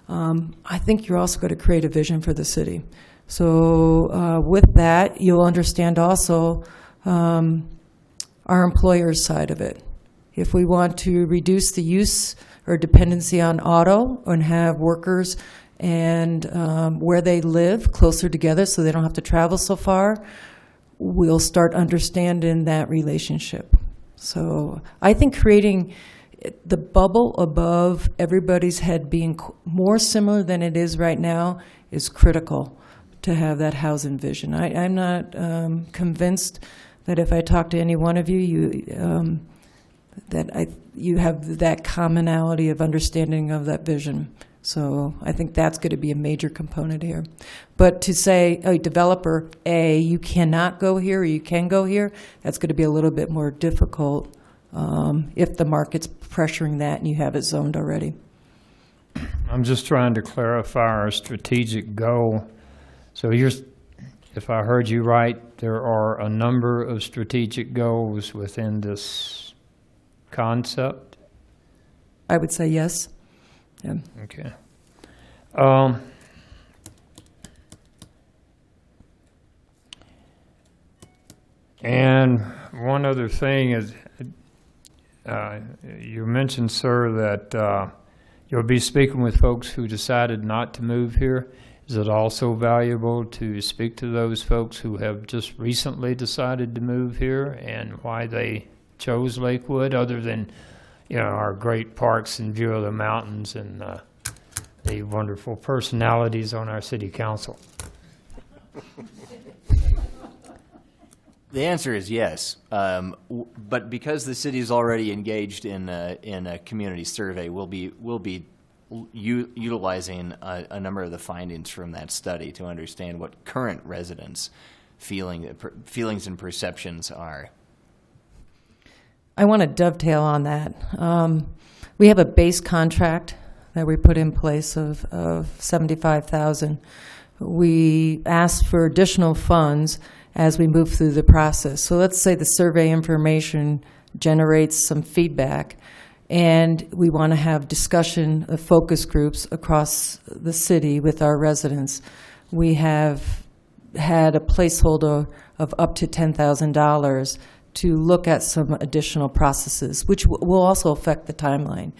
I think you're also going to create a vision for the city. So with that, you'll understand also our employer's side of it. If we want to reduce the use or dependency on auto and have workers and where they live closer together so they don't have to travel so far, we'll start understanding that relationship. So I think creating the bubble above everybody's head being more similar than it is right now is critical to have that housing vision. I'm not convinced that if I talk to any one of you, you have that commonality of understanding of that vision. So I think that's going to be a major component here. But to say, a developer, you cannot go here or you can go here, that's going to be a little bit more difficult if the market's pressuring that and you have it zoned already. I'm just trying to clarify our strategic goal. So if I heard you right, there are a number of strategic goals within this concept? I would say yes. Yeah. Okay. And one other thing is, you mentioned, sir, that you'll be speaking with folks who decided not to move here. Is it also valuable to speak to those folks who have just recently decided to move here and why they chose Lakewood, other than, our great parks and view of the mountains and the wonderful personalities on our city council? The answer is yes, but because the city is already engaged in a community survey, we'll be utilizing a number of the findings from that study to understand what current residents' feelings and perceptions are. I want to dovetail on that. We have a base contract that we put in place of $75,000. We asked for additional funds as we move through the process. So let's say the survey information generates some feedback, and we want to have discussion of focus groups across the city with our residents. We have had a placeholder of up to $10,000 to look at some additional processes, which will also affect the timeline.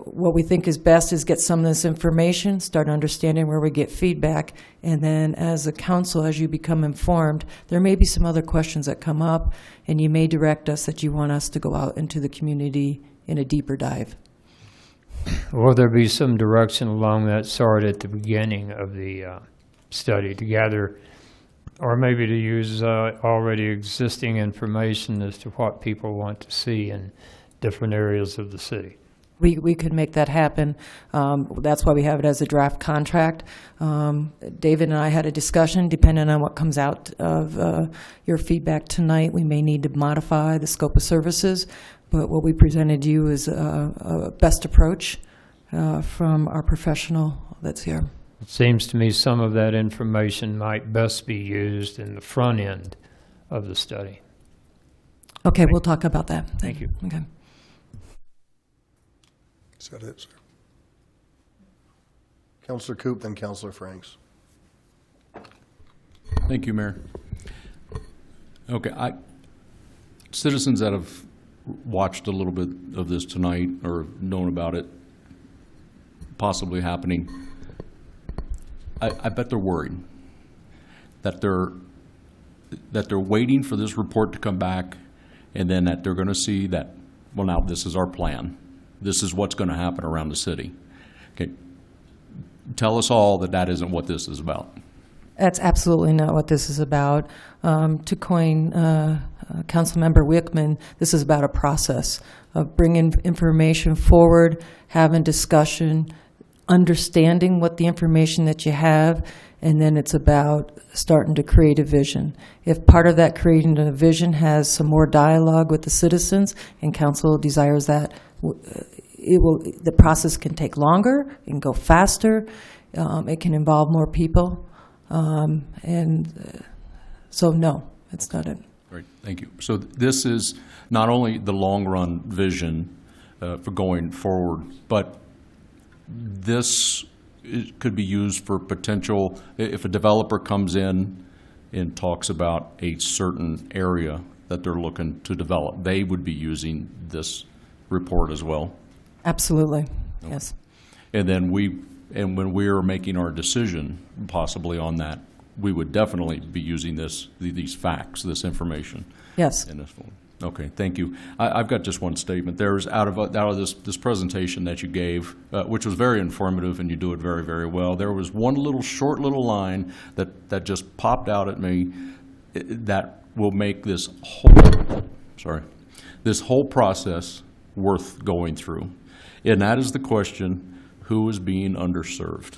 What we think is best is get some of this information, start understanding where we get feedback, and then as a council, as you become informed, there may be some other questions that come up, and you may direct us that you want us to go out into the community in a deeper dive. Will there be some direction along that sort at the beginning of the study to gather, or maybe to use already existing information as to what people want to see in different areas of the city? We could make that happen. That's why we have it as a draft contract. David and I had a discussion. Depending on what comes out of your feedback tonight, we may need to modify the scope of services. But what we presented you is a best approach from our professional that's here. It seems to me some of that information might best be used in the front end of the study. Okay, we'll talk about that. Thank you. Okay. Is that it, sir? Councilor Coop, then Councilor Franks. Thank you, Mayor. Okay, citizens that have watched a little bit of this tonight or known about it possibly happening, I bet they're worried that they're waiting for this report to come back, and then that they're going to see that, well, now this is our plan. This is what's going to happen around the city. Okay, tell us all that that isn't what this is about. That's absolutely not what this is about. To coin Councilmember Wickman, this is about a process of bringing information forward, having discussion, understanding what the information that you have, and then it's about starting to create a vision. If part of that creating a vision has some more dialogue with the citizens, and council desires that, the process can take longer, it can go faster, it can involve more people. So no, it's not it. Great, thank you. So this is not only the long-run vision for going forward, but this could be used for potential, if a developer comes in and talks about a certain area that they're looking to develop, they would be using this report as well? Absolutely, yes. And then when we are making our decision possibly on that, we would definitely be using these facts, this information. Yes. In this form. Okay, thank you. I've got just one statement. There's out of this presentation that you gave, which was very informative, and you do it very, very well. There was one short little line that just popped out at me that will make this whole process worth going through, and that is the question: who is being underserved?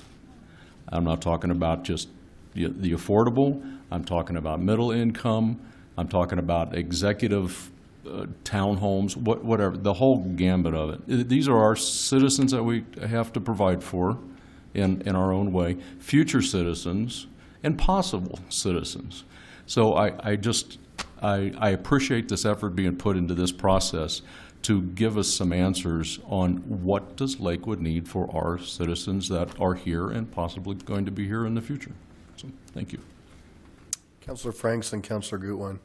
I'm not talking about just the affordable. I'm talking about middle income. I'm talking about executive townhomes, whatever, the whole gambit of it. These are our citizens that we have to provide for in our own way, future citizens and possible citizens. So I appreciate this effort being put into this process to give us some answers on what does Lakewood need for our citizens that are here and possibly going to be here in the future. So thank you. Councilor Franks and Councilor Gutwein.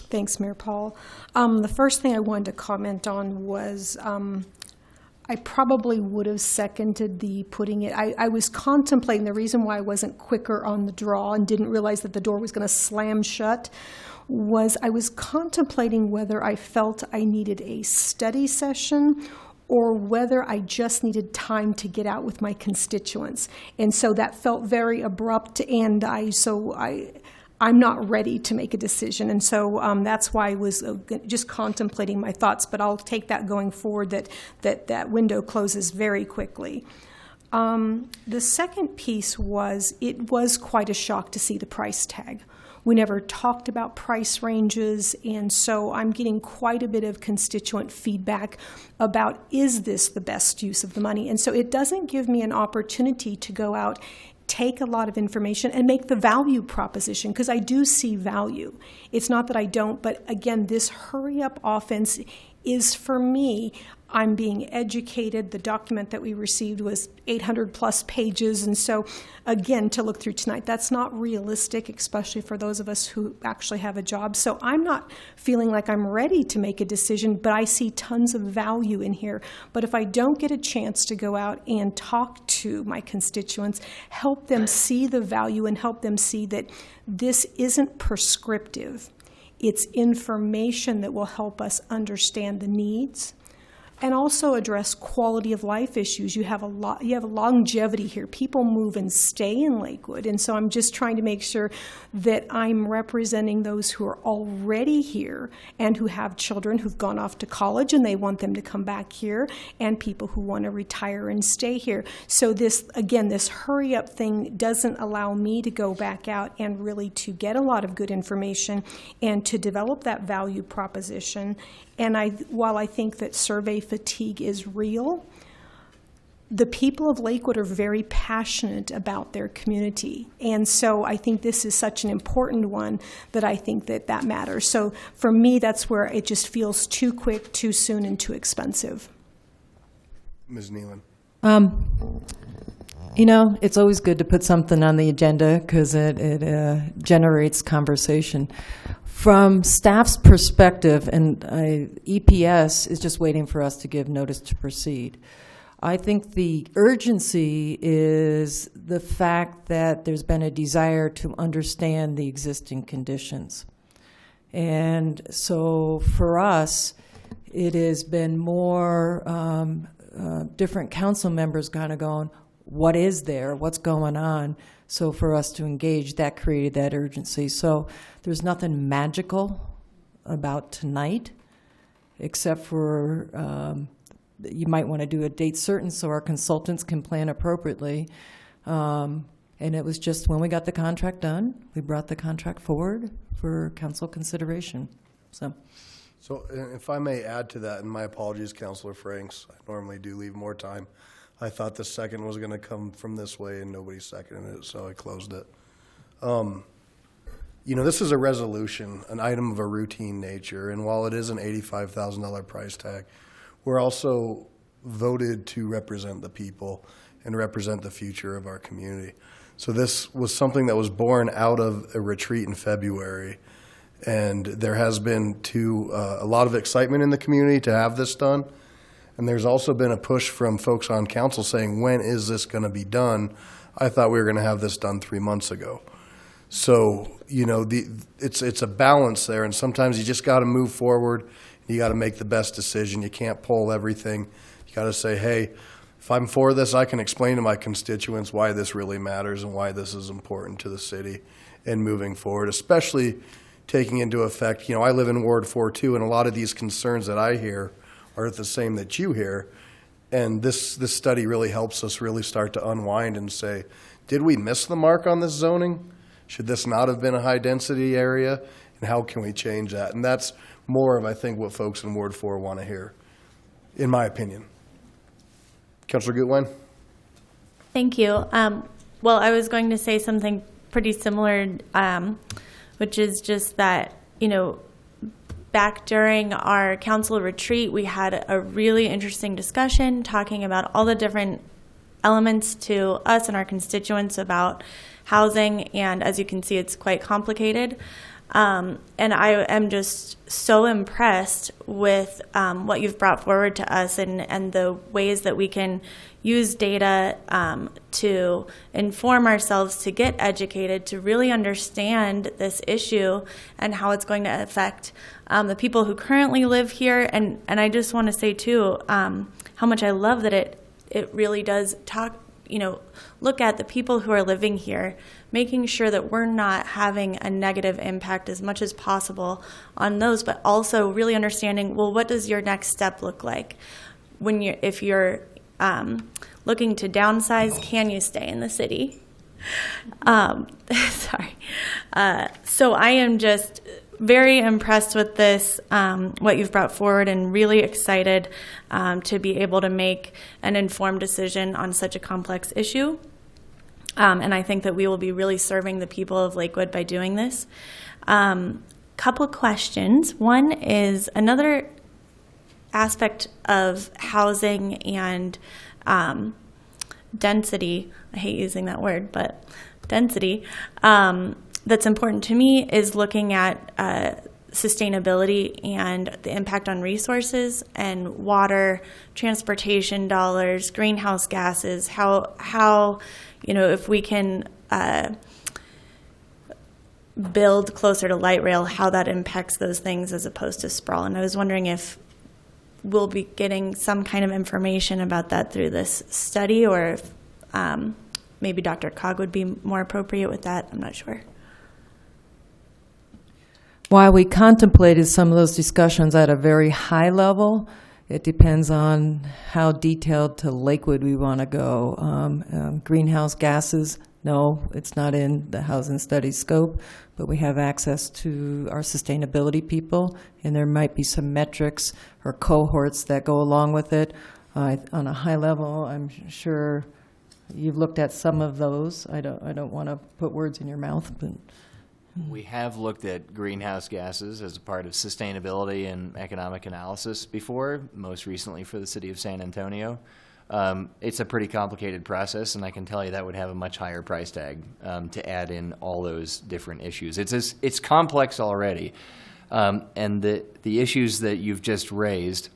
Thanks, Mayor Paul. The first thing I wanted to comment on was I probably would have seconded the putting it. I was contemplating the reason why I wasn't quicker on the draw and didn't realize that the door was going to slam shut was I was contemplating whether I felt I needed a study session or whether I just needed time to get out with my constituents. And so that felt very abrupt, and I'm not ready to make a decision. And so that's why I was just contemplating my thoughts, but I'll take that going forward, that window closes very quickly. The second piece was, it was quite a shock to see the price tag. We never talked about price ranges, and so I'm getting quite a bit of constituent feedback about, is this the best use of the money? And so it doesn't give me an opportunity to go out, take a lot of information, and make the value proposition, because I do see value. It's not that I don't, but again, this hurry-up offense is, for me, I'm being educated. The document that we received was 800-plus pages, and so, again, to look through tonight, that's not realistic, especially for those of us who actually have a job. So I'm not feeling like I'm ready to make a decision, but I see tons of value in here. But if I don't get a chance to go out and talk to my constituents, help them see the value and help them see that this isn't prescriptive. It's information that will help us understand the needs and also address quality of life issues. You have a longevity here. People move and stay in Lakewood. And so I'm just trying to make sure that I'm representing those who are already here and who have children who've gone off to college and they want them to come back here, and people who want to retire and stay here. So this, again, this hurry up thing doesn't allow me to go back out and really to get a lot of good information and to develop that value proposition. And while I think that survey fatigue is real, the people of Lakewood are very passionate about their community. And so I think this is such an important one that I think that matters. So for me, that's where it just feels too quick, too soon, and too expensive. Ms. Nealon. It's always good to put something on the agenda because it generates conversation. From staff's perspective, and EPS is just waiting for us to give notice to proceed. I think the urgency is the fact that there's been a desire to understand the existing conditions. And so for us, it has been more different council members kind of going, what is there? What's going on? So for us to engage, that created that urgency. So there's nothing magical about tonight, except for you might want to do a date certain so our consultants can plan appropriately. And it was just when we got the contract done, we brought the contract forward for council consideration. So if I may add to that, and my apologies, Councilor Franks, I normally do leave more time. I thought the second was going to come from this way, and nobody seconded it, so I closed it. This is a resolution, an item of a routine nature, and while it is an $85,000 price tag, we're also voted to represent the people and represent the future of our community. So this was something that was born out of a retreat in February, and there has been a lot of excitement in the community to have this done. And there's also been a push from folks on council saying, when is this going to be done? I thought we were going to have this done 3 months ago. So, it's a balance there, and sometimes you just got to move forward. You got to make the best decision. You can't pull everything. You got to say, hey, if I'm for this, I can explain to my constituents why this really matters and why this is important to the city and moving forward, especially taking into effect, I live in Ward 4 too, and a lot of these concerns that I hear are the same that you hear. And this study really helps us really start to unwind and say, did we miss the mark on this zoning? Should this not have been a high-density area? And how can we change that? And that's more of, I think, what folks in Ward 4 want to hear, in my opinion. Councilor Gutwein? Thank you. Well, I was going to say something pretty similar, which is just that, back during our council retreat, we had a really interesting discussion talking about all the different elements to us and our constituents about housing. And as you can see, it's quite complicated. And I am just so impressed with what you've brought forward to us and the ways that we can use data to inform ourselves, to get educated, to really understand this issue and how it's going to affect the people who currently live here. And I just want to say, too, how much I love that it really does look at the people who are living here, making sure that we're not having a negative impact as much as possible on those, but also really understanding, well, what does your next step look like? If you're looking to downsize, can you stay in the city? Sorry. So I am just very impressed with this, what you've brought forward, and really excited to be able to make an informed decision on such a complex issue. And I think that we will be really serving the people of Lakewood by doing this. Couple questions. One is another aspect of housing and density. I hate using that word, but density. That's important to me is looking at sustainability and the impact on resources and water, transportation dollars, greenhouse gases, how if we can build closer to light rail, how that impacts those things as opposed to sprawl. And I was wondering if we'll be getting some kind of information about that through this study, or if maybe Dr. Cog would be more appropriate with that. I'm not sure. While we contemplated some of those discussions at a very high level, it depends on how detailed to Lakewood we want to go. Greenhouse gases, no, it's not in the housing study scope, but we have access to our sustainability people, and there might be some metrics or cohorts that go along with it. On a high level, I'm sure you've looked at some of those. I don't want to put words in your mouth, but we have looked at greenhouse gases as a part of sustainability and economic analysis before, most recently for the city of San Antonio. It's a pretty complicated process, and I can tell you that would have a much higher price tag to add in all those different issues. It's complex already, and the issues that you've just raised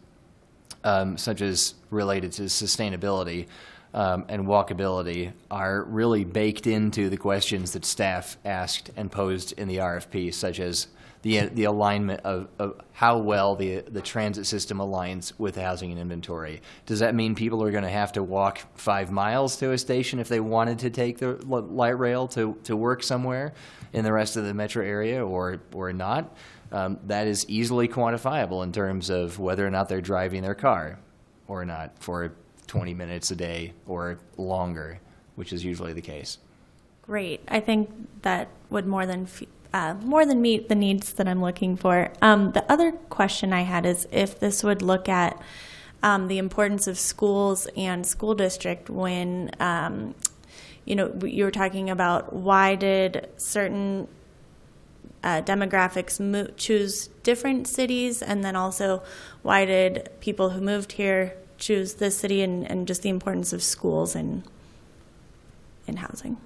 such as related to sustainability and walkability, are really baked into the questions that staff asked and posed in the RFP, such as the alignment of how well the transit system aligns with housing and inventory. Does that mean people are going to have to walk 5 miles to a station if they wanted to take the light rail to work somewhere in the rest of the metro area, or not? That is easily quantifiable in terms of whether or not they're driving their car or not for 20 minutes a day or longer, which is usually the case. Great. I think that would more than meet the needs that I'm looking for. The other question I had is if this would look at the importance of schools and school district when, you were talking about why did certain demographics choose different cities, and then also why did people who moved here choose this city, and just the importance of schools and housing.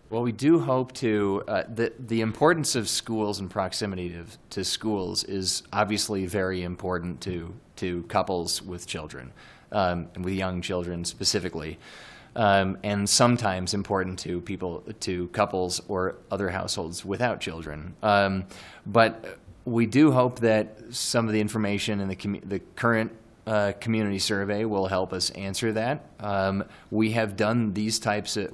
Well, we do hope to, the importance of schools and proximity to schools is obviously very important to couples with children, and with young children specifically, and sometimes important to couples or other households without children. But we do hope that some of the information in the current community survey will help us answer that. We have done these types of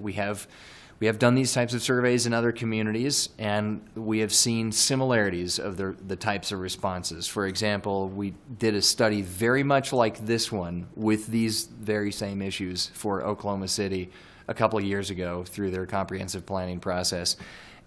surveys in other communities, and we have seen similarities of the types of responses. For example, we did a study very much like this one with these very same issues for Oklahoma City a couple of years ago through their comprehensive planning process.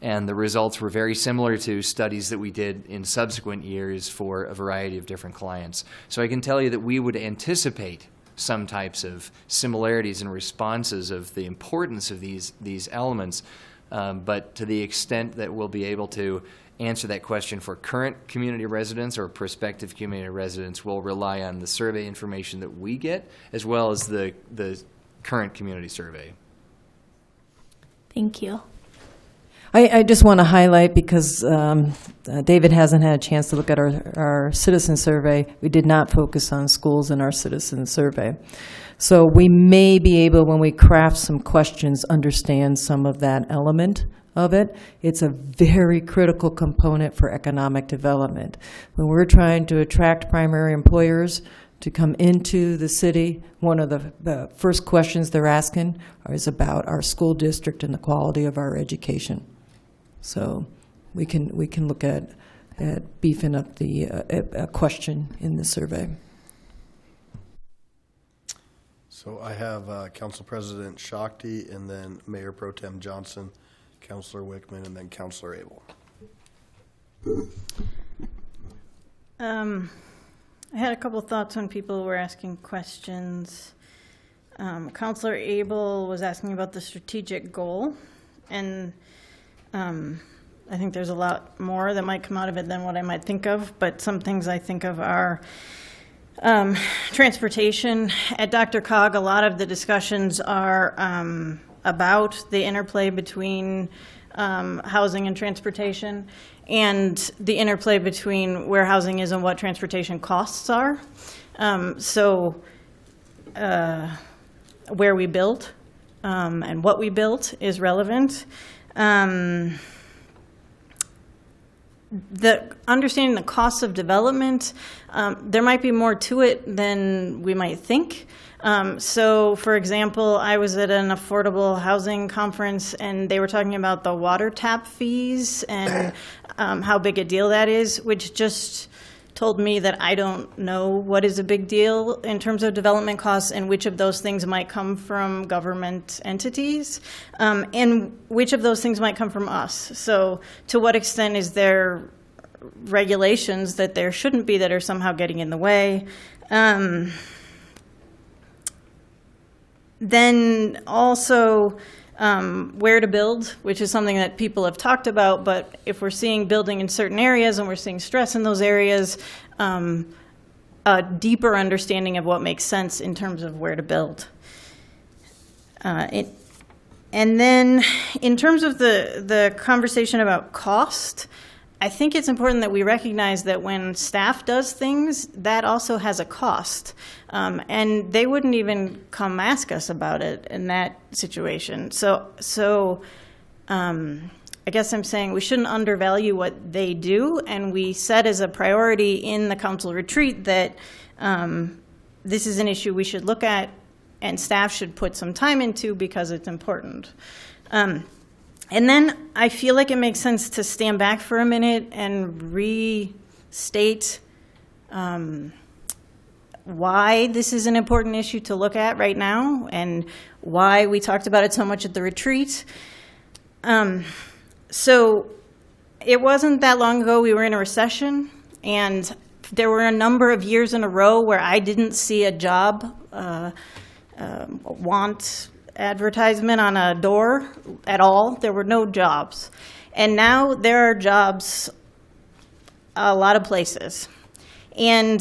And the results were very similar to studies that we did in subsequent years for a variety of different clients. So I can tell you that we would anticipate some types of similarities and responses of the importance of these elements, but to the extent that we'll be able to answer that question for current community residents or prospective community residents, we'll rely on the survey information that we get as well as the current community survey. Thank you. I just want to highlight, because David hasn't had a chance to look at our citizen survey, we did not focus on schools in our citizen survey. So we may be able, when we craft some questions, understand some of that element of it. It's a very critical component for economic development. When we're trying to attract primary employers to come into the city, one of the first questions they're asking is about our school district and the quality of our education. So we can look at beefing up the question in the survey. So I have Council President Shakti, and then Mayor Pro Tem Johnson, Councilor Wickman, and then Councilor Abel. I had a couple thoughts when people were asking questions. Councilor Abel was asking about the strategic goal, and I think there's a lot more that might come out of it than what I might think of, but some things I think of are transportation. At DRCOG, a lot of the discussions are about the interplay between housing and transportation, and the interplay between where housing is and what transportation costs are. Where we built and what we built is relevant. The understanding the costs of development, there might be more to it than we might think. So, for example, I was at an affordable housing conference, and they were talking about the water tap fees and how big a deal that is, which just told me that I don't know what is a big deal in terms of development costs and which of those things might come from government entities, and which of those things might come from us. So to what extent is there regulations that there shouldn't be that are somehow getting in the way? Then also where to build, which is something that people have talked about, but if we're seeing building in certain areas and we're seeing stress in those areas, a deeper understanding of what makes sense in terms of where to build. And then in terms of the conversation about cost, I think it's important that we recognize that when staff does things, that also has a cost. And they wouldn't even come ask us about it in that situation. So I guess I'm saying we shouldn't undervalue what they do, and we set as a priority in the council retreat that this is an issue we should look at and staff should put some time into because it's important. And then I feel like it makes sense to stand back for a minute and restate why this is an important issue to look at right now and why we talked about it so much at the retreat. So it wasn't that long ago we were in a recession, and there were a number of years in a row where I didn't see a job want advertisement on a door at all. There were no jobs. And now there are jobs a lot of places. And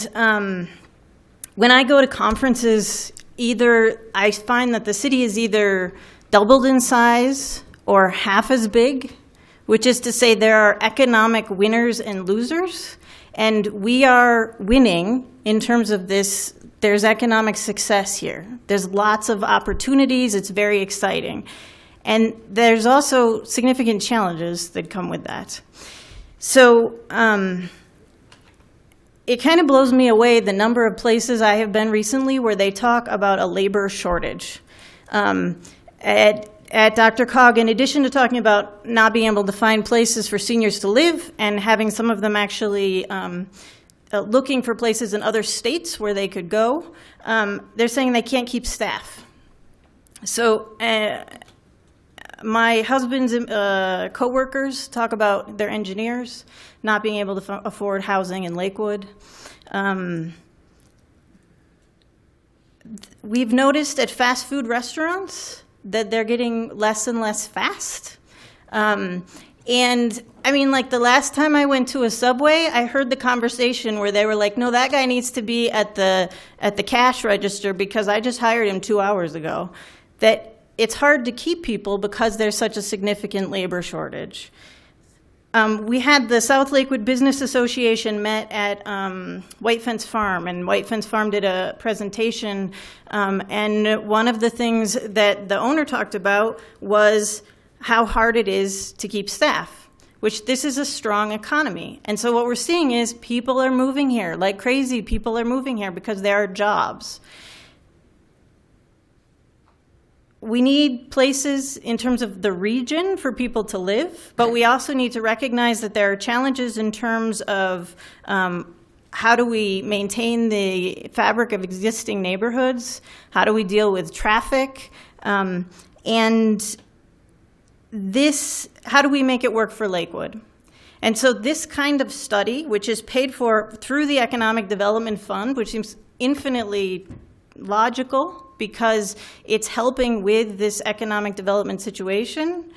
when I go to conferences, either I find that the city is either doubled in size or half as big, which is to say there are economic winners and losers. And we are winning in terms of this. There's economic success here. There's lots of opportunities. It's very exciting. And there's also significant challenges that come with that. So it kind of blows me away the number of places I have been recently where they talk about a labor shortage. At Dr. Cog, in addition to talking about not being able to find places for seniors to live and having some of them actually looking for places in other states where they could go, they're saying they can't keep staff. So my husband's coworkers talk about their engineers not being able to afford housing in Lakewood. We've noticed at fast food restaurants that they're getting less and less fast. And I mean, like the last time I went to a Subway, I heard the conversation where they were like, no, that guy needs to be at the cash register because I just hired him 2 hours ago. That it's hard to keep people because there's such a significant labor shortage. We had the South Lakewood Business Association met at White Fence Farm, and White Fence Farm did a presentation, and one of the things that the owner talked about was how hard it is to keep staff, which this is a strong economy. And so what we're seeing is people are moving here like crazy. People are moving here because there are jobs. We need places in terms of the region for people to live, but we also need to recognize that there are challenges in terms of how do we maintain the fabric of existing neighborhoods? How do we deal with traffic? And this, how do we make it work for Lakewood? And so this kind of study, which is paid for through the Economic Development Fund, which seems infinitely logical because it's helping with this economic development situation,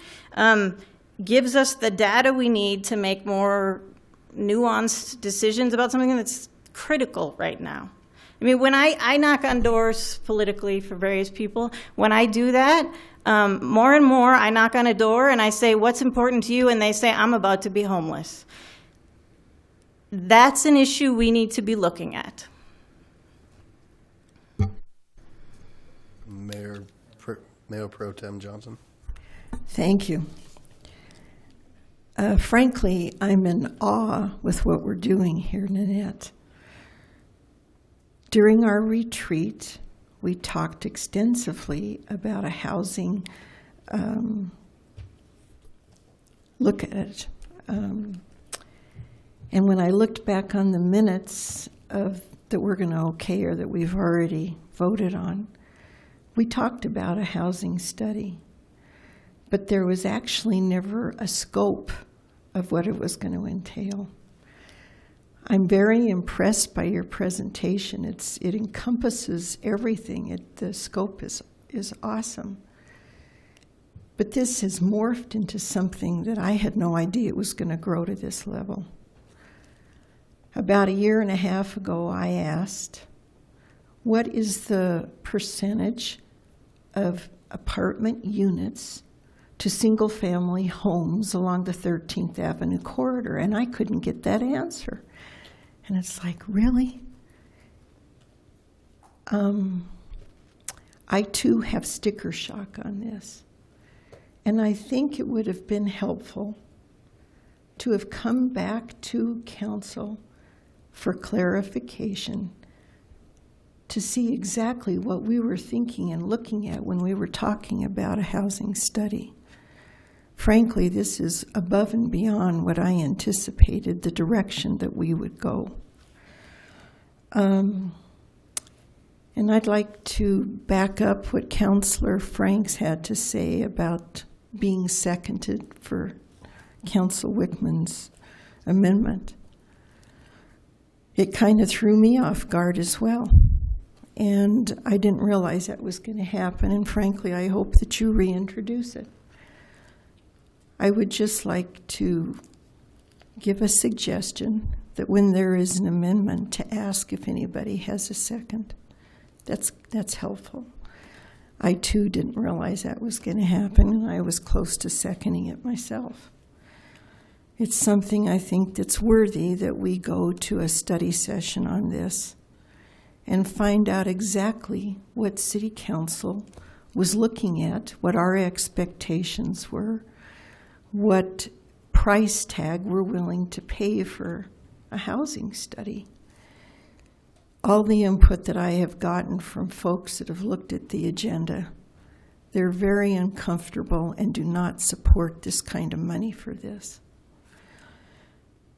gives us the data we need to make more nuanced decisions about something that's critical right now. I mean, when I knock on doors politically for various people, when I do that, more and more I knock on a door and I say, what's important to you? And they say, I'm about to be homeless. That's an issue we need to be looking at. Mayor Pro Tem Johnson. Thank you. Frankly, I'm in awe with what we're doing here, Nanette. During our retreat, we talked extensively about a housing look at it. And when I looked back on the minutes of that we're going to okay or that we've already voted on, we talked about a housing study, but there was actually never a scope of what it was going to entail. I'm very impressed by your presentation. It encompasses everything. The scope is awesome. But this has morphed into something that I had no idea it was going to grow to this level. About 1.5 years ago, I asked, what is the percentage of apartment units to single-family homes along the 13th Avenue corridor, and I couldn't get that answer. And it's like, really? I too have sticker shock on this. And I think it would have been helpful to have come back to council for clarification, to see exactly what we were thinking and looking at when we were talking about a housing study. Frankly, this is above and beyond what I anticipated, the direction that we would go. And I'd like to back up what Councillor Franks had to say about being seconded for Council Wickman's amendment. It kind of threw me off guard as well. And I didn't realize that was going to happen. And frankly, I hope that you reintroduce it. I would just like to give a suggestion that when there is an amendment, to ask if anybody has a second. That's helpful. I too didn't realize that was going to happen, and I was close to seconding it myself. It's something I think that's worthy that we go to a study session on this and find out exactly what City Council was looking at, what our expectations were, what price tag we're willing to pay for a housing study. All the input that I have gotten from folks that have looked at the agenda, they're very uncomfortable and do not support this kind of money for this.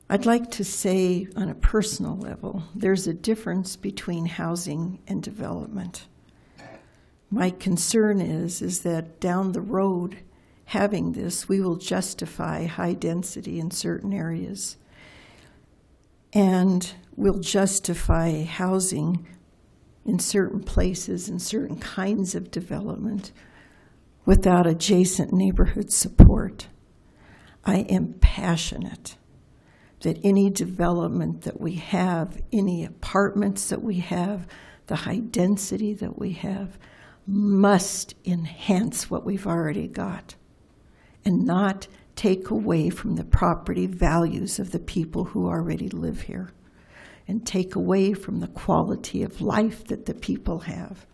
I'd like to say on a personal level, there's a difference between housing and development. My concern is that down the road, having this, we will justify high density in certain areas, and we'll justify housing in certain places and certain kinds of development without adjacent neighborhood support. I am passionate that any development that we have, any apartments that we have, the high density that we have, must enhance what we've already got and not take away from the property values of the people who already live here and take away from the quality of life that the people have.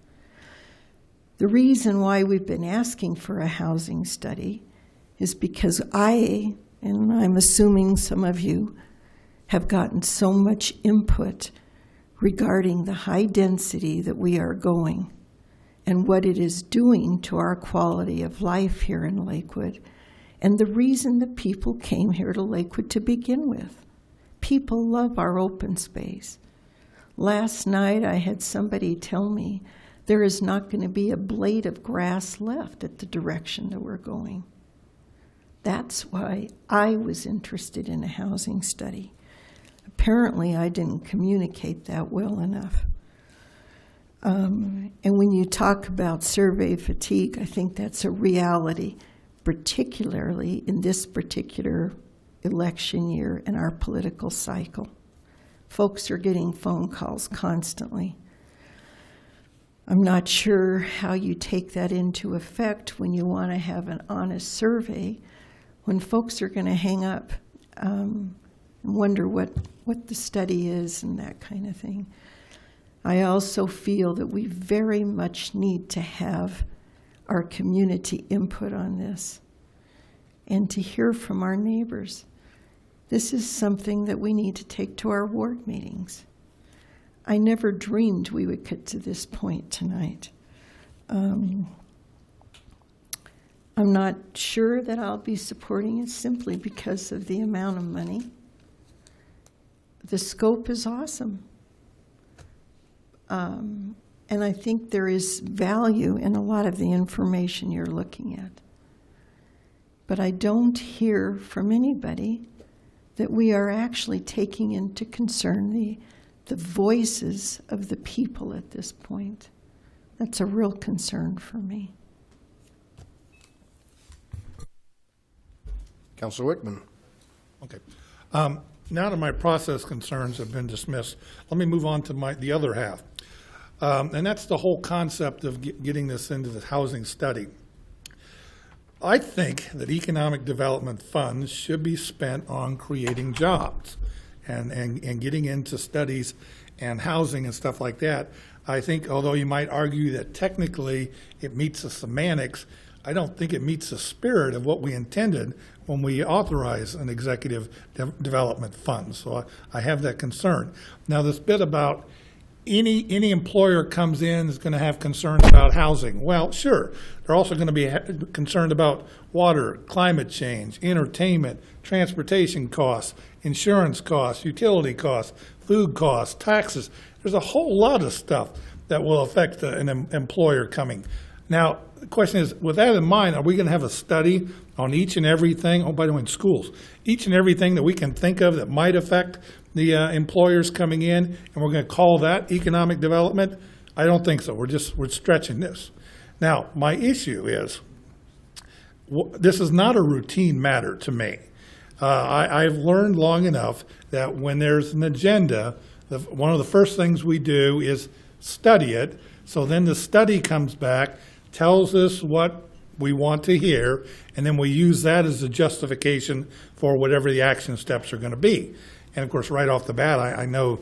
The reason why we've been asking for a housing study is because and I'm assuming some of you, have gotten so much input regarding the high density that we are going and what it is doing to our quality of life here in Lakewood, and the reason that people came here to Lakewood to begin with. People love our open space. Last night I had somebody tell me there is not going to be a blade of grass left at the direction that we're going. That's why I was interested in a housing study. Apparently, I didn't communicate that well enough. And when you talk about survey fatigue, I think that's a reality, particularly in this particular election year in our political cycle. Folks are getting phone calls constantly. I'm not sure how you take that into effect when you want to have an honest survey, when folks are going to hang up and wonder what the study is and that kind of thing. I also feel that we very much need to have our community input on this and to hear from our neighbors. This is something that we need to take to our ward meetings. I never dreamed we would get to this point tonight. I'm not sure that I'll be supporting it simply because of the amount of money. The scope is awesome. And I think there is value in a lot of the information you're looking at. But I don't hear from anybody that we are actually taking into concern the voices of the people at this point. That's a real concern for me. Councilor Wickman. Okay. Now that my process concerns have been dismissed, let me move on to the other half. And that's the whole concept of getting this into the housing study. I think that economic development funds should be spent on creating jobs and getting into studies and housing and stuff like that. I think, although you might argue that technically it meets the semantics, I don't think it meets the spirit of what we intended when we authorize an executive development fund. So I have that concern. Now, this bit about any employer comes in is going to have concerns about housing. Well, sure. They're also going to be concerned about water, climate change, entertainment, transportation costs, insurance costs, utility costs, food costs, taxes. There's a whole lot of stuff that will affect an employer coming. Now, the question is, with that in mind, are we going to have a study on each and everything? Oh, by the way, in schools, each and everything that we can think of that might affect the employers coming in, and we're going to call that economic development? I don't think so. We're stretching this. Now, my issue is, this is not a routine matter to me. I've learned long enough that when there's an agenda, one of the first things we do is study it. So then the study comes back, tells us what we want to hear, and then we use that as a justification for whatever the action steps are going to be. And of course, right off the bat, I know,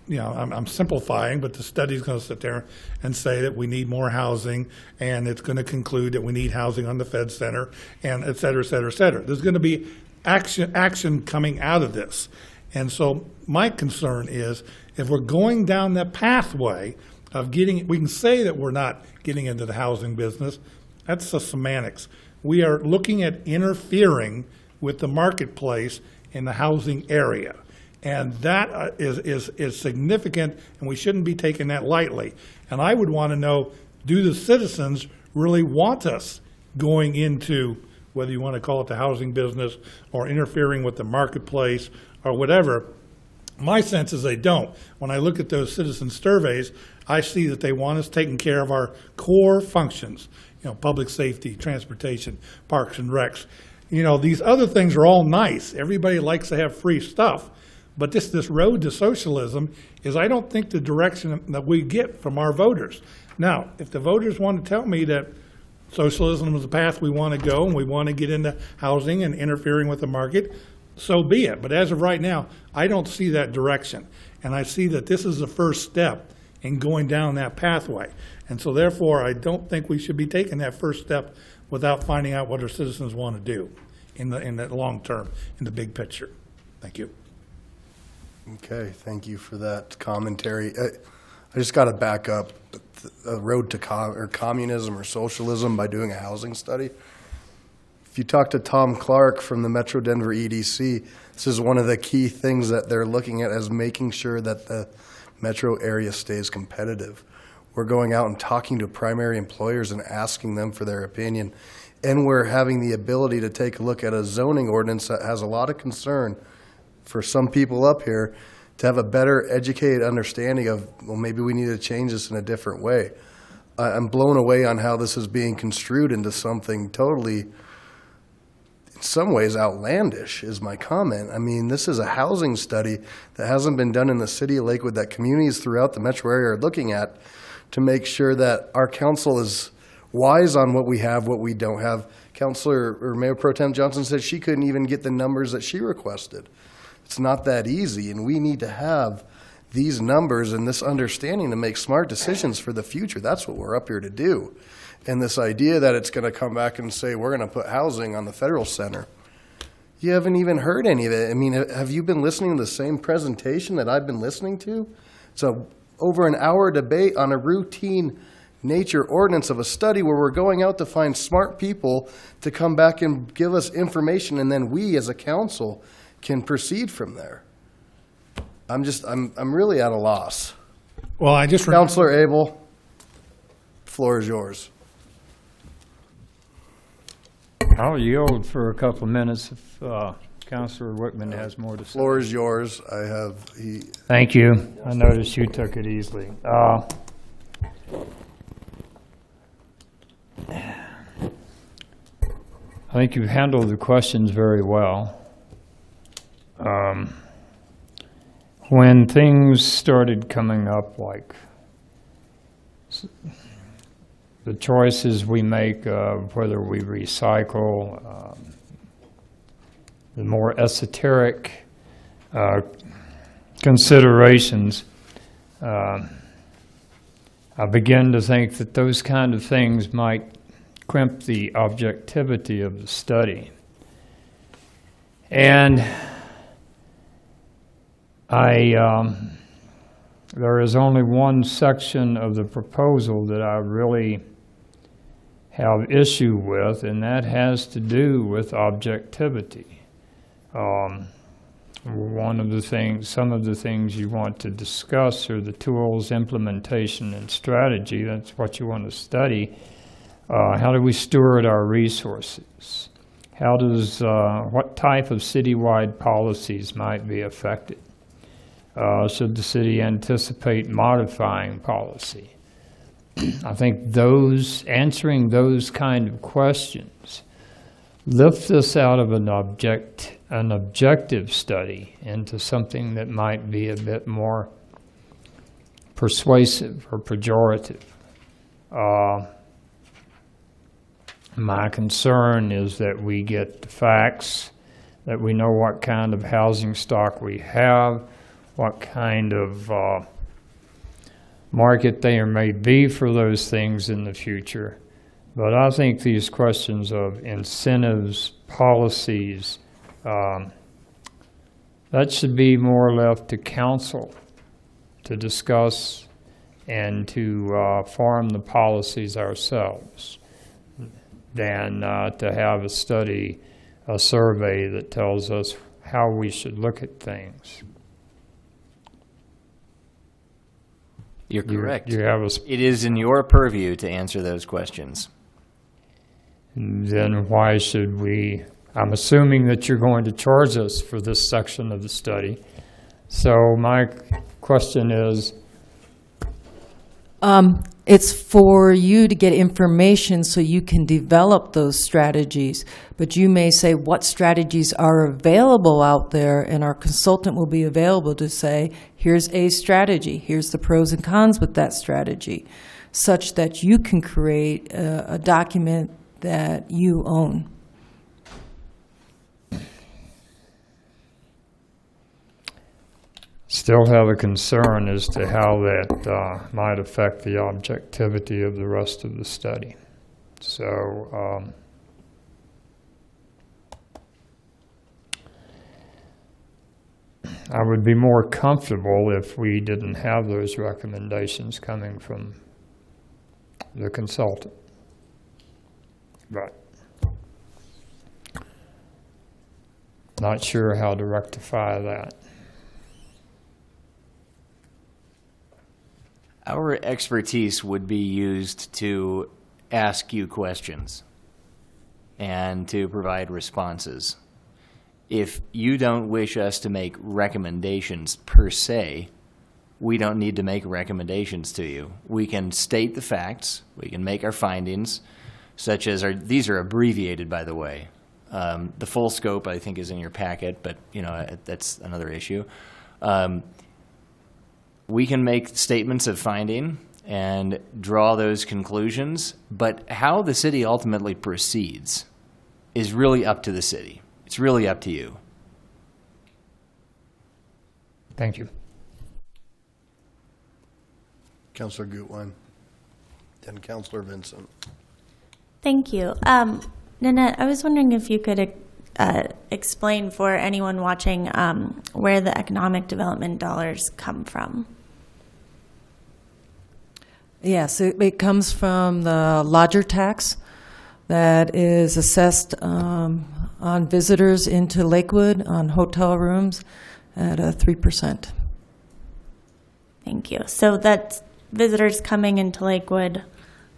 I'm simplifying, but the study's going to sit there and say that we need more housing, and it's going to conclude that we need housing on the Fed Center, and et cetera, et cetera, et cetera. There's going to be action coming out of this. And so my concern is, if we're going down that pathway of we can say that we're not getting into the housing business. That's the semantics. We are looking at interfering with the marketplace in the housing area. And that is significant, and we shouldn't be taking that lightly. And I would want to know, do the citizens really want us going into, whether you want to call it the housing business or interfering with the marketplace or whatever? My sense is they don't. When I look at those citizen surveys, I see that they want us taking care of our core functions, public safety, transportation, parks and recs. These other things are all nice. Everybody likes to have free stuff. But this road to socialism is, I don't think, the direction that we get from our voters. Now, if the voters want to tell me that socialism is the path we want to go and we want to get into housing and interfering with the market, so be it. But as of right now, I don't see that direction. And I see that this is the first step in going down that pathway. And so therefore, I don't think we should be taking that first step without finding out what our citizens want to do in the long term, in the big picture. Thank you. Okay, thank you for that commentary. I just got to back up the road to communism or socialism by doing a housing study. If you talk to Tom Clark from the Metro Denver EDC, this is one of the key things that they're looking at, as making sure that the metro area stays competitive. We're going out and talking to primary employers and asking them for their opinion. And we're having the ability to take a look at a zoning ordinance that has a lot of concern for some people up here to have a better educated understanding of, well, maybe we need to change this in a different way. I'm blown away on how this is being construed into something totally, in some ways, outlandish, is my comment. I mean, this is a housing study that hasn't been done in the city of Lakewood, that communities throughout the metro area are looking at, to make sure that our council is wise on what we have, what we don't have. Councilor or Mayor Pro Tem Johnson said she couldn't even get the numbers that she requested. It's not that easy, and we need to have these numbers and this understanding to make smart decisions for the future. That's what we're up here to do. And this idea that it's going to come back and say we're going to put housing on the Federal Center, you haven't even heard any of it. I mean, have you been listening to the same presentation that I've been listening to? It's over an hour debate on a routine nature ordinance of a study where we're going out to find smart people to come back and give us information, and then we as a council can proceed from there. I'm really at a loss. Well, Councilor Abel, floor is yours. I'll yield for a couple of minutes if Councilor Wickman has more to say. Floor is yours. Thank you. I noticed you took it easily. I think you've handled the questions very well. When things started coming up, like the choices we make of whether we recycle, the more esoteric considerations, I begin to think that those kind of things might crimp the objectivity of the study. And there is only one section of the proposal that I really have issue with, and that has to do with objectivity. Some of the things you want to discuss are the tools, implementation, and strategy. That's what you want to study. How do we steward our resources? What type of citywide policies might be affected? Should the city anticipate modifying policy? I think answering those kind of questions lift us out of an objective study into something that might be a bit more persuasive or pejorative. My concern is that we get the facts, that we know what kind of housing stock we have, what kind of market there may be for those things in the future. But I think these questions of incentives, policies, that should be more left to council to discuss and to form the policies ourselves than to have a study, a survey that tells us how we should look at things. You're correct. It is in your purview to answer those questions. Then why should we? I'm assuming that you're going to charge us for this section of the study. So my question is, it's for you to get information so you can develop those strategies. But you may say what strategies are available out there, and our consultant will be available to say, here's a strategy, here's the pros and cons with that strategy, such that you can create a document that you own. Still have a concern as to how that might affect the objectivity of the rest of the study. So I would be more comfortable if we didn't have those recommendations coming from the consultant. But not sure how to rectify that. Our expertise would be used to ask you questions and to provide responses. If you don't wish us to make recommendations per se, we don't need to make recommendations to you. We can state the facts, we can make our findings, such as these are abbreviated, by the way. The full scope, I think, is in your packet, but that's another issue. We can make statements of finding and draw those conclusions, but how the city ultimately proceeds is really up to the city. It's really up to you. Thank you. Councilor Gutwein, then Councilor Vincent. Thank you. Nanette, I was wondering if you could explain for anyone watching where the economic development dollars come from. Yes, it comes from the lodger tax that is assessed on visitors into Lakewood on hotel rooms at 3%. Thank you. So that's visitors coming into Lakewood.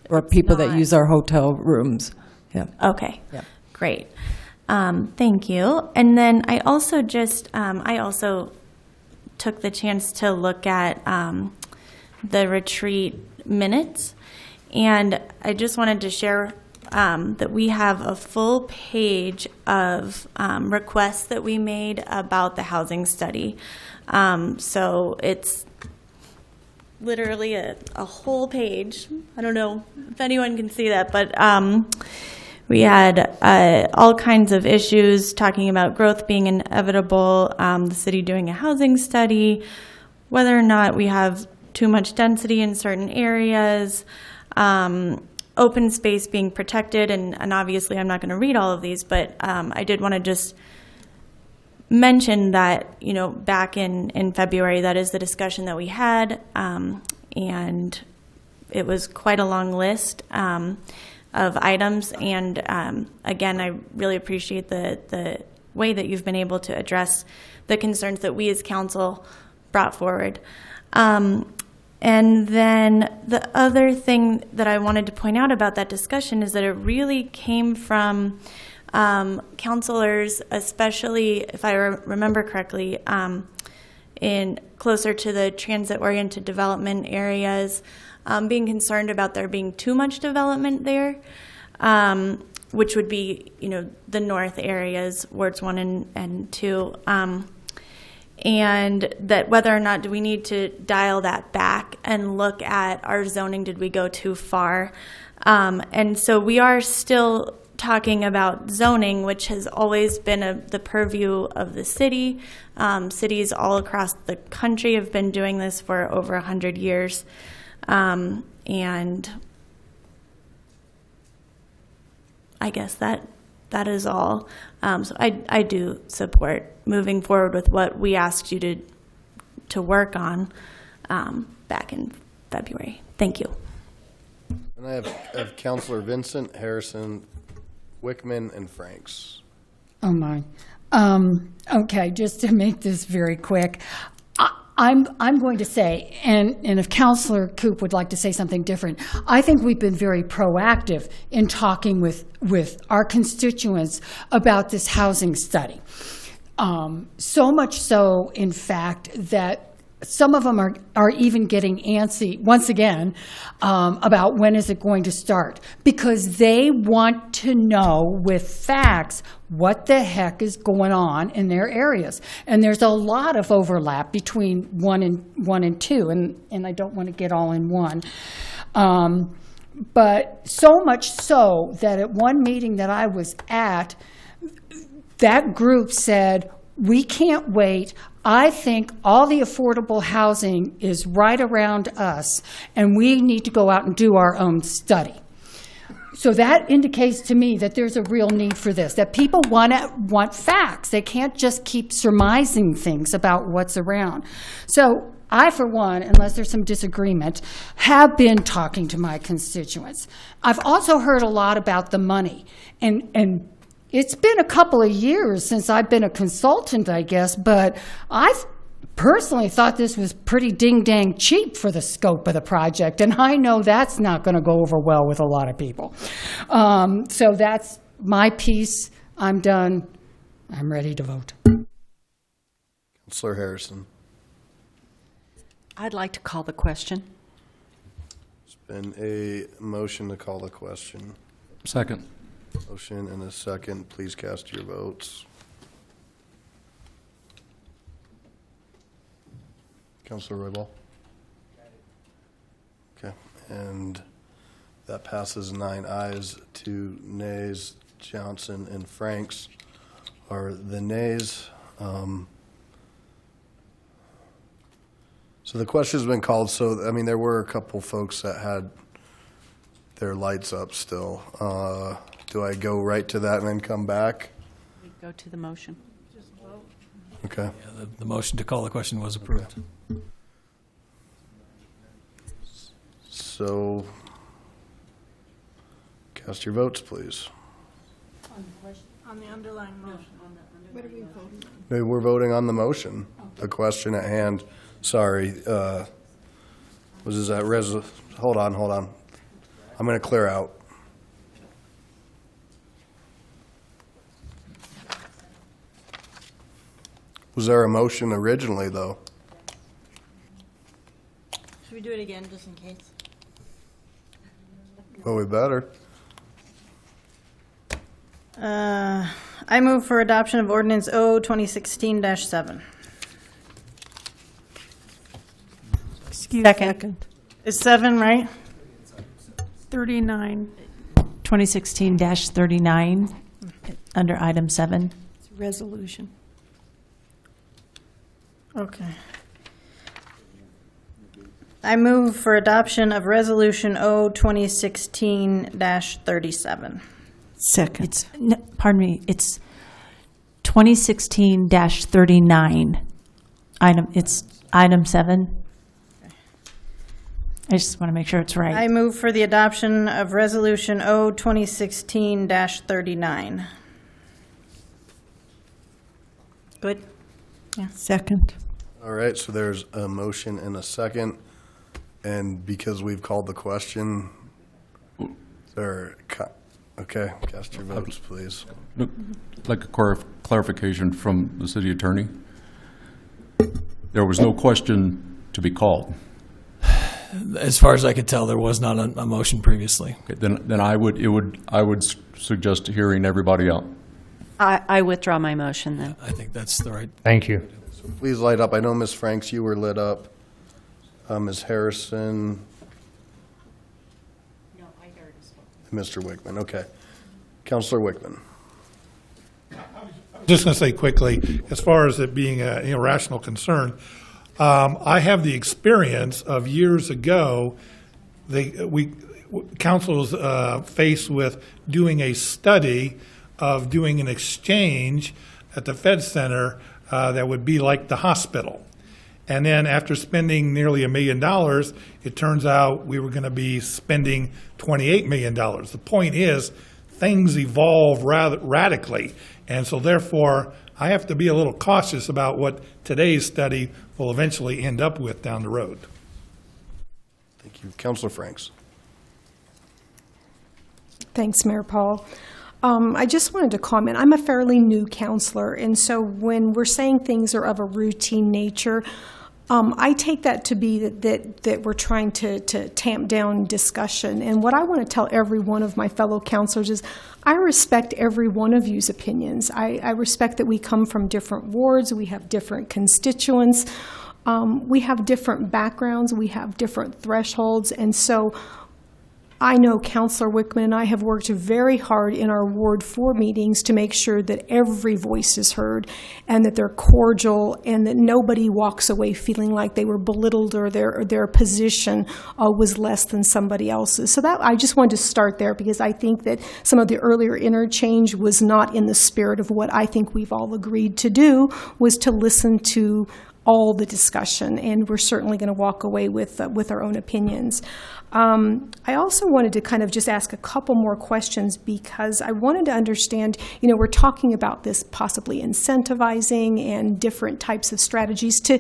Or people that use our hotel rooms. Yeah. Okay. Yeah. Great. Thank you. And then I also took the chance to look at the retreat minutes, and I just wanted to share that we have a full page of requests that we made about the housing study. So it's literally a whole page. I don't know if anyone can see that, but we had all kinds of issues talking about growth being inevitable, the city doing a housing study, whether or not we have too much density in certain areas, open space being protected, and obviously I'm not going to read all of these, but I did want to just mention that, you know, back in February, that is the discussion that we had, and it was quite a long list of items, and again, I really appreciate the way that you've been able to address the concerns that we as council brought forward. And then the other thing that I wanted to point out about that discussion is that it really came from counselors, especially if I remember correctly, in closer to the transit-oriented development areas, being concerned about there being too much development there, which would be, you know, the north areas, wards 1 and 2. And that whether or not do we need to dial that back and look at our zoning, did we go too far? And so we are still talking about zoning, which has always been the purview of the city. Cities all across the country have been doing this for over 100 years. And I guess that is all. So I do support moving forward with what we asked you to work on back in February. Thank you. And I have Councilor Vincent, Harrison, Wickman, and Franks. Oh, my. Okay, just to make this very quick, I'm going to say, and if Councilor Koop would like to say something different, I think we've been very proactive in talking with our constituents about this housing study. So much so, in fact, that some of them are even getting antsy, once again, about when is it going to start, because they want to know with facts what the heck is going on in their areas. And there's a lot of overlap between 1 and 2, and I don't want to get all in one. But so much so that at one meeting that I was at, that group said, we can't wait. I think all the affordable housing is right around us, and we need to go out and do our own study. So that indicates to me that there's a real need for this, that people want facts. They can't just keep surmising things about what's around. So I, for one, unless there's some disagreement, have been talking to my constituents. I've also heard a lot about the money, and it's been a couple of years since I've been a consultant, I guess, but I've personally thought this was pretty ding-dang cheap for the scope of the project, and I know that's not going to go over well with a lot of people. So that's my piece. I'm done. I'm ready to vote. Councilor Harrison. I'd like to call the question. It's been a motion to call the question. Second. Motion and a second. Please cast your votes. Councilor Roybal. Okay, and that passes 9 ayes, 2 nays. Johnson and Franks are the nays. So the question's been called. So, I mean, there were a couple folks that had their lights up still. Do I go right to that and then come back? We go to the motion. Okay. Yeah, the motion to call the question was approved. So, cast your votes, please. On the underlying motion. What are we voting on? No, we're voting on the motion. The question at hand. Sorry. Was that hold on. I'm going to clear out. Was there a motion originally, though? Should we do it again, just in case? Well, we better. I move for adoption of ordinance O 2016-7. Second. Is 7 right? 39. 2016-39, under item 7. It's a resolution. Okay. I move for adoption of Resolution O 2016-37. Second. Pardon me, it's 2016-39. It's item 7. I just want to make sure it's right. I move for the adoption of Resolution O 2016-39. Good? Second. All right, so there's a motion and a second. And because we've called the question, okay, cast your votes, please. Look, like a clarification from the city attorney. There was no question to be called. As far as I could tell, there was not a motion previously. Okay, then I would suggest hearing everybody out. I withdraw my motion then. I think that's the right. Thank you. So please light up. I know, Ms. Franks, you were lit up. Ms. Harrison. No, I heard as well. Mr. Wickman, okay. Counselor Wickman. Just going to say quickly, as far as it being an irrational concern, I have the experience of years ago, council was faced with doing a study of doing an exchange at the Fed Center that would be like the hospital. And then after spending nearly $1 million, it turns out we were going to be spending $28 million. The point is, things evolve rather radically. And so therefore, I have to be a little cautious about what today's study will eventually end up with down the road. Thank you. Counselor Franks. Thanks, Mayor Paul. I just wanted to comment. I'm a fairly new counselor, and so when we're saying things are of a routine nature, I take that to be that we're trying to tamp down discussion. And what I want to tell every one of my fellow counselors is I respect every one of you's opinions. I respect that we come from different wards, we have different constituents, we have different backgrounds, we have different thresholds, and so I know Councillor Wickman and I have worked very hard in our Ward 4 meetings to make sure that every voice is heard and that they're cordial and that nobody walks away feeling like they were belittled or their position was less than somebody else's. So that I just wanted to start there because I think that some of the earlier interchange was not in the spirit of what I think we've all agreed to do, was to listen to all the discussion, and we're certainly going to walk away with our own opinions. I also wanted to kind of just ask a couple more questions because I wanted to understand, we're talking about this possibly incentivizing and different types of strategies to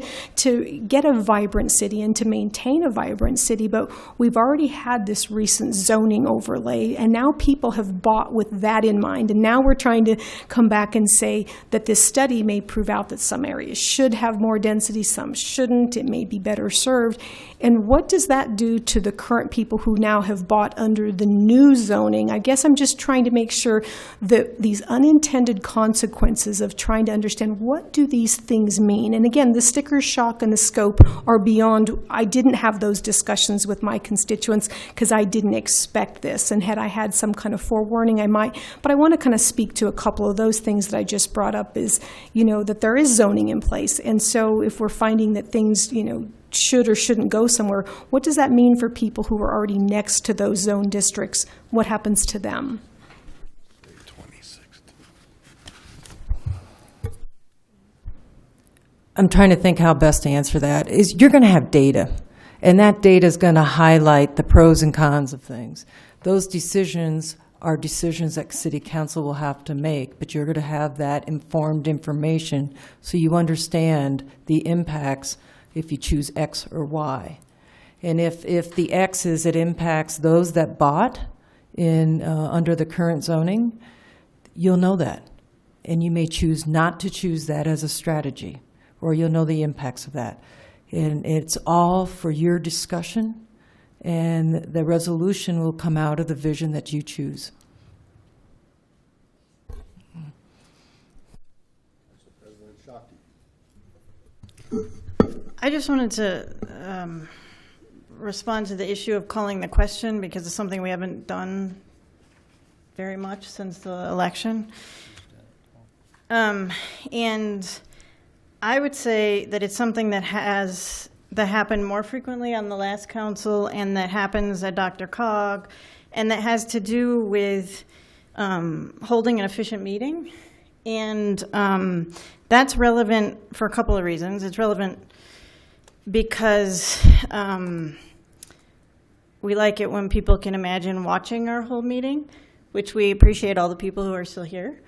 get a vibrant city and to maintain a vibrant city, but we've already had this recent zoning overlay, and now people have bought with that in mind, and now we're trying to come back and say that this study may prove out that some areas should have more density, some shouldn't, it may be better served. And what does that do to the current people who now have bought under the new zoning? I guess I'm just trying to make sure that these unintended consequences of trying to understand what do these things mean. And again, the sticker shock and the scope are beyond, I didn't have those discussions with my constituents because I didn't expect this. And had I had some kind of forewarning, I might. But I want to kind of speak to a couple of those things that I just brought up is, that there is zoning in place. And so if we're finding that things, should or shouldn't go somewhere, what does that mean for people who are already next to those zone districts? What happens to them? I'm trying to think how best to answer that. Is you're going to have data, and that data is going to highlight the pros and cons of things. Those decisions are decisions that City Council will have to make, but you're going to have that informed information so you understand the impacts if you choose X or Y. And if the X is it impacts those that bought in under the current zoning, you'll know that. And you may choose not to choose that as a strategy, or you'll know the impacts of that. And it's all for your discussion, and the resolution will come out of the vision that you choose. I just wanted to respond to the issue of calling the question because it's something we haven't done very much since the election. And I would say that it's something that happened more frequently on the last council and that happens at DRCOG, and that has to do with holding an efficient meeting. And that's relevant for a couple of reasons. It's relevant because we like it when people can imagine watching our whole meeting, which we appreciate all the people who are still here.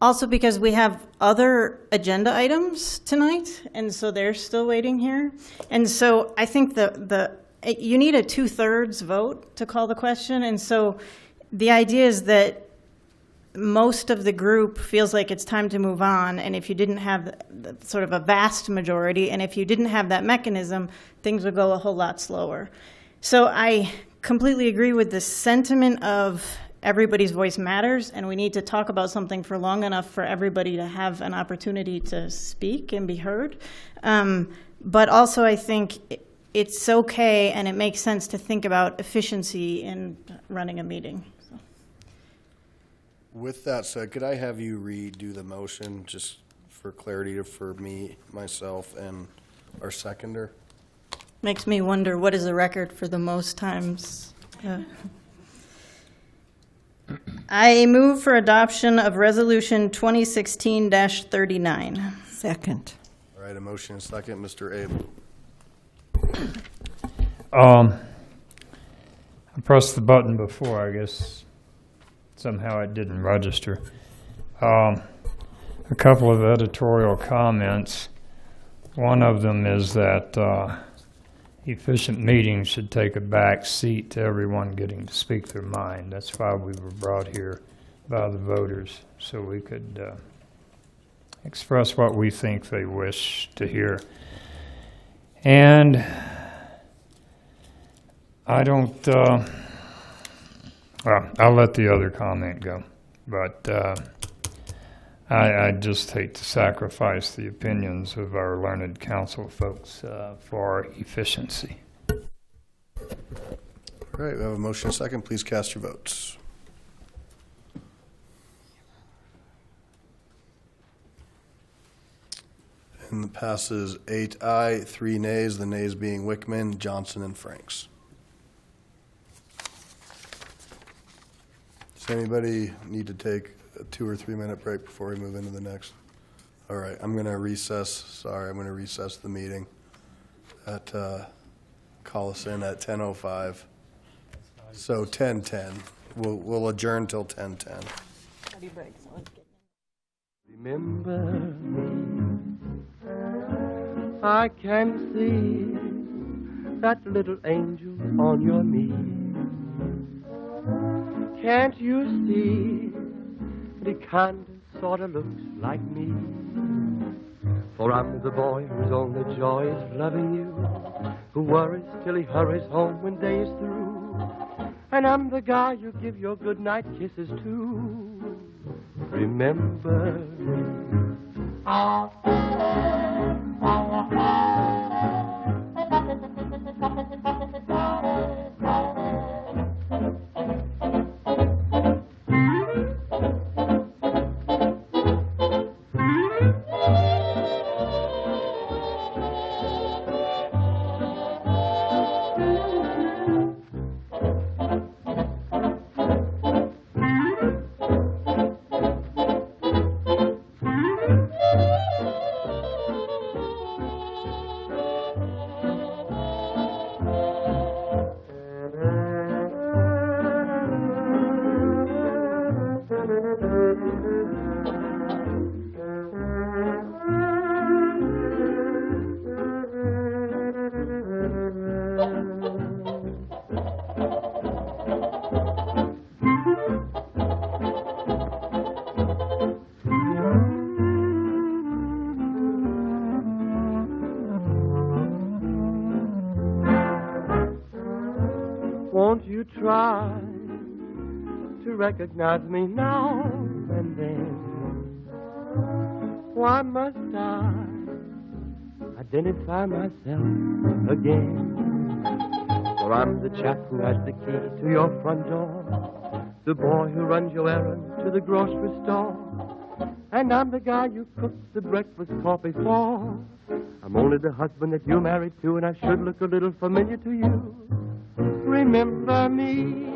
Also because we have other agenda items tonight, and so they're still waiting here. And so I think you need a 2/3 vote to call the question, and so the idea is that most of the group feels like it's time to move on, and if you didn't have sort of a vast majority, and if you didn't have that mechanism, things would go a whole lot slower. So I completely agree with the sentiment of everybody's voice matters, and we need to talk about something for long enough for everybody to have an opportunity to speak and be heard. But also I think it's okay and it makes sense to think about efficiency in running a meeting. So. With that said, could I have you redo the motion just for clarity for me, myself, and our seconder? Makes me wonder what is the record for the most times. I move for adoption of Resolution 2016-39. Second. All right, a motion and second. Mr. Abel. I pressed the button before. I guess somehow it didn't register. A couple of editorial comments. One of them is that efficient meetings should take a back seat to everyone getting to speak their mind. That's why we were brought here by the voters, so we could express what we think they wish to hear. And I don't, well, I'll let the other comment go, but I just hate to sacrifice the opinions of our learned council folks for efficiency. All right, we have a motion and second. Please cast your votes. And it passes 8 aye, 3 nays, the nays being Wickman, Johnson, and Franks. Does anybody need to take a 2 or 3 minute break before we move into the next? All right, I'm going to recess the meeting at, call us in at 10:05. So 10:10. We'll adjourn till 10:10. Remember me, I can see that little angel on your knee. Can't you see he kinda sorta looks like me? For I'm the boy whose only joy is loving you, who worries till he hurries home when day is through. And I'm the guy you give your goodnight kisses to. Remember me. Won't you try to recognize me now and then? Why must I identify myself again? For I'm the chap who has the key to your front door, the boy who runs your errands to the grocery store, and I'm the guy you cook the breakfast coffee for. I'm only the husband that you're married to, and I should look a little familiar to you. Remember me.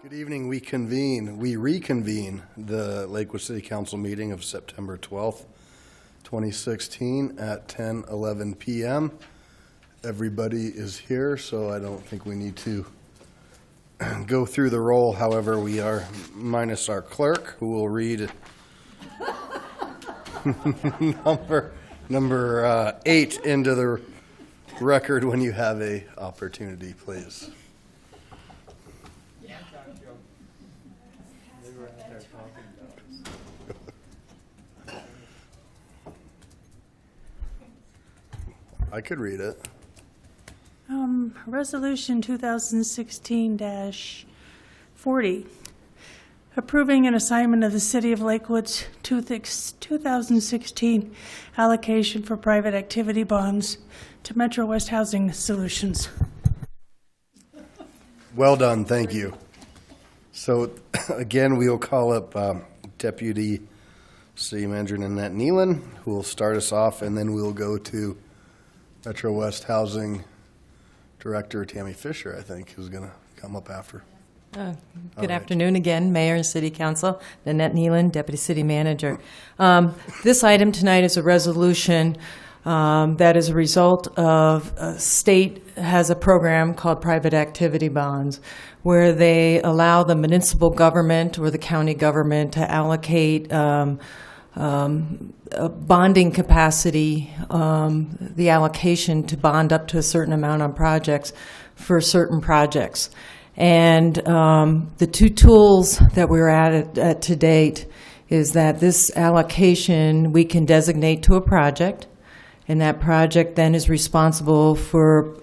Good evening. We reconvene the Lakewood City Council meeting of September 12th, 2016 at 10:11 p.m. Everybody is here, so I don't think we need to go through the roll. However, we are minus our clerk, who will read number 8 into the record when you have a opportunity, please. I could read it. Resolution 2016-40, approving an assignment of the City of Lakewood's 2016 allocation for private activity bonds to Metro West Housing Solutions. Well done, thank you. So again, we will call up Deputy City Manager Nanette Nealon, who will start us off, and then we'll go to Metro West Housing Director Tammy Fisher, I think, who's going to come up after. Good afternoon again, Mayor and City Council. Nanette Nealon, Deputy City Manager. This item tonight is a resolution that is a result of a state has a program called Private Activity Bonds, where they allow the municipal government or the county government to allocate a bonding capacity, the allocation to bond up to a certain amount on projects for certain projects. And the two tools that we're at to date is that this allocation we can designate to a project, and that project then is responsible for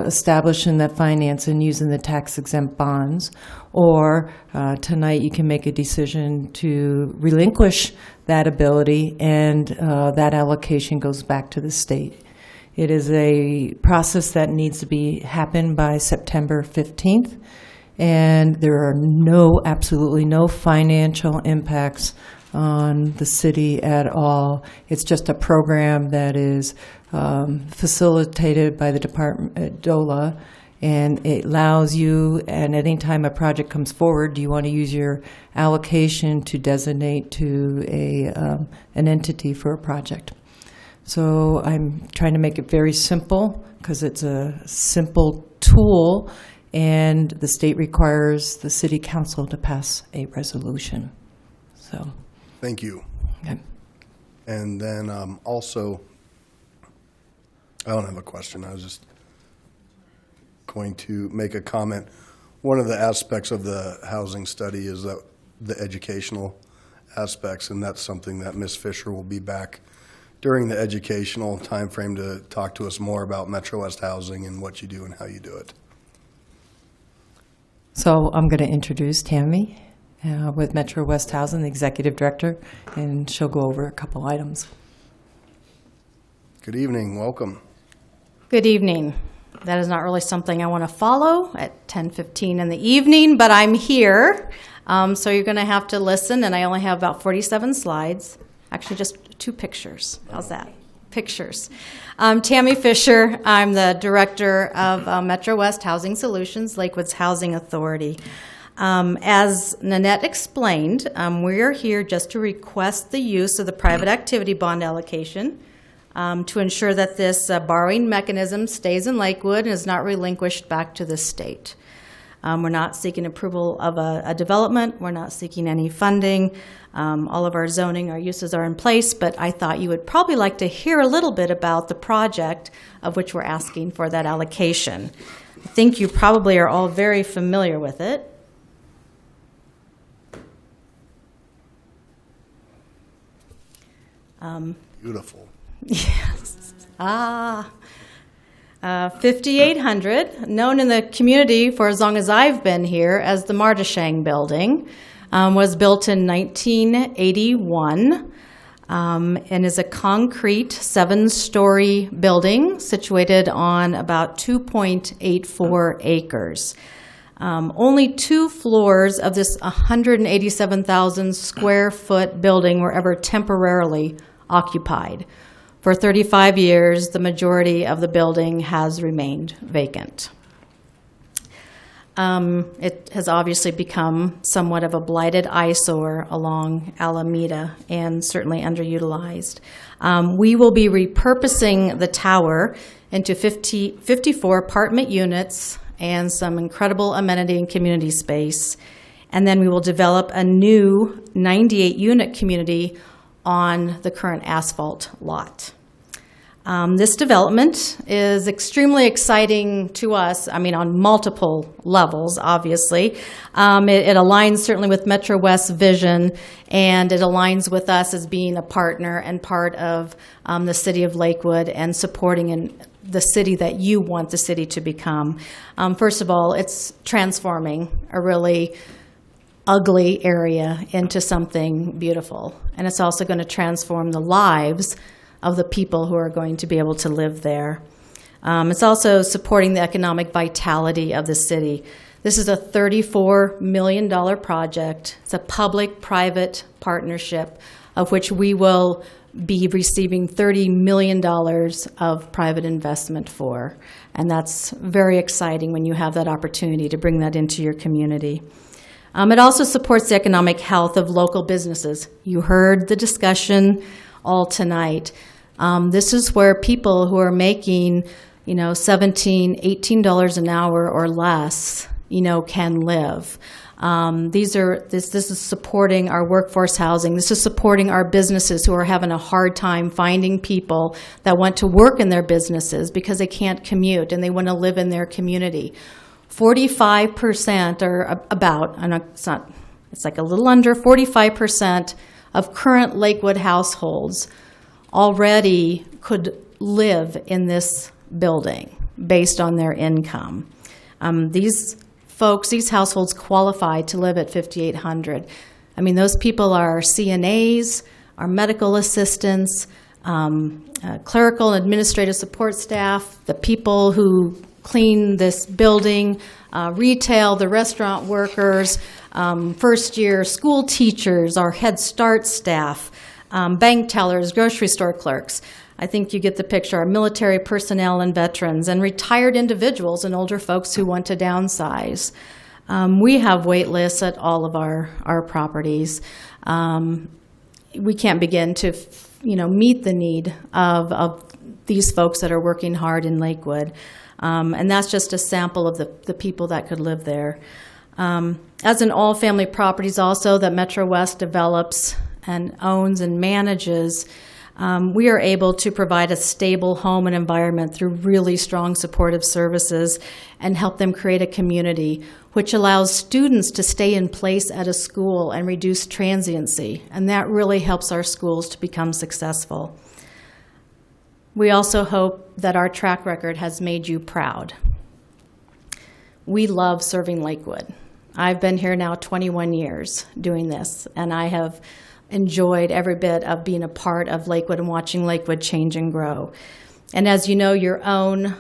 establishing that finance and using the tax-exempt bonds. Or tonight you can make a decision to relinquish that ability, and that allocation goes back to the state. It is a process that needs to happen by September 15th, and there are absolutely no financial impacts on the city at all. It's just a program that is facilitated by the department, DOLA, and it allows you, and any time a project comes forward, do you want to use your allocation to designate to an entity for a project. So I'm trying to make it very simple because it's a simple tool, and the state requires the city council to pass a resolution. So. Thank you. Okay. And then also, I don't have a question. I was just going to make a comment. One of the aspects of the housing study is that the educational aspects, and that's something that Ms. Fisher will be back during the educational timeframe to talk to us more about Metro West Housing and what you do and how you do it. So I'm going to introduce Tammy with Metro West Housing, the Executive Director, and she'll go over a couple items. Good evening, welcome. Good evening. That is not really something I want to follow at 10:15 in the evening, but I'm here. So you're going to have to listen, and I only have about 47 slides. Actually, just 2 pictures. How's that? Pictures. Tammy Fisher. I'm the Director of Metro West Housing Solutions, Lakewood's Housing Authority. As Nanette explained, we are here just to request the use of the private activity bond allocation to ensure that this borrowing mechanism stays in Lakewood and is not relinquished back to the state. We're not seeking approval of a development. We're not seeking any funding. All of our zoning, our uses are in place, but I thought you would probably like to hear a little bit about the project of which we're asking for that allocation. I think you probably are all very familiar with it. Beautiful. Yes. 5800, known in the community for as long as I've been here as the Martashang Building, was built in 1981 and is a concrete 7-story building situated on about 2.84 acres. Only 2 floors of this 187,000 square foot building were ever temporarily occupied. For 35 years, the majority of the building has remained vacant. It has obviously become somewhat of a blighted eyesore along Alameda and certainly underutilized. We will be repurposing the tower into 54 apartment units and some incredible amenity and community space. And then we will develop a new 98-unit community on the current asphalt lot. This development is extremely exciting to us, on multiple levels, obviously. It aligns certainly with Metro West's vision, and it aligns with us as being a partner and part of the city of Lakewood and supporting the city that you want the city to become. First of all, it's transforming a really ugly area into something beautiful. And it's also going to transform the lives of the people who are going to be able to live there. It's also supporting the economic vitality of the city. This is a $34 million project. It's a public-private partnership of which we will be receiving $30 million of private investment for. And that's very exciting when you have that opportunity to bring that into your community. It also supports the economic health of local businesses. You heard the discussion all tonight. This is where people who are making, $17, $18 an hour or less, can live. This is supporting our workforce housing. This is supporting our businesses who are having a hard time finding people that want to work in their businesses because they can't commute and they want to live in their community. 45% or about, and it's like a little under 45% of current Lakewood households already could live in this building based on their income. These households qualify to live at 5,800. I mean, those people are CNAs, our medical assistants, clerical and administrative support staff, the people who clean this building, retail, the restaurant workers, first-year school teachers, our Head Start staff, bank tellers, grocery store clerks. I think you get the picture, our military personnel and veterans, and retired individuals and older folks who want to downsize. We have wait lists at all of our properties. We can't begin to meet the need of these folks that are working hard in Lakewood. And that's just a sample of the people that could live there. As in all family properties also that Metro West develops and owns and manages, we are able to provide a stable home and environment through really strong supportive services and help them create a community, which allows students to stay in place at a school and reduce transiency. And that really helps our schools to become successful. We also hope that our track record has made you proud. We love serving Lakewood. I've been here now 21 years doing this, and I have enjoyed every bit of being a part of Lakewood and watching Lakewood change and grow. And as you know, your own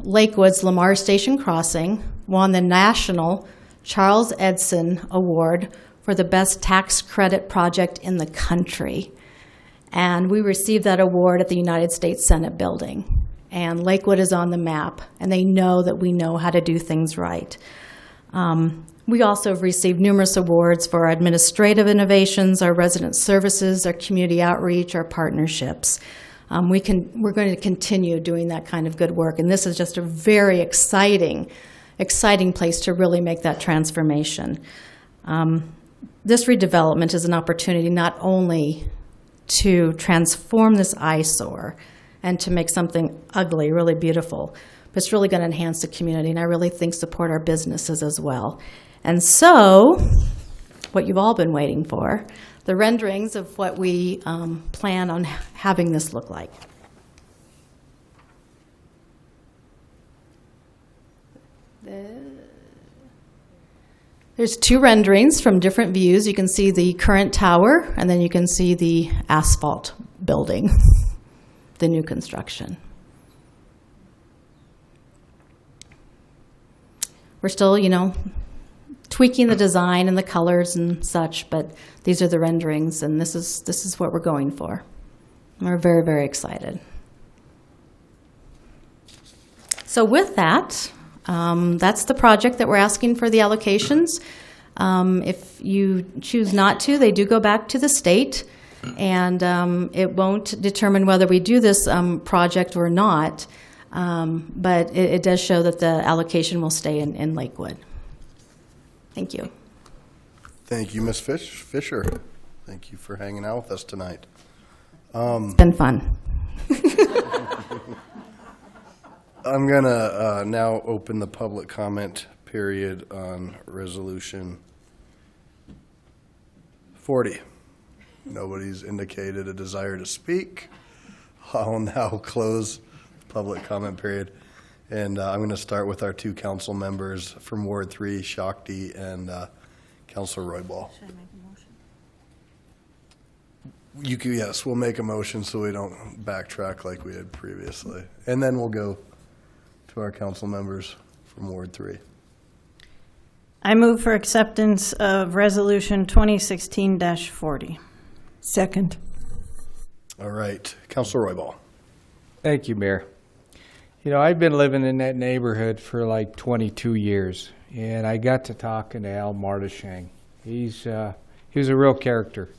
Lakewood's Lamar Station Crossing won the National Charles Edson Award for the best tax credit project in the country. And we received that award at the United States Senate building. And Lakewood is on the map, and they know that we know how to do things right. We also have received numerous awards for our administrative innovations, our resident services, our community outreach, our partnerships. We're going to continue doing that kind of good work, and this is just a very exciting place to really make that transformation. This redevelopment is an opportunity not only to transform this eyesore and to make something ugly really beautiful, but it's really going to enhance the community, and I really think support our businesses as well. And so, what you've all been waiting for, the renderings of what we plan on having this look like. There's two renderings from different views. You can see the current tower, and then you can see the asphalt building, the new construction. We're still, tweaking the design and the colors and such, but these are the renderings, and this is what we're going for. We're very, very excited. So with that, that's the project that we're asking for the allocations. If you choose not to, they do go back to the state, and it won't determine whether we do this project or not, but it does show that the allocation will stay in Lakewood. Thank you. Thank you, Ms. Fisher. Thank you for hanging out with us tonight. It's been fun. I'm going to now open the public comment period on Resolution 40. Nobody's indicated a desire to speak. I'll now close the public comment period. And I'm going to start with our two council members from Ward 3, Shakti and Counselor Roybal. Should I make a motion? You can, yes, we'll make a motion so we don't backtrack like we did previously. And then we'll go to our council members from Ward 3. I move for acceptance of Resolution 2016-40. Second. All right, Counselor Roybal. Thank you, Mayor. You know, I've been living in that neighborhood for like 22 years, and I got to talking to Al Martishang. He was a real character,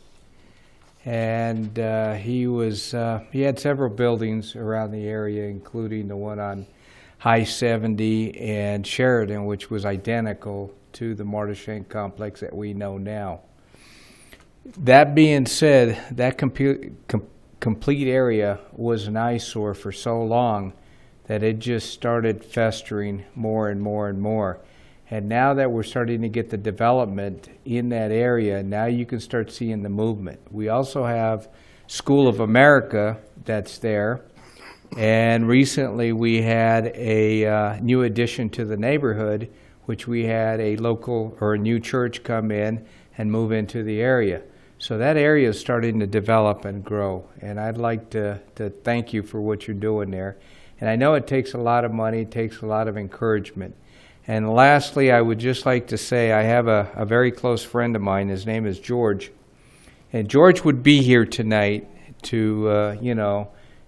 and he had several buildings around the area, including the one on High 70 and Sheridan, which was identical to the Martishang complex that we know now. That being said, that complete area was an eyesore for so long that it just started festering more and more and more. And now that we're starting to get the development in that area, now you can start seeing the movement. We also have School of America that's there. And recently we had a new addition to the neighborhood, which we had a local or a new church come in and move into the area. So that area is starting to develop and grow. And I'd like to thank you for what you're doing there. And I know it takes a lot of money, it takes a lot of encouragement. And lastly, I would just like to say I have a very close friend of mine. His name is George. And George would be here tonight to,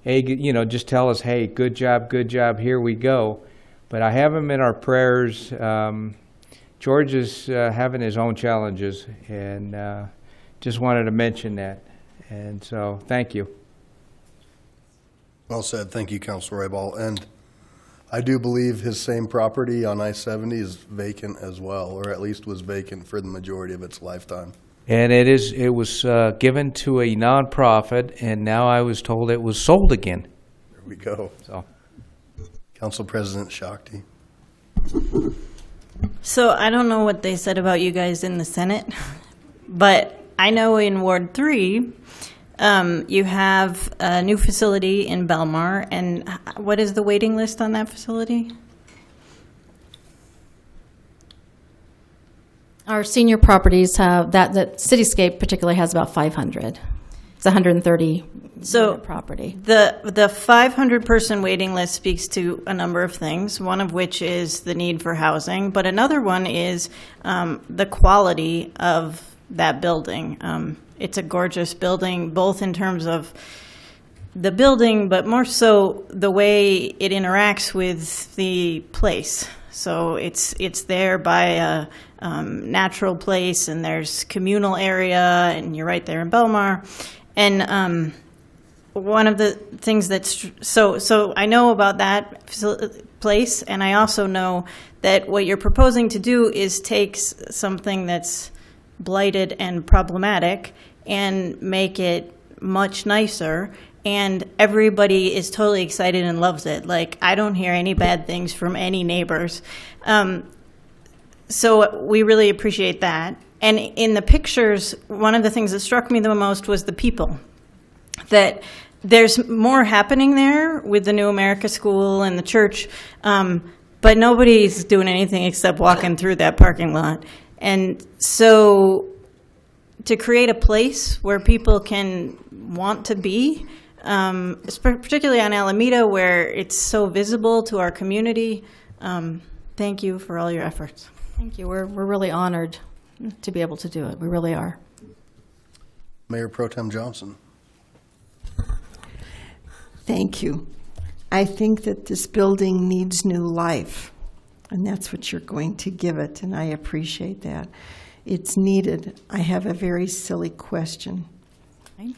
just tell us, hey, good job, here we go. But I have him in our prayers. George is having his own challenges, and just wanted to mention that. And so, thank you. Well said. Thank you, Councilor Roybal. And I do believe his same property on I-70 is vacant as well, or at least was vacant for the majority of its lifetime. And it was given to a nonprofit, and now I was told it was sold again. There we go. So, Council President Shakti. So I don't know what they said about you guys in the Senate, but I know in Ward 3, you have a new facility in Belmar, and what is the waiting list on that facility? Our senior properties have, that Cityscape particularly has about 500. It's 130 property. The 500-person waiting list speaks to a number of things, one of which is the need for housing, but another one is the quality of that building. It's a gorgeous building, both in terms of the building, but more so the way it interacts with the place. So it's there by a natural place, and there's communal area, and you're right there in Belmar. And one of the things that's so I know about that place, and I also know that what you're proposing to do is take something that's blighted and problematic and make it much nicer, and everybody is totally excited and loves it. Like, I don't hear any bad things from any neighbors. So we really appreciate that. And in the pictures, one of the things that struck me the most was the people. That there's more happening there with the New America School and the church, but nobody's doing anything except walking through that parking lot. And so to create a place where people can want to be, particularly on Alameda, where it's so visible to our community, thank you for all your efforts. Thank you. We're really honored to be able to do it. We really are. Mayor Pro Tem Johnson. Thank you. I think that this building needs new life, and that's what you're going to give it, and I appreciate that. It's needed. I have a very silly question. Okay.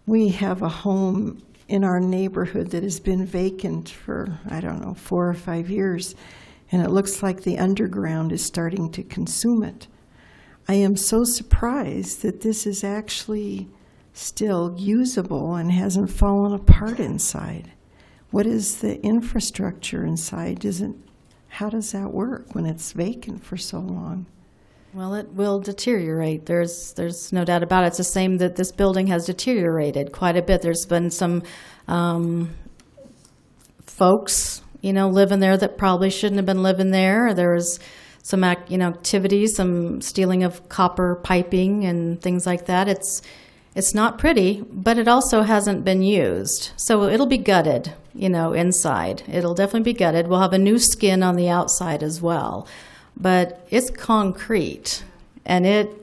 We have a home in our neighborhood that has been vacant for, 4 or 5 years, and it looks like the underground is starting to consume it. I am so surprised that this is actually still usable and hasn't fallen apart inside. What is the infrastructure inside? How does that work when it's vacant for so long? Well, it will deteriorate. There's no doubt about it. It's the same that this building has deteriorated quite a bit. There's been some folks, living there that probably shouldn't have been living there. some activities, some stealing of copper piping and things like that. It's not pretty, but it also hasn't been used. So it'll be gutted, inside. It'll definitely be gutted. We'll have a new skin on the outside as well. But it's concrete, and it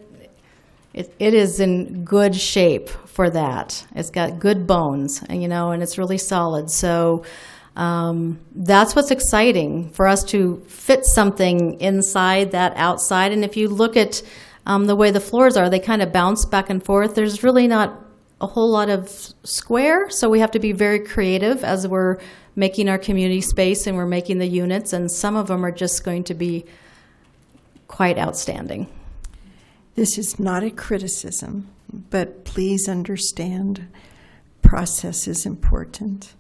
is in good shape for that. It's got good bones, and it's really solid. So that's what's exciting, for us to fit something inside that outside. And if you look at the way the floors are, they kind of bounce back and forth. There's really not a whole lot of square, so we have to be very creative as we're making our community space and we're making the units, and some of them are just going to be quite outstanding. This is not a criticism, but please understand, process is important.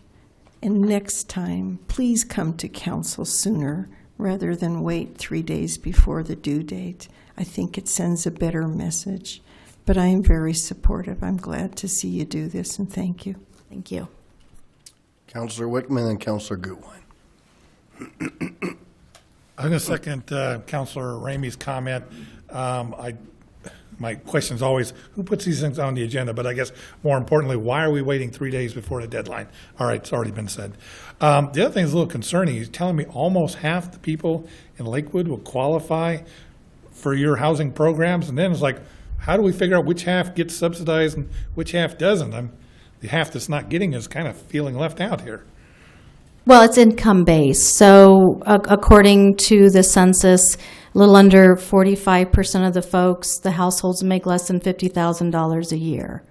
And next time, please come to council sooner rather than wait 3 days before the due date. I think it sends a better message. But I am very supportive. I'm glad to see you do this, and thank you. Thank you. Councilor Wickman and Councilor Gutwein. I'm going to second Councilor Ramey's comment. My question is always, who puts these things on the agenda? But I guess more importantly, why are we waiting 3 days before the deadline? All right, it's already been said. The other thing is a little concerning. He's telling me almost half the people in Lakewood will qualify for your housing programs, and then it's like, how do we figure out which half gets subsidized and which half doesn't? The half that's not getting is kind of feeling left out here. Well, it's income-based. So according to the census, a little under 45% of the folks, the households make less than $50,000 a year.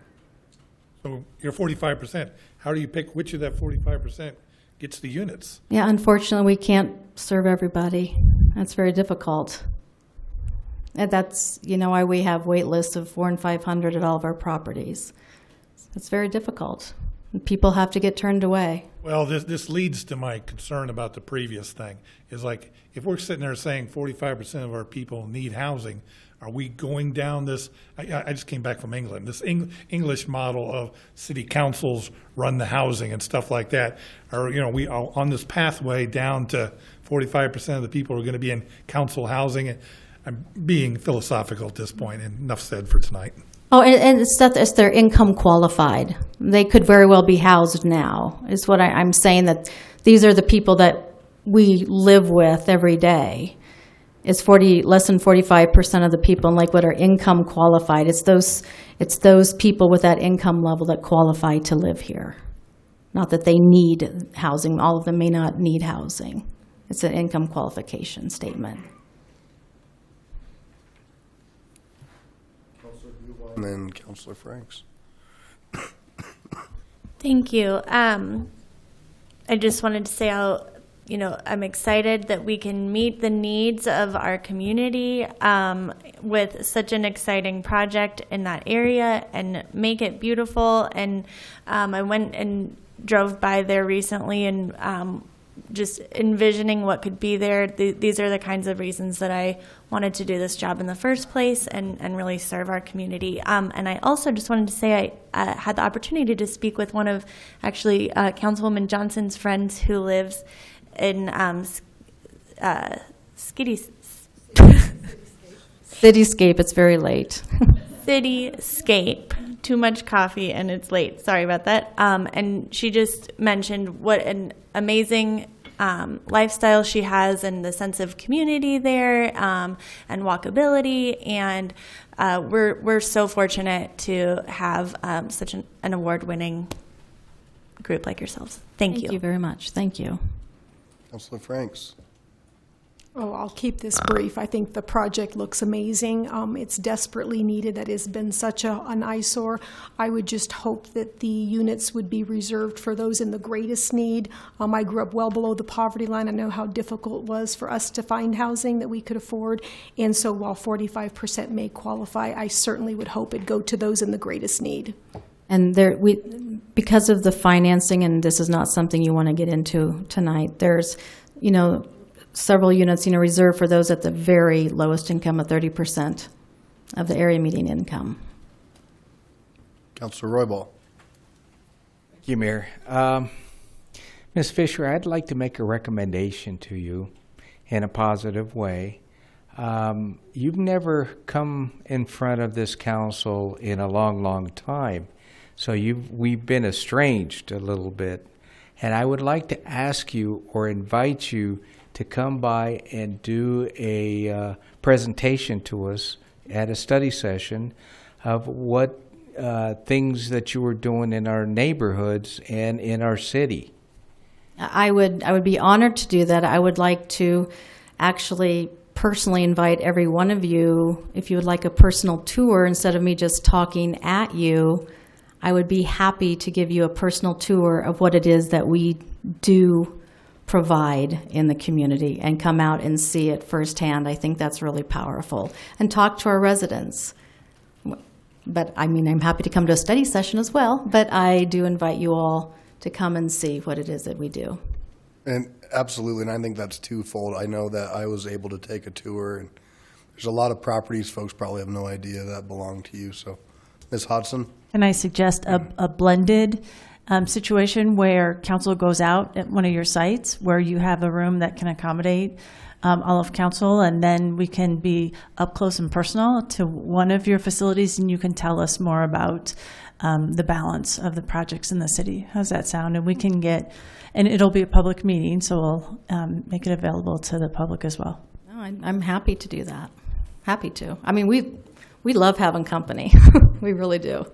So you're 45%. How do you pick which of that 45% gets the units? Yeah, unfortunately, we can't serve everybody. That's very difficult. And that's, why we have wait lists of 400 and 500 at all of our properties. It's very difficult. People have to get turned away. Well, this leads to my concern about the previous thing. Is like, if we're sitting there saying 45% of our people need housing, are we going down this? I just came back from England. This English model of city councils run the housing and stuff like that. Or we are on this pathway down to 45% of the people are going to be in council housing. And I'm being philosophical at this point, and enough said for tonight. Oh, and it's that they're income qualified. They could very well be housed now, is what I'm saying, that these are the people that we live with every day. It's less than 45% of the people in Lakewood are income qualified. It's those people with that income level that qualify to live here. Not that they need housing. All of them may not need housing. It's an income qualification statement. And then Councilor Franks. Thank you. I just wanted to say I'm excited that we can meet the needs of our community with such an exciting project in that area and make it beautiful. And I went and drove by there recently and just envisioning what could be there. These are the kinds of reasons that I wanted to do this job in the first place and really serve our community. And I also just wanted to say I had the opportunity to speak with one of actually Councilwoman Johnson's friends who lives in Cityscape. It's very late. Cityscape. Too much coffee and it's late. Sorry about that. And she just mentioned what an amazing lifestyle she has and the sense of community there and walkability. And we're so fortunate to have such an award-winning group like yourselves. Thank you. Thank you very much. Thank you. Councilor Franks. Oh, I'll keep this brief. I think the project looks amazing. It's desperately needed. That has been such an eyesore. I would just hope that the units would be reserved for those in the greatest need. I grew up well below the poverty line. I know how difficult it was for us to find housing that we could afford. And so while 45% may qualify, I certainly would hope it go to those in the greatest need. And because of the financing, and this is not something you want to get into tonight, there's, several units, reserved for those at the very lowest income of 30% of the area median income. Councilor Roybal. Thank you, Mayor. Ms. Fisher, I'd like to make a recommendation to you in a positive way. You've never come in front of this council in a long, long time, so we've been estranged a little bit. And I would like to ask you or invite you to come by and do a presentation to us at a study session of what things that you were doing in our neighborhoods and in our city. I would be honored to do that. I would like to actually personally invite every one of you, if you would like a personal tour instead of me just talking at you, I would be happy to give you a personal tour of what it is that we do provide in the community and come out and see it firsthand. I think that's really powerful. And talk to our residents. But I mean, I'm happy to come to a study session as well, but I do invite you all to come and see what it is that we do. And absolutely, and I think that's twofold. I know that I was able to take a tour, and there's a lot of properties folks probably have no idea that belong to you. So, Ms. Hodson? Can I suggest a blended situation where council goes out at one of your sites where you have a room that can accommodate all of council, and then we can be up close and personal to one of your facilities, and you can tell us more about the balance of the projects in the city. How's that sound? And we can get, and it'll be a public meeting, so we'll make it available to the public as well. No, I'm happy to do that. Happy to. I mean, we love having company. We really do.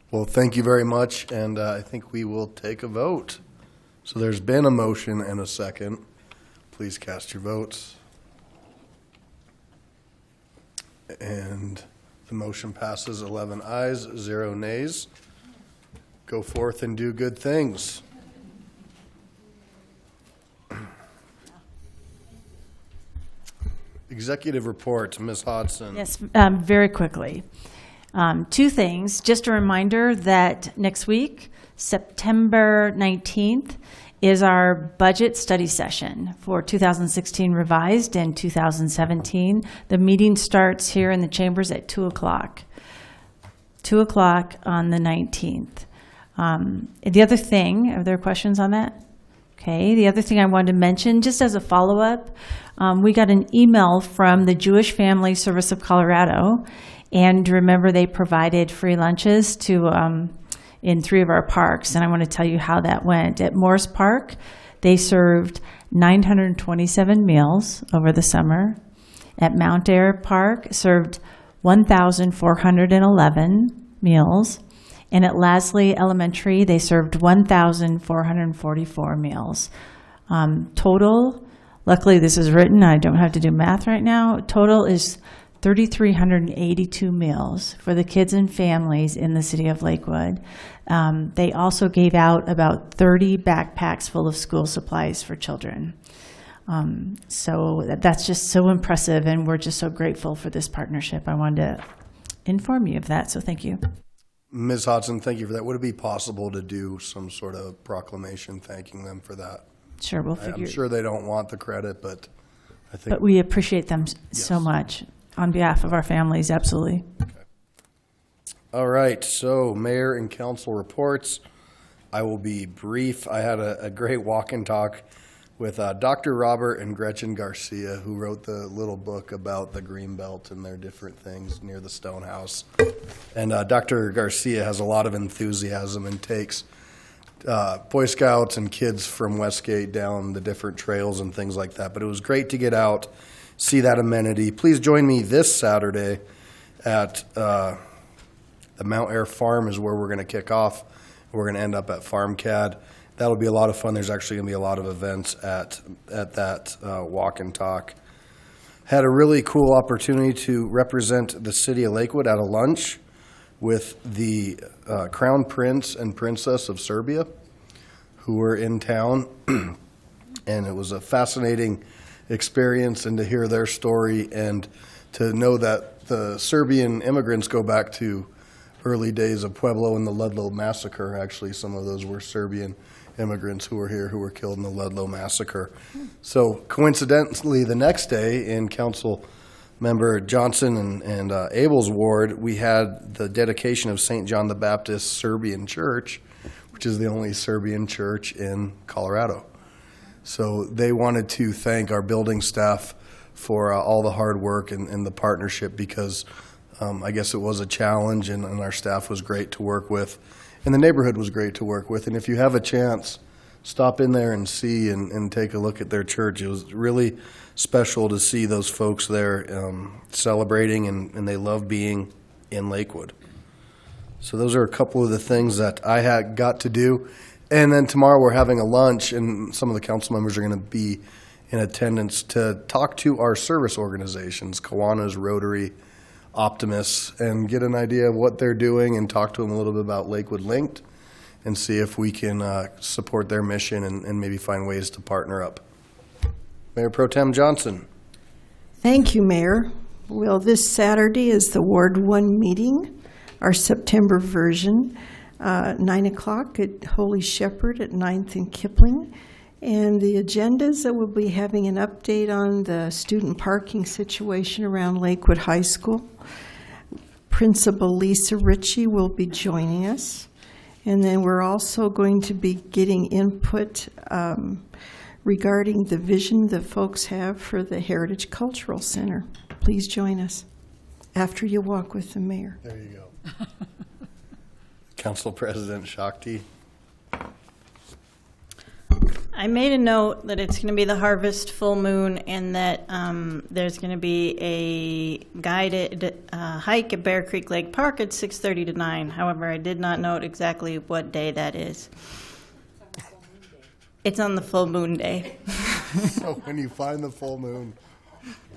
Well, thank you very much, and I think we will take a vote. So there's been a motion and a second. Please cast your votes. And the motion passes 11 ayes, 0 nays. Go forth and do good things. Executive report, Ms. Hodson. Yes, very quickly. 2 things. Just a reminder that next week, September 19th, is our budget study session for 2016 revised and 2017. The meeting starts here in the chambers at 2 o'clock. 2 o'clock on the 19th. The other thing, are there questions on that? Okay, the other thing I wanted to mention, just as a follow-up, we got an email from the Jewish Family Service of Colorado, and remember they provided free lunches to in 3 of our parks, and I want to tell you how that went. At Morris Park, they served 927 meals over the summer. At Mount Air Park, served 1,411 meals. And at Lasley Elementary, they served 1,444 meals. Total, luckily this is written, I don't have to do math right now, total is 3,382 meals for the kids and families in the city of Lakewood. They also gave out about 30 backpacks full of school supplies for children. So that's just so impressive, and we're just so grateful for this partnership. I wanted to inform you of that, so thank you. Ms. Hodson, thank you for that. Would it be possible to do some sort of proclamation thanking them for that? Sure, we'll figure. I'm sure they don't want the credit, but I think. But we appreciate them so much on behalf of our families, absolutely. Okay. All right, so mayor and council reports. I will be brief. I had a great walk and talk with Dr. Robert and Gretchen Garcia, who wrote the little book about the Greenbelt and their different things near the Stonehouse. And Dr. Garcia has a lot of enthusiasm and takes Boy Scouts and kids from Westgate down the different trails and things like that. But it was great to get out, see that amenity. Please join me this Saturday at the Mount Air Farm is where we're going to kick off. We're going to end up at FarmCAD. That'll be a lot of fun. There's actually going to be a lot of events at that walk and talk. Had a really cool opportunity to represent the city of Lakewood at a lunch with the Crown Prince and Princess of Serbia, who were in town. And it was a fascinating experience, and to hear their story and to know that the Serbian immigrants go back to early days of Pueblo and the Ludlow Massacre. Actually, some of those were Serbian immigrants who were here who were killed in the Ludlow Massacre. So coincidentally, the next day in Council Member Johnson and Abel's ward, we had the dedication of St. John the Baptist Serbian Church, which is the only Serbian church in Colorado. So they wanted to thank our building staff for all the hard work and the partnership, because I guess it was a challenge, and our staff was great to work with, and the neighborhood was great to work with. And if you have a chance, stop in there and see and take a look at their church. It was really special to see those folks there celebrating, and they love being in Lakewood. So those are a couple of the things that I had got to do. And then tomorrow we're having a lunch, and some of the council members are going to be in attendance to talk to our service organizations, Kiwanis, Rotary, Optimus, and get an idea of what they're doing and talk to them a little bit about Lakewood Linked and see if we can support their mission and maybe find ways to partner up. Mayor Pro Tem Johnson. Thank you, Mayor. Well, this Saturday is the Ward 1 meeting, our September version, 9 o'clock at Holy Shepherd at 9th and Kipling. And the agendas that we'll be having an update on the student parking situation around Lakewood High School. Principal Lisa Ritchie will be joining us. And then we're also going to be getting input regarding the vision that folks have for the Heritage Cultural Center. Please join us after you walk with the mayor. There you go. Council President Shakti. I made a note that it's going to be the harvest full moon, and that there's going to be a guided hike at Bear Creek Lake Park at 6:30 to 9. However, I did not note exactly what day that is. It's on the full moon day. So when you find the full moon,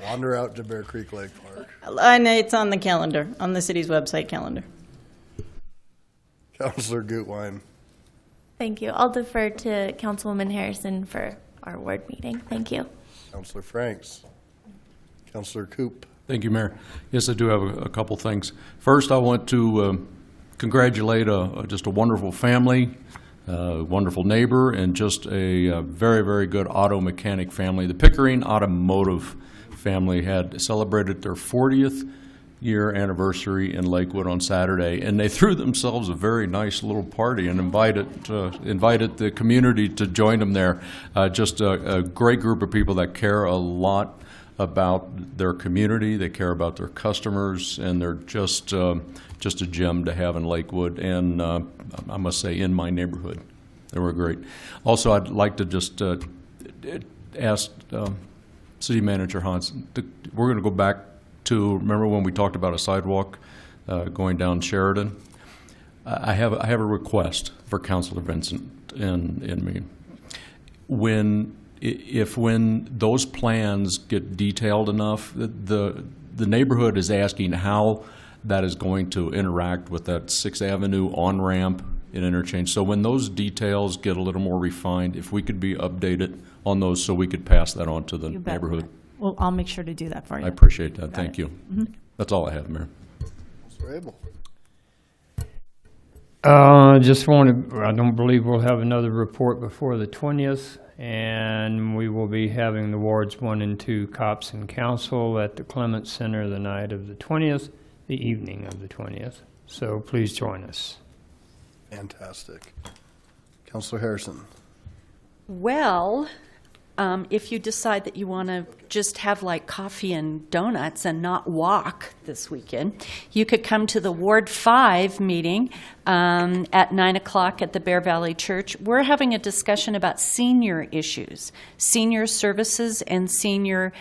wander out to Bear Creek Lake Park. And it's on the calendar, on the city's website calendar. Councilor Gutwein. Thank you. I'll defer to Councilwoman Harrison for our ward meeting. Thank you. Councilor Franks. Councilor Coop. Thank you, Mayor. Yes, I do have a couple things. First, I want to congratulate just a wonderful family, wonderful neighbor, and just a very, very good auto mechanic family. The Pickering Automotive family had celebrated their 40th year anniversary in Lakewood on Saturday, and they threw themselves a very nice little party and invited the community to join them there. Just a great group of people that care a lot about their community, they care about their customers, and they're just a gem to have in Lakewood, and I must say, in my neighborhood. They were great. Also, I'd like to just ask City Manager Hans, we're going to go back to, remember when we talked about a sidewalk going down Sheridan? I have a request for Councilor Vincent and me. When those plans get detailed enough, the neighborhood is asking how that is going to interact with that 6th Avenue on-ramp and interchange. So when those details get a little more refined, if we could be updated on those so we could pass that on to the neighborhood. Well, I'll make sure to do that for you. I appreciate that. Thank you. Mm-hmm. That's all I have, Mayor. Councilor Abel. I don't believe we'll have another report before the 20th, and we will be having the wards 1 and 2 cops and council at the Clements Center the night of the 20th, the evening of the 20th. So please join us. Fantastic. Councilor Harrison. Well, if you decide that you want to just have like coffee and donuts and not walk this weekend, you could come to the Ward 5 meeting at 9 o'clock at the Bear Valley Church. We're having a discussion about senior issues, senior services and senior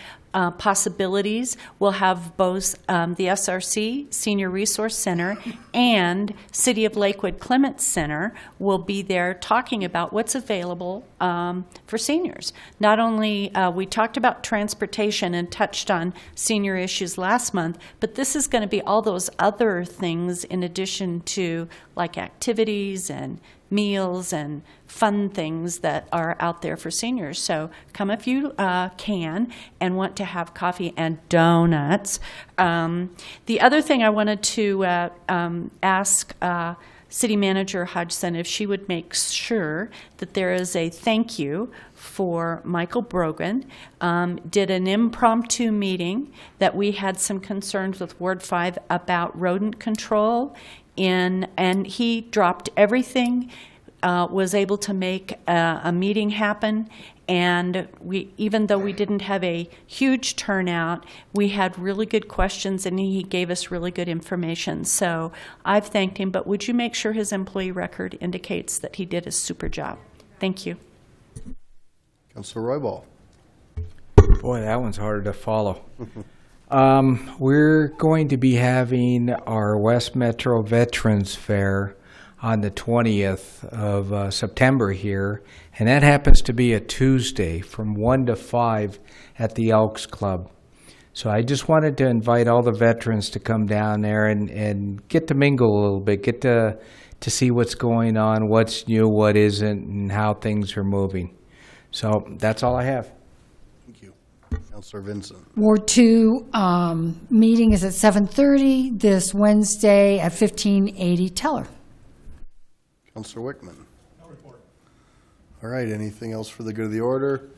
possibilities. We'll have both the SRC, Senior Resource Center, and City of Lakewood Clements Center will be there talking about what's available for seniors. Not only, we talked about transportation and touched on senior issues last month, but this is going to be all those other things in addition to like activities and meals and fun things that are out there for seniors. So come if you can and want to have coffee and donuts. The other thing I wanted to ask City Manager Hodgson if she would make sure that there is a thank you for Michael Brogan. Did an impromptu meeting that we had some concerns with Ward 5 about rodent control, and he dropped everything, was able to make a meeting happen, And even though we didn't have a huge turnout, we had really good questions and he gave us really good information. So I've thanked him, but would you make sure his employee record indicates that he did a super job? Thank you. Councilor Roybal. Boy, that one's harder to follow. We're going to be having our West Metro Veterans Fair on the 20th of September here, and that happens to be a Tuesday from 1 to 5 at the Elks Club. So I just wanted to invite all the veterans to come down there and get to mingle a little bit, get to see what's going on, what's new, what isn't, and how things are moving. So that's all I have. Thank you. Councilor Vincent. Ward 2 meeting is at 7:30 this Wednesday at 1580 Teller. Councilor Wickman. No report. All right, anything else for the good of the order?